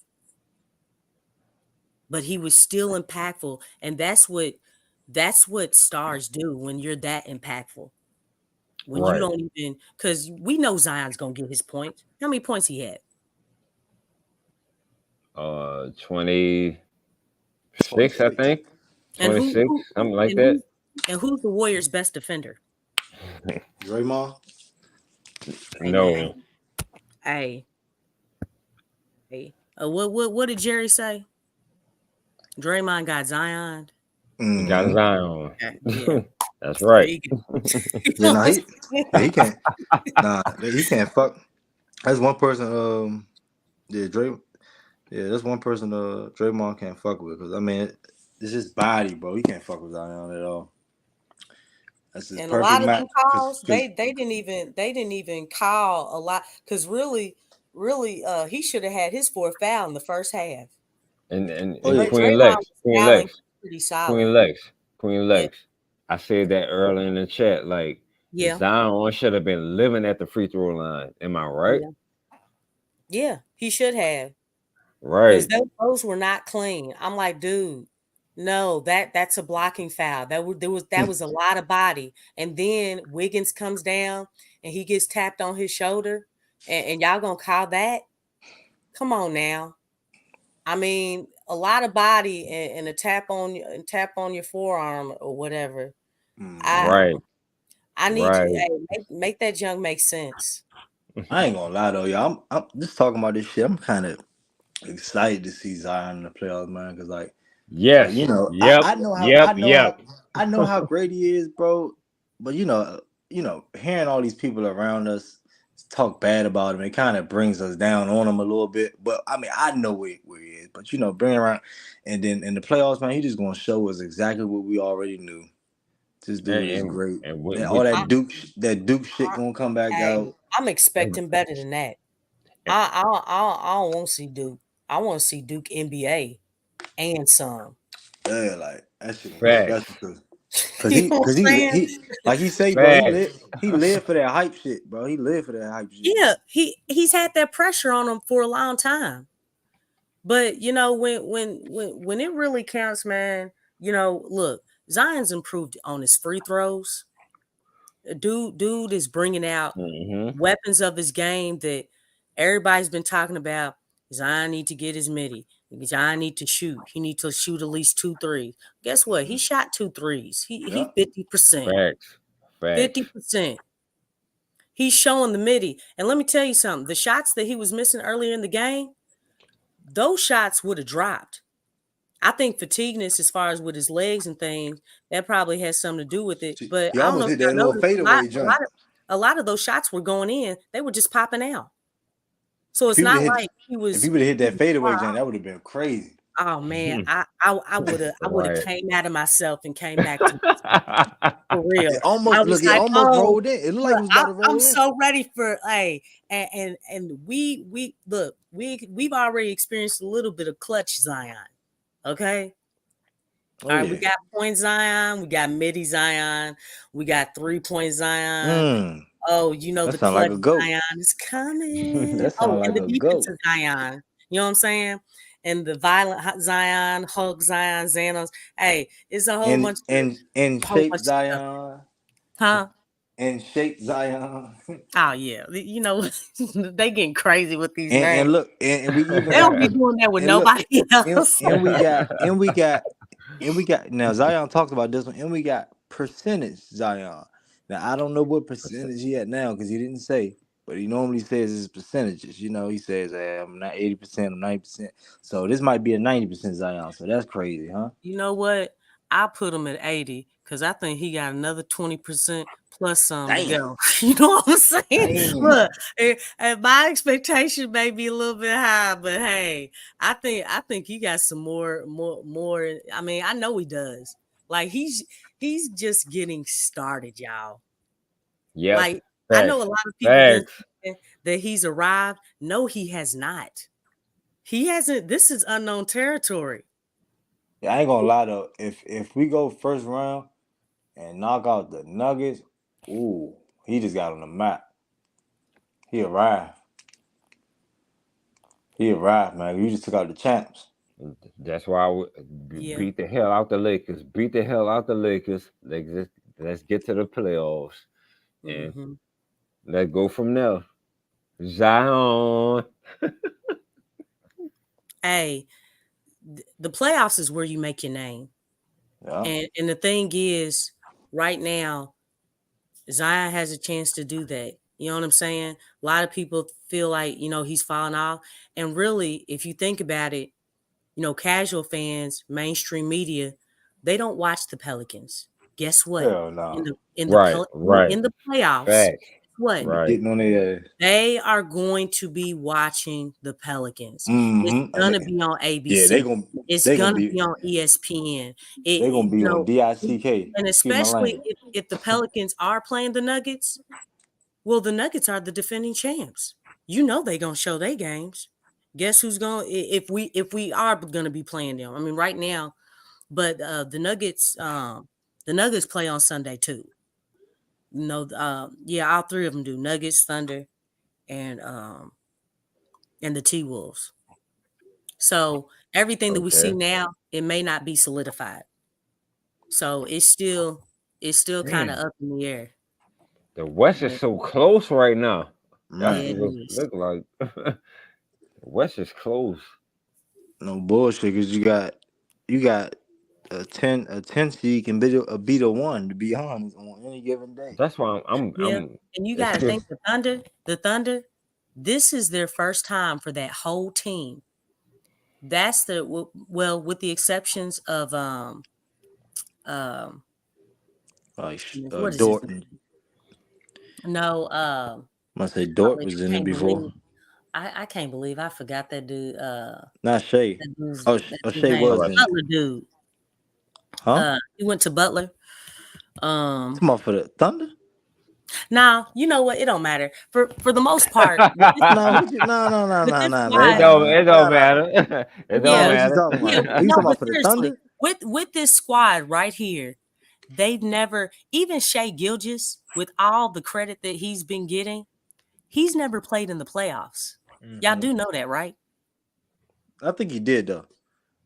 But he was still impactful, and that's what stars do when you're that impactful. When you don't even, because we know Zion's gonna get his points. How many points he had? 26, I think. 26, something like that. And who's the Warriors' best defender? Draymond? No. Hey. What did Jerry say? Draymond got Zion. He got Zion. Yeah. That's right. He can't. He can't fuck. That's one person. That's one person. Draymond can't fuck with, because I mean, it's his body, bro. He can't fuck with Zion at all. That's his and perfect a lot of match. them calls, they didn't even call a lot, because really, he should have had his fourth foul in the first half. And Queen Lex. Pretty solid. Queen Lex. I said that earlier in the chat. Like, Zion should have been living at the free throw line. Am I right? Yeah, he should have. Right. Because those were not clean. I'm like, dude, no, that's a blocking foul. That was a lot of body. And then Wiggins comes down and he gets tapped on his shoulder, and y'all gonna call that? Come on now. I mean, a lot of body and a tap on your forearm or whatever. I need you. Hey, make that junk make sense. I ain't gonna lie though, y'all. I'm just talking about this shit. I'm kind of excited to see Zion in the playoffs, man. Because Yes. you know, Yep. I know how Yep. Yep. I know how great he is, bro. But you know, hearing all these people around us talk bad about him, it kind of brings us down on him a little bit. But I mean, I know where he is. But bring around, and then in the playoffs, man, he just gonna show us exactly what we already knew. This dude is great. And All that Duke shit gonna come back out. I'm expecting better than that. I don't want to see Duke. I want to see Duke NBA and some. Yeah, like that shit gonna be Facts. special because You know what I'm saying? like he say, bro, he lived for that hype shit, bro. He lived for that hype shit. Yeah, he's had that pressure on him for a long time. But when it really counts, man, look, Zion's improved on his free throws. Dude is bringing out weapons of his game that everybody's been talking about. Zion need to get his midi. Zion need to shoot. He need to shoot at least 2 threes. Guess what? He shot 2 threes. He 50%. Facts. 50%. He's showing the midi. And let me tell you something. The shots that he was missing earlier in the game, those shots would have dropped. I think fatigueness, as far as with his legs and things, that probably has something to do with it. But He I don't almost know hit if that y'all little noticed, fadeaway jump. a lot of those shots were going in. They were just popping out. So it's If he not would've like he was. If he would have hit that fadeaway jump, that would have been crazy. Oh man, I would have Right. came out of myself and came back to for real. It almost I was it like, almost rolled in. It looked like it was about to roll I'm in. so ready for and we look, we've already experienced a little bit of clutch Zion. Okay. Oh, All right, yeah. we got point Zion, we got midi Zion, we got 3-point Zion. Oh, That the sound like clutch a goat. Zion is coming. That Oh, sound and like the a goat. defensive Zion. You know what I'm saying? And the violent Zion, Hulk Zion, Xanos. Hey, it's a whole bunch In whole shape bunch of stuff. Zion. Huh? In shape Zion. Oh yeah. They getting crazy with these names. And look, and we even They don't be doing that with nobody else. and we got now Zion talked about this one, and we got percentage Zion. Now I don't know what percentage he at now because he didn't say, but he normally says his percentages. He says I'm not 80%, I'm 90%. So this might be a 90% Zion. So that's crazy, huh? You know what? I put him at 80 because I think he got another 20% plus some to go. You know what I'm saying? Damn. Look, and my expectation may be a little bit high, but hey, I think he got some more. I mean, I know he does. Like he's just getting started, y'all. Yep. Like I know a lot of people been saying that he's arrived. No, he has not. He hasn't. This is unknown territory. Yeah, I ain't gonna lie though. If we go first round and knock out the Nuggets, ooh, he just got on the map. He arrived. He arrived, man. You just took out the champs. That's why I would beat the hell out the Lakers. Beat the hell out the Lakers. Let's get to the playoffs and let's go from there. Zion. Hey, the playoffs is where you make your name. Yeah. And the thing is, right now, Zion has a chance to do that. You know what I'm saying? A lot of people feel like, he's falling off. And really, if you think about it, casual fans, mainstream media, they don't watch the Pelicans. Guess what? Hell no. In Right. the playoffs, Facts. what? Right. Getting on their ass. They are going to be watching the Pelicans. Mhm. It's gonna be on ABC. Yeah, It's gonna be on ESPN. They're gonna be on DICK. And especially if the Pelicans are playing the Nuggets, well, the Nuggets are the defending champs. They're gonna show their games. Guess who's going if we are gonna be playing them? I mean, right now, but the Nuggets play on Sunday too. All three of them do. Nuggets, Thunder, and the T-Wolves. So everything that we see now, it may not be solidified. So it's still kind of up in the air. The West is so close right now. That's Yeah, what it look like. The West is close. No bullshit, because you got a 10 seed can beat a 1, to be honest, on any given day. That's why I'm and you got to think the Thunder, this is their first time for that whole team That's the well, with the exceptions of what is his Dort. name? No, I say Dort golly, was I in it can't before. believe I can't believe I forgot that dude. Not Shea. That dude's Shea name. was The in it. Butler dude. Huh? He went to Butler. Come on for the Thunder. Now you know what? It don't matter for the most part. No. With this squad, It don't matter. It don't What you matter. talking about? Are you no, talking but about for the seriously, Thunder? with this squad right here, they've never even Shea Gilgeous, with all the credit that he's been getting, he's never played in the playoffs. Y'all do know that, right? I think he did though.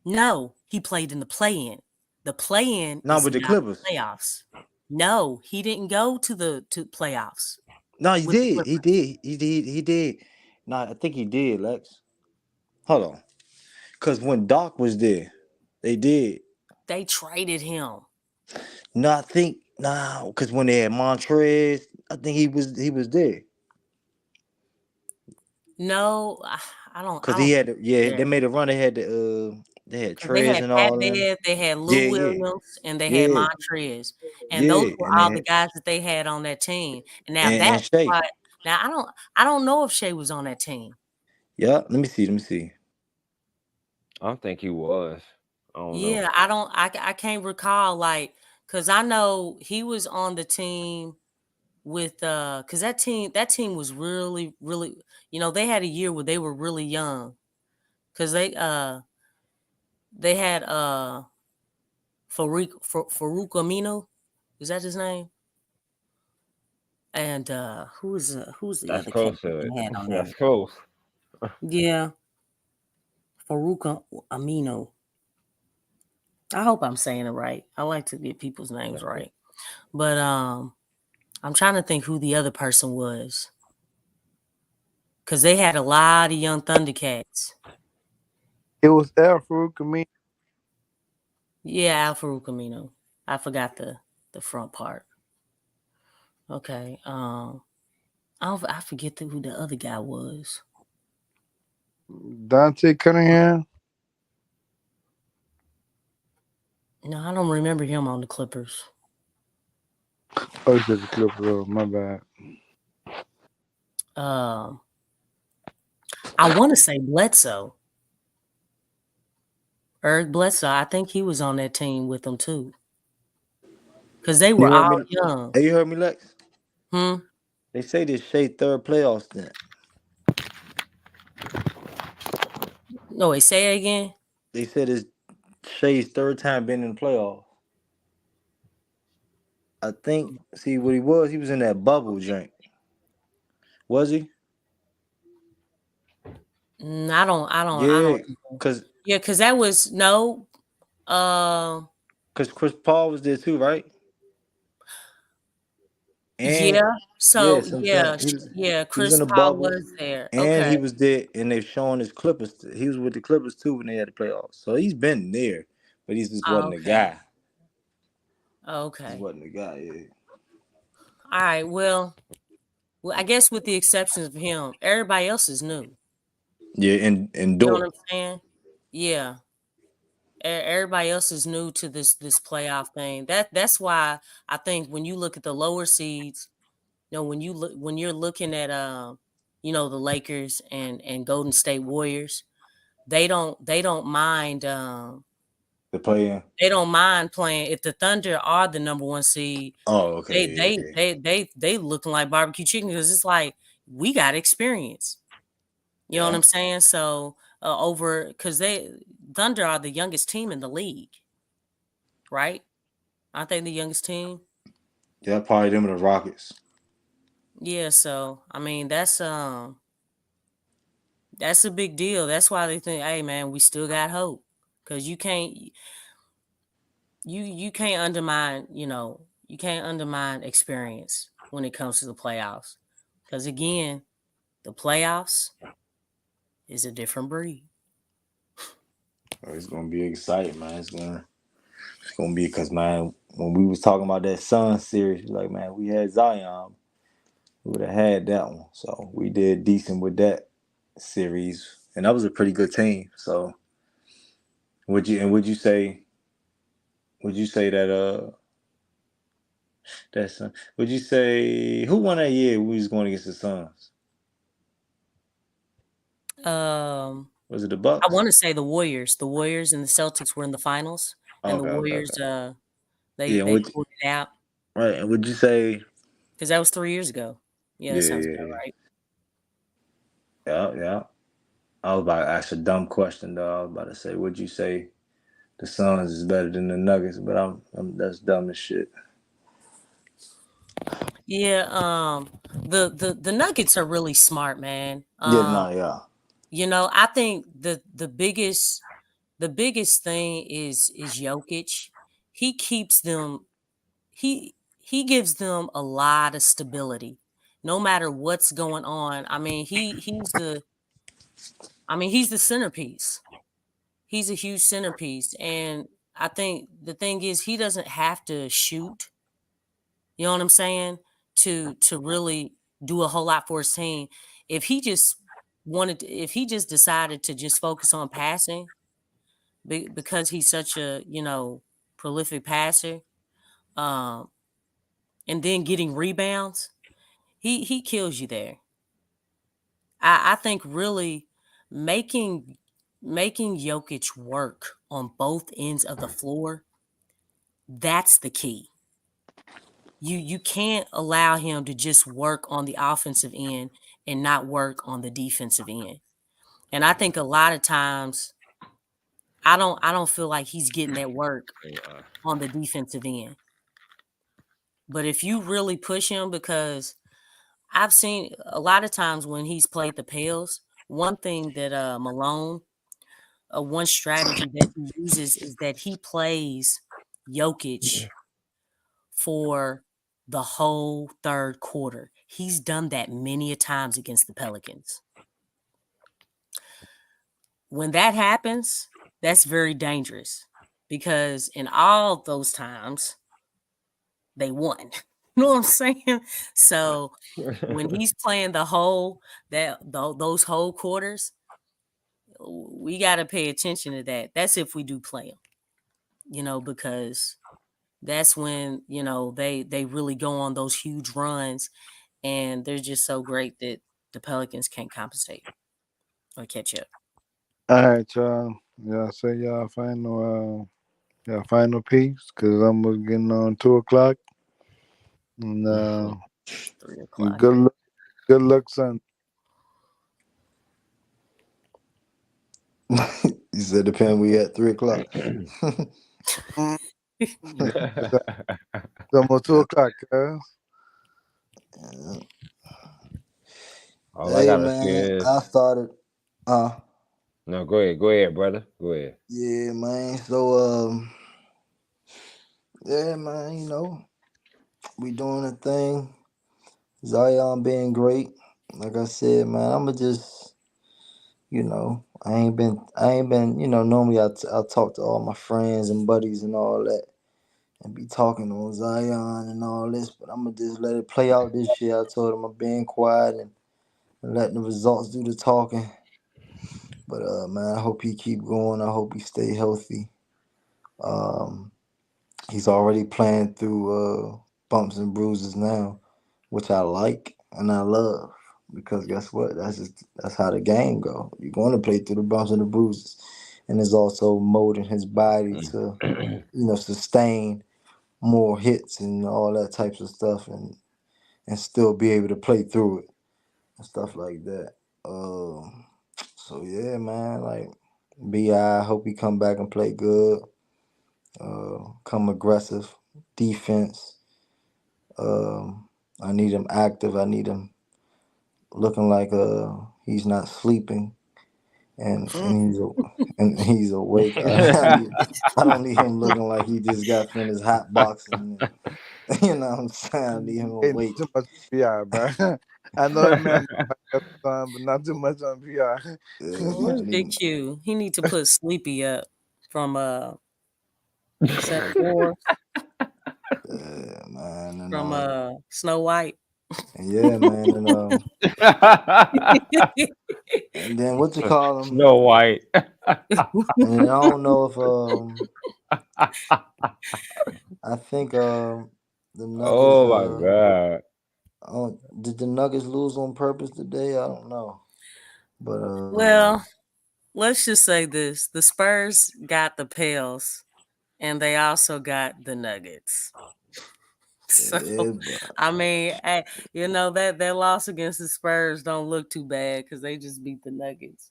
No, he played in the play-in. The play-in Not is with the not Clippers. playoffs. No, he didn't go to the playoffs. No, he with the did. Clippers. He did. No, I think he did, Lex. Hold on. Because when Doc was there, they did. They traded him. No, I think because when they had Montrez, I think he was there. No, I don't. Because he had Yeah. they made a run. They had they had They Trez had and Pat all them. Bev, they had Lou Williams, and they had Montrez, and those were and all they the guys that they had on that team. And now and that's Shea. why. Now I don't know if Shea was on that team. Yeah, let me see. I don't think he was. I don't know. Yeah, I can't recall because I know he was on the team with because that team was really they had a year where they were really young because they had Farouk Amino, is that his name? And who's the That's other close cat to that it. they had on That's there? close. Yeah, Farouk Amino. I hope I'm saying it right. I like to get people's names right. But I'm trying to think who the other person was. Because they had a lot of young Thundercats. It was Al Farouk Amino. Yeah, Al Farouk Amino. I forgot the front part. Okay. I forget who the other guy was. Dante Cunningham. No, I don't remember him on the Clippers. Oh, he said the Clippers. Oh, my bad. I want to say Bledsoe. Eric Bledsoe. I think he was on that team with them too. Because they were all young. Hey, you heard me, Lex? Hmm? They say this Shea third playoff stint. No, wait, say it again. They said it's Shea's third time being in the playoffs. I think, see what he was in that bubble drink. Was he? I don't. Yeah, because that was no. Because Chris Paul was there too, right? And Yeah. So so yeah, he was Chris in the Paul bubble, was there. and Okay. he was there, and they've shown his Clippers. He was with the Clippers too when they had the playoffs. So he's been there, but he just wasn't the guy. Okay. He wasn't the guy. Yeah. All right. Well, I guess with the exceptions of him, everybody else is new. Yeah, and You know what Dort. I'm saying? Yeah. Everybody else is new to this playoff thing. That's why I think when you look at the lower seeds, when you're looking at the Lakers and Golden State Warriors, they don't mind The play-in. they don't mind playing if the Thunder are the number one seed. Oh, okay. They looking like barbecue chicken because it's like we got experience. You know what I'm saying? So because Thunder are the youngest team in the league, right? Aren't they the youngest team? Yeah, probably them and the Rockets. Yeah. So I mean that's a big deal. That's why they think, hey man, we still got hope because you can't undermine you can't undermine experience when it comes to the playoffs because again the playoffs is a different breed. Oh, it's gonna be exciting, man. It's gonna be because, man, when we was talking about that Suns series, like, man, we had Zion, we would have had that one. So we did decent with that series, and that was a pretty good team. So Would you say that would you say who won that year we was going against the Suns? Was it the I Bucks? want to say the Warriors. The Warriors and the Celtics were in the finals, and the Warriors they pulled it out. Right, and would you say? Because that was 3 years ago. Yeah, that sounds about right. Yeah. I was about to ask a dumb question though. I was about to say, would you say the Suns is better than the Nuggets? But I'm that's dumb as shit. Yeah, the Nuggets are really smart, man. Yeah. You know, I think the biggest thing is Jokic. He keeps them he gives them a lot of stability no matter what's going on. I mean, he's the centerpiece. He's a huge centerpiece, and I think the thing is he doesn't have to shoot. You know what I'm saying? To really do a whole lot for his team. If he just decided to just focus on passing, because he's such a prolific passer, and then getting rebounds, he kills you there. I think really making Jokic work on both ends of the floor, that's the key. You can't allow him to just work on the offensive end and not work on the defensive end. And I think a lot of times I don't feel like he's getting that work on the defensive end. But if you really push him, because I've seen a lot of times when he's played the Pels, one thing that Malone, one strategy that he uses is that he plays Jokic for the whole third quarter. He's done that many a times against the Pelicans. When that happens, that's very dangerous, because in all those times, they won. You know what I'm saying? So when he's playing those whole quarters, we got to pay attention to that. That's if we do play him, because that's when, they really go on those huge runs, and they're just so great that the Pelicans can't compensate or catch up. All right, y'all. Y'all say y'all final piece, because I'm getting on 2:00. And 3 o'clock. Good luck, son. You said depend we at 3:00. It's almost 2:00, guys. All I gotta say man, is I started. No, go ahead, brother. Go ahead. Yeah, man. So yeah, man. We doing a thing. Zion being great. Like I said, man, I'ma just, I ain't been, normally I talk to all my friends and buddies and all that, and be talking on Zion and all this, but I'ma just let it play out this year. I told him I'm being quiet and letting the results do the talking. But man, I hope he keep going. I hope he stay healthy. He's already playing through bumps and bruises now, which I like and I love, because guess what? That's how the game go. You're going to play through the bumps and the bruises, and it's also molding his body to, sustain more hits and all that types of stuff, and still be able to play through it and stuff like that. So yeah, man, like I hope he come back and play good. Come aggressive defense. I need him active. I need him looking like he's not sleeping, and he's awake. I don't need him looking like he just got finished hot boxing. You know what I'm saying? I need him awake. Too much PR, bro. I know that man, but not too much on PR. Where's Big Q? He need to put Sleepy up from Seven Dwarfs. Yeah, man. From Snow White. Yeah, man, and then what you call them? Snow White. And I don't know if I think the Nuggets Oh my God. did the Nuggets lose on purpose today? I don't know, but Well, let's just say this: the Spurs got the Pels, and they also got the Nuggets. So, yeah, I mean, that loss against the Spurs don't look too bad because they just beat the Nuggets.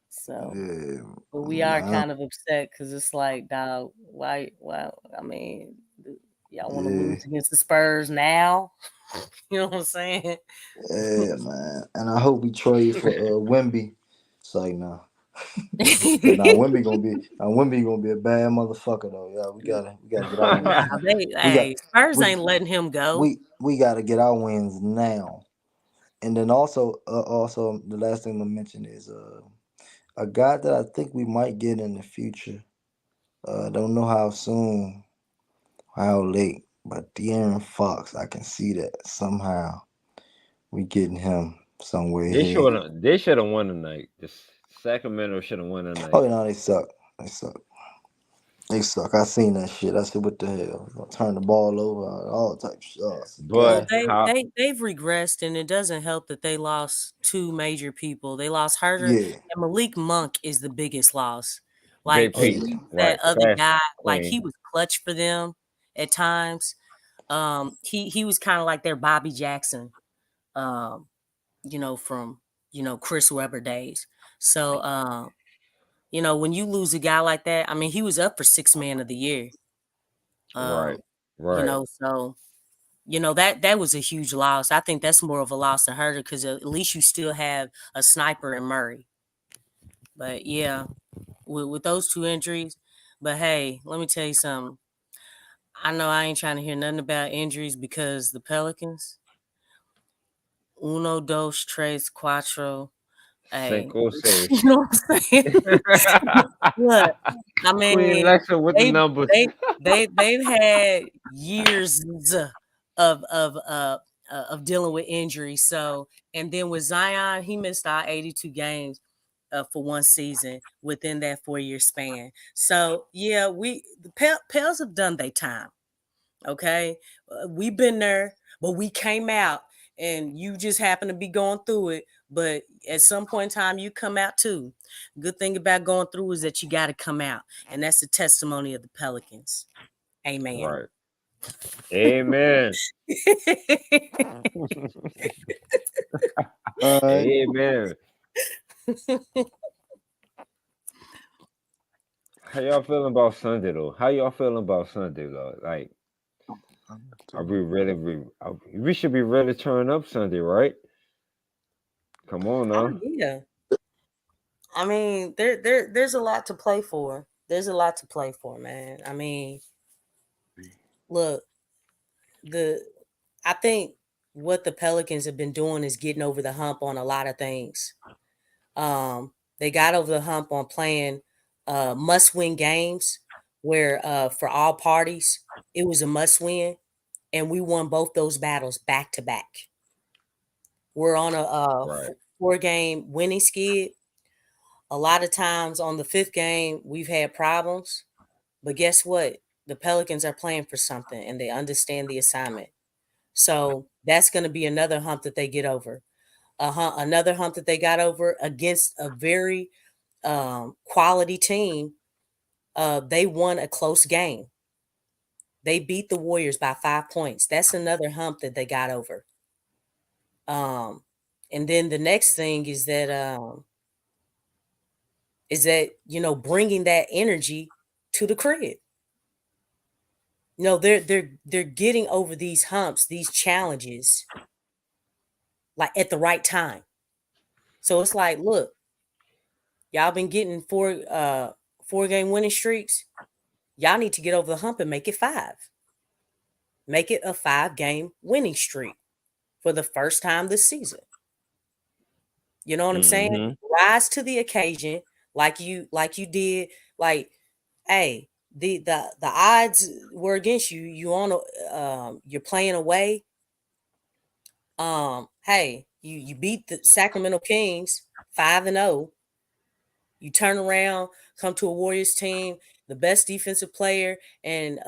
So, yeah, but we are I- kind of upset because it's like, dog, why? Well, I mean, y'all want to yeah, lose against the Spurs now? You know what I'm saying? yeah, man. And I hope we trade for Wemby. It's like nah. Wemby gonna be a bad motherfucker though. Yeah, we gotta get our wins. Nah, Spurs we ain't letting him go. we gotta get our wins now. And then also the last thing I'm gonna mention is a guy that I think we might get in the future. Don't know how soon, how late, but De'Aaron Fox, I can see that somehow we getting him somewhere They here. should have won tonight. Sacramento should have won tonight. Oh, no, they suck. They suck. They suck. I seen that shit. I said, what the hell? Gonna turn the ball over, all types of shit. Well, they've regressed, and it doesn't help that they lost two major people. They lost Herter, Yeah. and Malik Monk is the biggest loss. Big Like piece, that right? other Fast, guy, like he clean. was clutch for them at times. He was kind of like their Bobby Jackson, um, from Chris Webber days. So when you lose a guy like that, I mean, he was up for Sixth Man of the Year. Right, So that was a huge loss. I think that's more of a loss than Herter because at least you still have a sniper in Murray. But yeah, with those two injuries. But hey, let me tell you something. I know I ain't trying to hear nothing about injuries because the Pelicans, uno, dos, tres, cuatro. Hey, Cinco, seis. you know what I'm saying? Look, I mean, Queen Lexxah with the numbers. they've had years of dealing with injuries. So, and then with Zion, he missed our 82 games for one season within that 4-year span. So, yeah, the Pels have done their time. Okay, we've been there, but we came out, and you just happen to be going through it. But at some point in time, you come out too. Good thing about going through is that you got to come out, and that's the testimony of the Pelicans. Amen. Right. Amen. Amen. How y'all feeling about Sunday though? Like, are we really? We should be ready to turn up Sunday, right? Come on now. Oh, yeah. I mean, there's a lot to play for. There's a lot to play for, man. I mean, look, I think what the Pelicans have been doing is getting over the hump on a lot of things. They got over the hump on playing must-win games where for all parties it was a must-win, and we won both those battles back to back. We're on a Right. 4-game winning skid. A lot of times on the 5th game, we've had problems, but guess what? The Pelicans are playing for something, and they understand the assignment. So that's going to be another hump that they get over. Another hump that they got over against a very quality team. They won a close game. They beat the Warriors by 5 points. That's another hump that they got over. And then the next thing is that bringing that energy to the crib. They're getting over these humps, these challenges, like at the right time. So it's like, look, y'all been getting 4-game winning streaks. Y'all need to get over the hump and make it 5. Make it a 5-game winning streak for the first time this season. You know what I'm saying? Rise to the occasion like you did. Like, hey, the odds were against you. You're playing away. Hey, you beat the Sacramento Kings 5-0. You turn around, come to a Warriors team, the best defensive player, and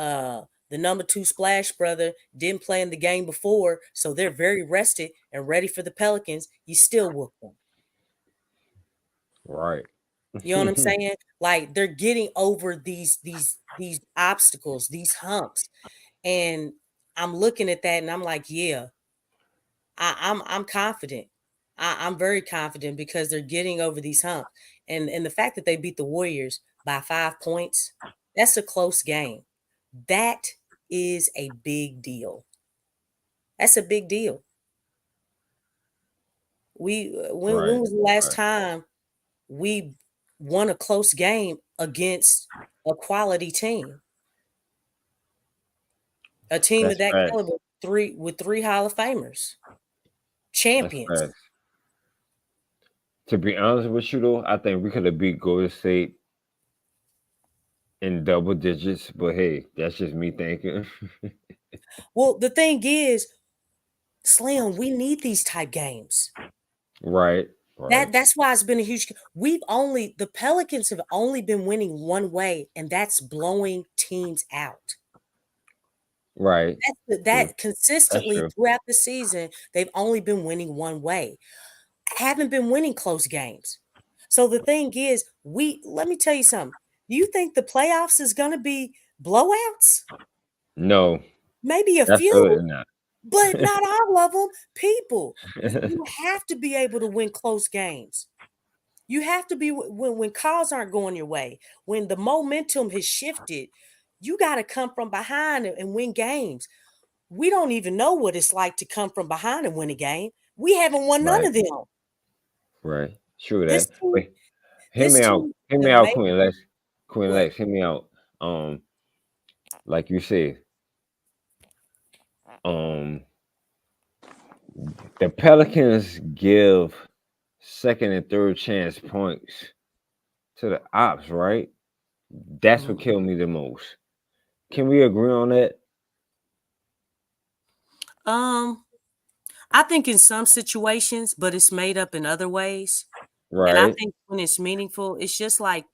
the number 2 splash brother didn't play in the game before, so they're very rested and ready for the Pelicans. You still whoop them. Right. You know what I'm saying? Like they're getting over these obstacles, these humps, and I'm looking at that and I'm like, yeah, I'm confident. I'm very confident because they're getting over these humps, and the fact that they beat the Warriors by 5 points, that's a close game. That is a big deal. That's a big deal. When Right. was the last Right. time we won a close game against a quality team? A team of That's that facts. caliber, with 3 Hall of Famers, That's champions. facts. To be honest with you, though, I think we could have beat Golden State in double digits, but hey, that's just me thinking. Well, the thing is, Slim, we need these type games. Right. Right. That's why it's been a huge. The Pelicans have only been winning one way, and that's blowing teams out. Right. True. That That's consistently true. throughout the season, they've only been winning one way. Haven't been winning close games. So the thing is, let me tell you something. Do you think the playoffs is gonna be blowouts? No, Maybe a few, absolutely not. but not all of them. People, you have to be able to win close games. You have to be when calls aren't going your way, when the momentum has shifted, you got to come from behind and win games. We don't even know what it's like to come from behind and win a game. We haven't won none Right. of them. Right. True This that. team, Wait, hear this me out. team Hear me have out, made Queen Lex. Queen what? Lex, hear me out. Like you said, um, the Pelicans give second and third chance points to the ops, right? That's what Mhm. killed me the most. Can we agree on that? I think in some situations, but it's made up in other ways. And I Right. think when it's meaningful, it's just like,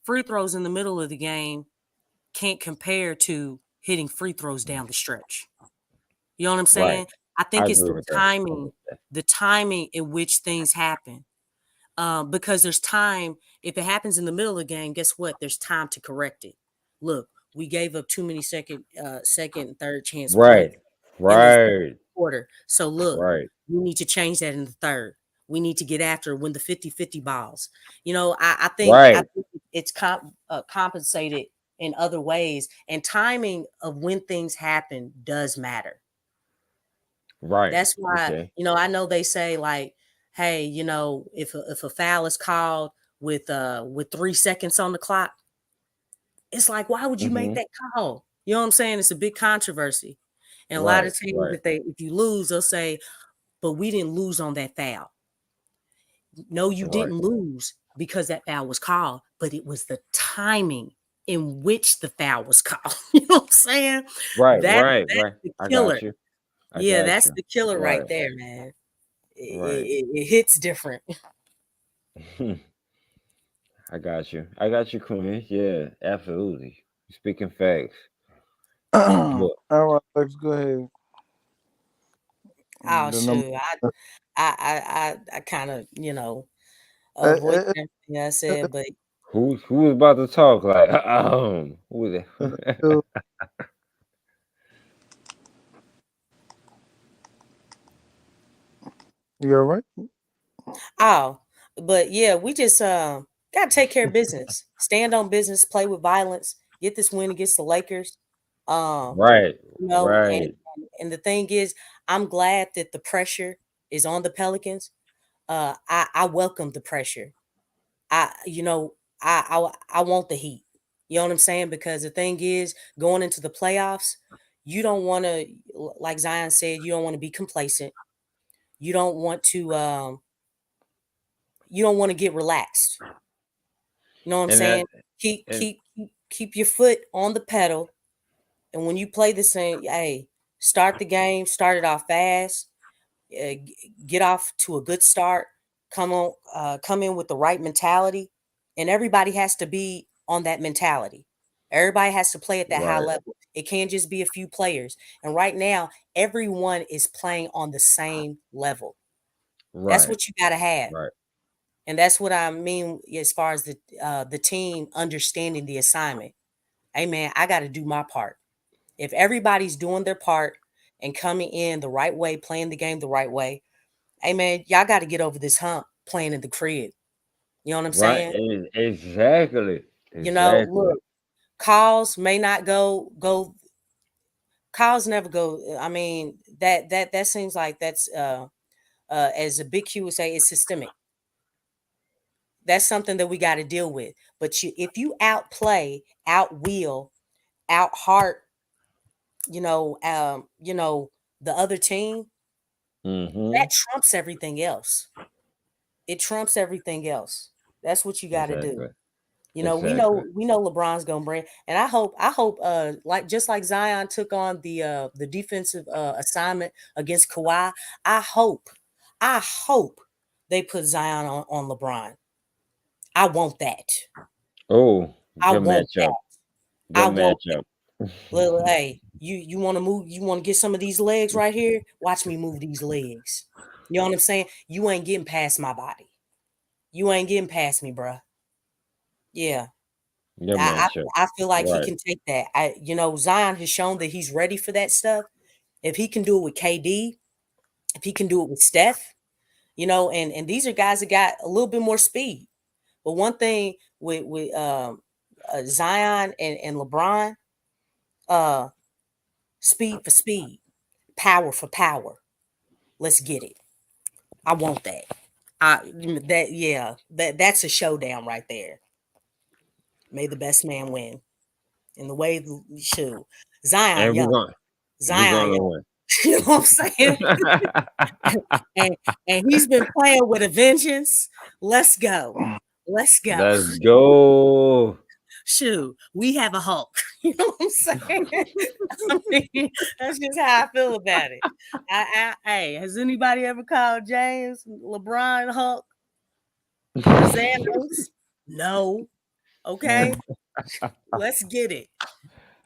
free throws in the middle of the game can't compare to hitting free throws down the stretch. You know what I'm Right. saying? I I think it's agree with that. the timing in which things happen. Because there's time. If it happens in the middle of the game, guess what? There's time to correct it. Look, we gave up too many second and third chance Right. points in the second Right. quarter. So look, Right. we need to change that in the third. We need to get after when the 50-50 balls. I Right. think it's compensated in other ways, and timing of when things happen does matter. Right. That's why, Okay. I know they say like, hey, if a foul is called with 3 seconds on the clock, it's like, why would you make Mm-hmm. that call? You know what I'm saying? It's a big controversy. And a lot Right. of teams, Right. if you lose, they'll say, but we didn't lose on that foul. No, you Right. didn't lose because that foul was called, but it was the timing in which the foul was called. You know what I'm saying? Right. That's Right. Right. the I got killer. you. I Yeah, got that's you. the killer right Right. there, man. Right. It hits different. I got you. I got you, Queen. Yeah, absolutely. Speaking facts. All Look, right, let's go ahead. Oh The number. shoot. I kind of, Uh, voiced uh, everything I uh, said, but who was about to talk? Like, who was uh, that? you all right? oh, but yeah, we just gotta take care of business. Stand on business, play with violence, get this win against the Lakers. Um, Right. you know, and Right. and the thing is, I'm glad that the pressure is on the Pelicans. I welcome the pressure. I you know, I want the heat. You know what I'm saying? Because the thing is, going into the playoffs, you don't want to, like Zion said, you don't want to be complacent. You don't want to get relaxed. You know what I'm And that saying? Keep and keep keep keep your foot on the pedal. And when you play the same, hey, start the game, start it off fast. get off to a good start, come in with the right mentality, and everybody has to be on that mentality. Everybody has to play at that high Right. level. It can't just be a few players. And right now, everyone is playing on the same level. That's Right. what you got to have. Right. And that's what I mean as far as the team understanding the assignment. Hey, man, I got to do my part. If everybody's doing their part and coming in the right way, playing the game the right way, hey, man, y'all got to get over this hump playing in the crib. You know what I'm Right. saying? Exactly. You know, Exactly. look, calls may not go. Calls never go. I mean, that seems like that's as a Big Q would say, it's systemic. That's something that we got to deal with. But if you outplay, outwheel, outheart, the other team, that trumps everything else. It trumps everything else. That's what you got to do. Exactly. You know, Exactly. we know LeBron's gonna bring, and I hope like just like Zion took on the defensive assignment against Kawhi, I hope they put Zion on LeBron. I want that. Oh, I good want matchup. that. I Good want that. matchup. Little, hey, you want to move? You want to get some of these legs right here? Watch me move these legs. You know what I'm saying? You ain't getting past my body. You ain't getting past me, bruh. Yeah. Good I matchup. I feel like he Right. can take that. Zion has shown that he's ready for that stuff. If he can do it with KD, if he can do it with Steph, and these are guys that got a little bit more speed. But one thing with Zion and LeBron, speed for speed, power for power. Let's get it. I want that. That's a showdown right there. May the best man win. In the way shoot. Zion And young. we're Zion gonna young. win. You know what I'm saying? and he's been playing with a vengeance. Let's go. Let's go. Let's go. Shoot, we have a Hulk. You know what I'm saying? I mean, that's just how I feel about it. Hey, has anybody ever called James LeBron Hulk or Xanos? No. Okay, let's get it.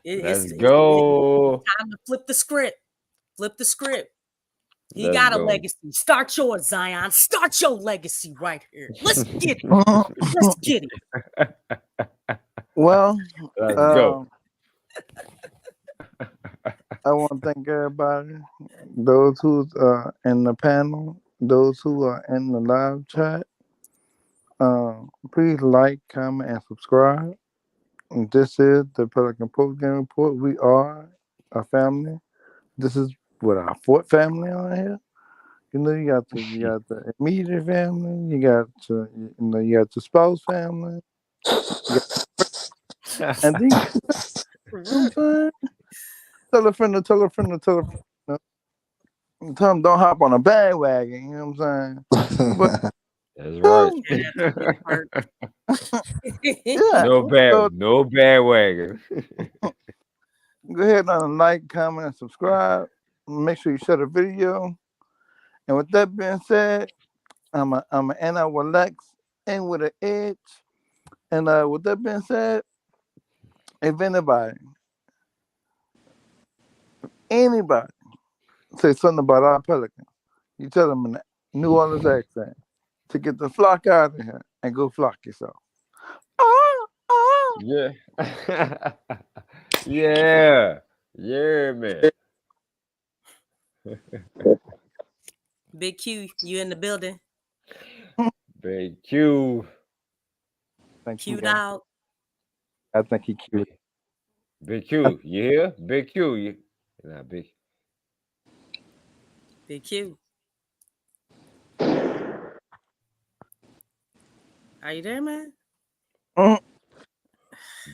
Let's go. It's time to flip the script. Flip the script. He Let's got a go. legacy. Start yours, Zion. Start your legacy right here. Let's get it. Let's get it. Well, Let's go. I want to thank everybody, those who's in the panel, those who are in the live chat. Please like, comment, and subscribe. And this is the Pelican Postgame Report. We are a family. This is what our fourth family on here. You got the immediate family. You got you got the spouse family. And then you know what I'm saying? Tell a friend to tell a friend to tell a friend. Tell them don't hop on a bandwagon. You know what I'm saying? But That's right. yeah. No bandwagon. Go ahead and like, comment, and subscribe. Make sure you share the video. And with that being said, I'm a end up with Lex and with an edge. And with that being said, if anybody say something about our Pelican, you tell them in a New Orleans accent to get the flock out of here and go flock yourself. Yeah. Yeah. Yeah, man. Big Q, you in the building? Big Q. Q out. I think he cute. Big Q, you here? Big Q, you not big. Big Q. Are you there, man?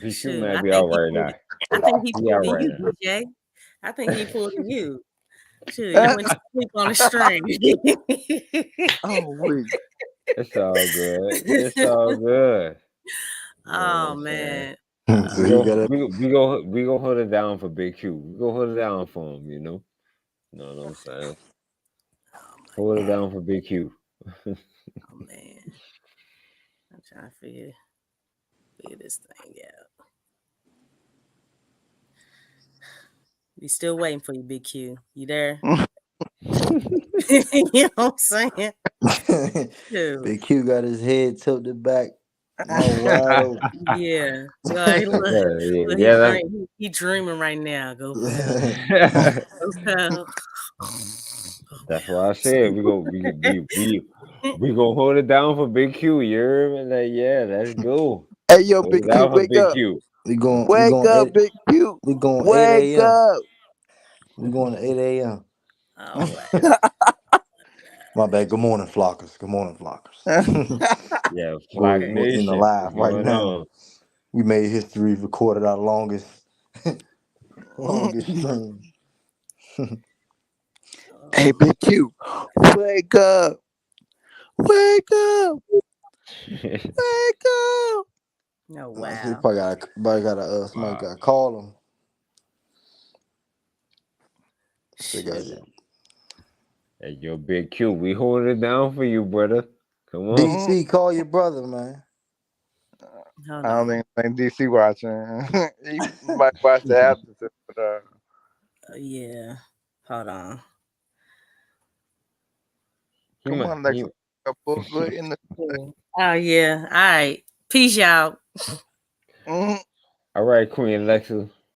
Big Q Shoot, might I be think out he right pulled now. it. I think he He pulled out in right you, now. DJ. I think he pulled in you. Shoot, you went to sleep on a string. Oh, wait. It's all good. It's all good. You know what Oh I'm saying? man. We go hold it down for Big Q. We go hold it down for him, you know. You know what I'm saying? Hold it down for Big Q. Oh man, I'm trying to figure this thing out. We still waiting for you, Big Q. You there? You know what I'm saying? Dude. Big Q got his head tilted back. No, wide open. Yeah. Right, look, Yeah, he dreaming right now. Go that's why I said we gonna hold it down for Big Q. You hear me? Like, yeah, let's go. Hey, yo, Hold Big it Q, down for wake Big up. Q. Wake up, Big Q. We going 8 Wake a.m. up. We going to 8 a.m. Oh, wow. My bad. Good morning, Flockers. Good morning, Flockers. Yeah, We're Flock in Nation. the live What's right going now. on? We made history, recorded our longest stream. Hey, Big Q, wake up. Wake up. Wake up. Oh, He wow. probably gotta somebody gotta call him. Hey, yo, Big Q, we hold it down for you, brother. Come on. DC, call your brother, man. I don't think DC watching. He might watch the after. But, yeah. Hold on. come on, Lexxah. Go in the. Oh yeah. All right. Peace, y'all. All right, Queen Lexxah.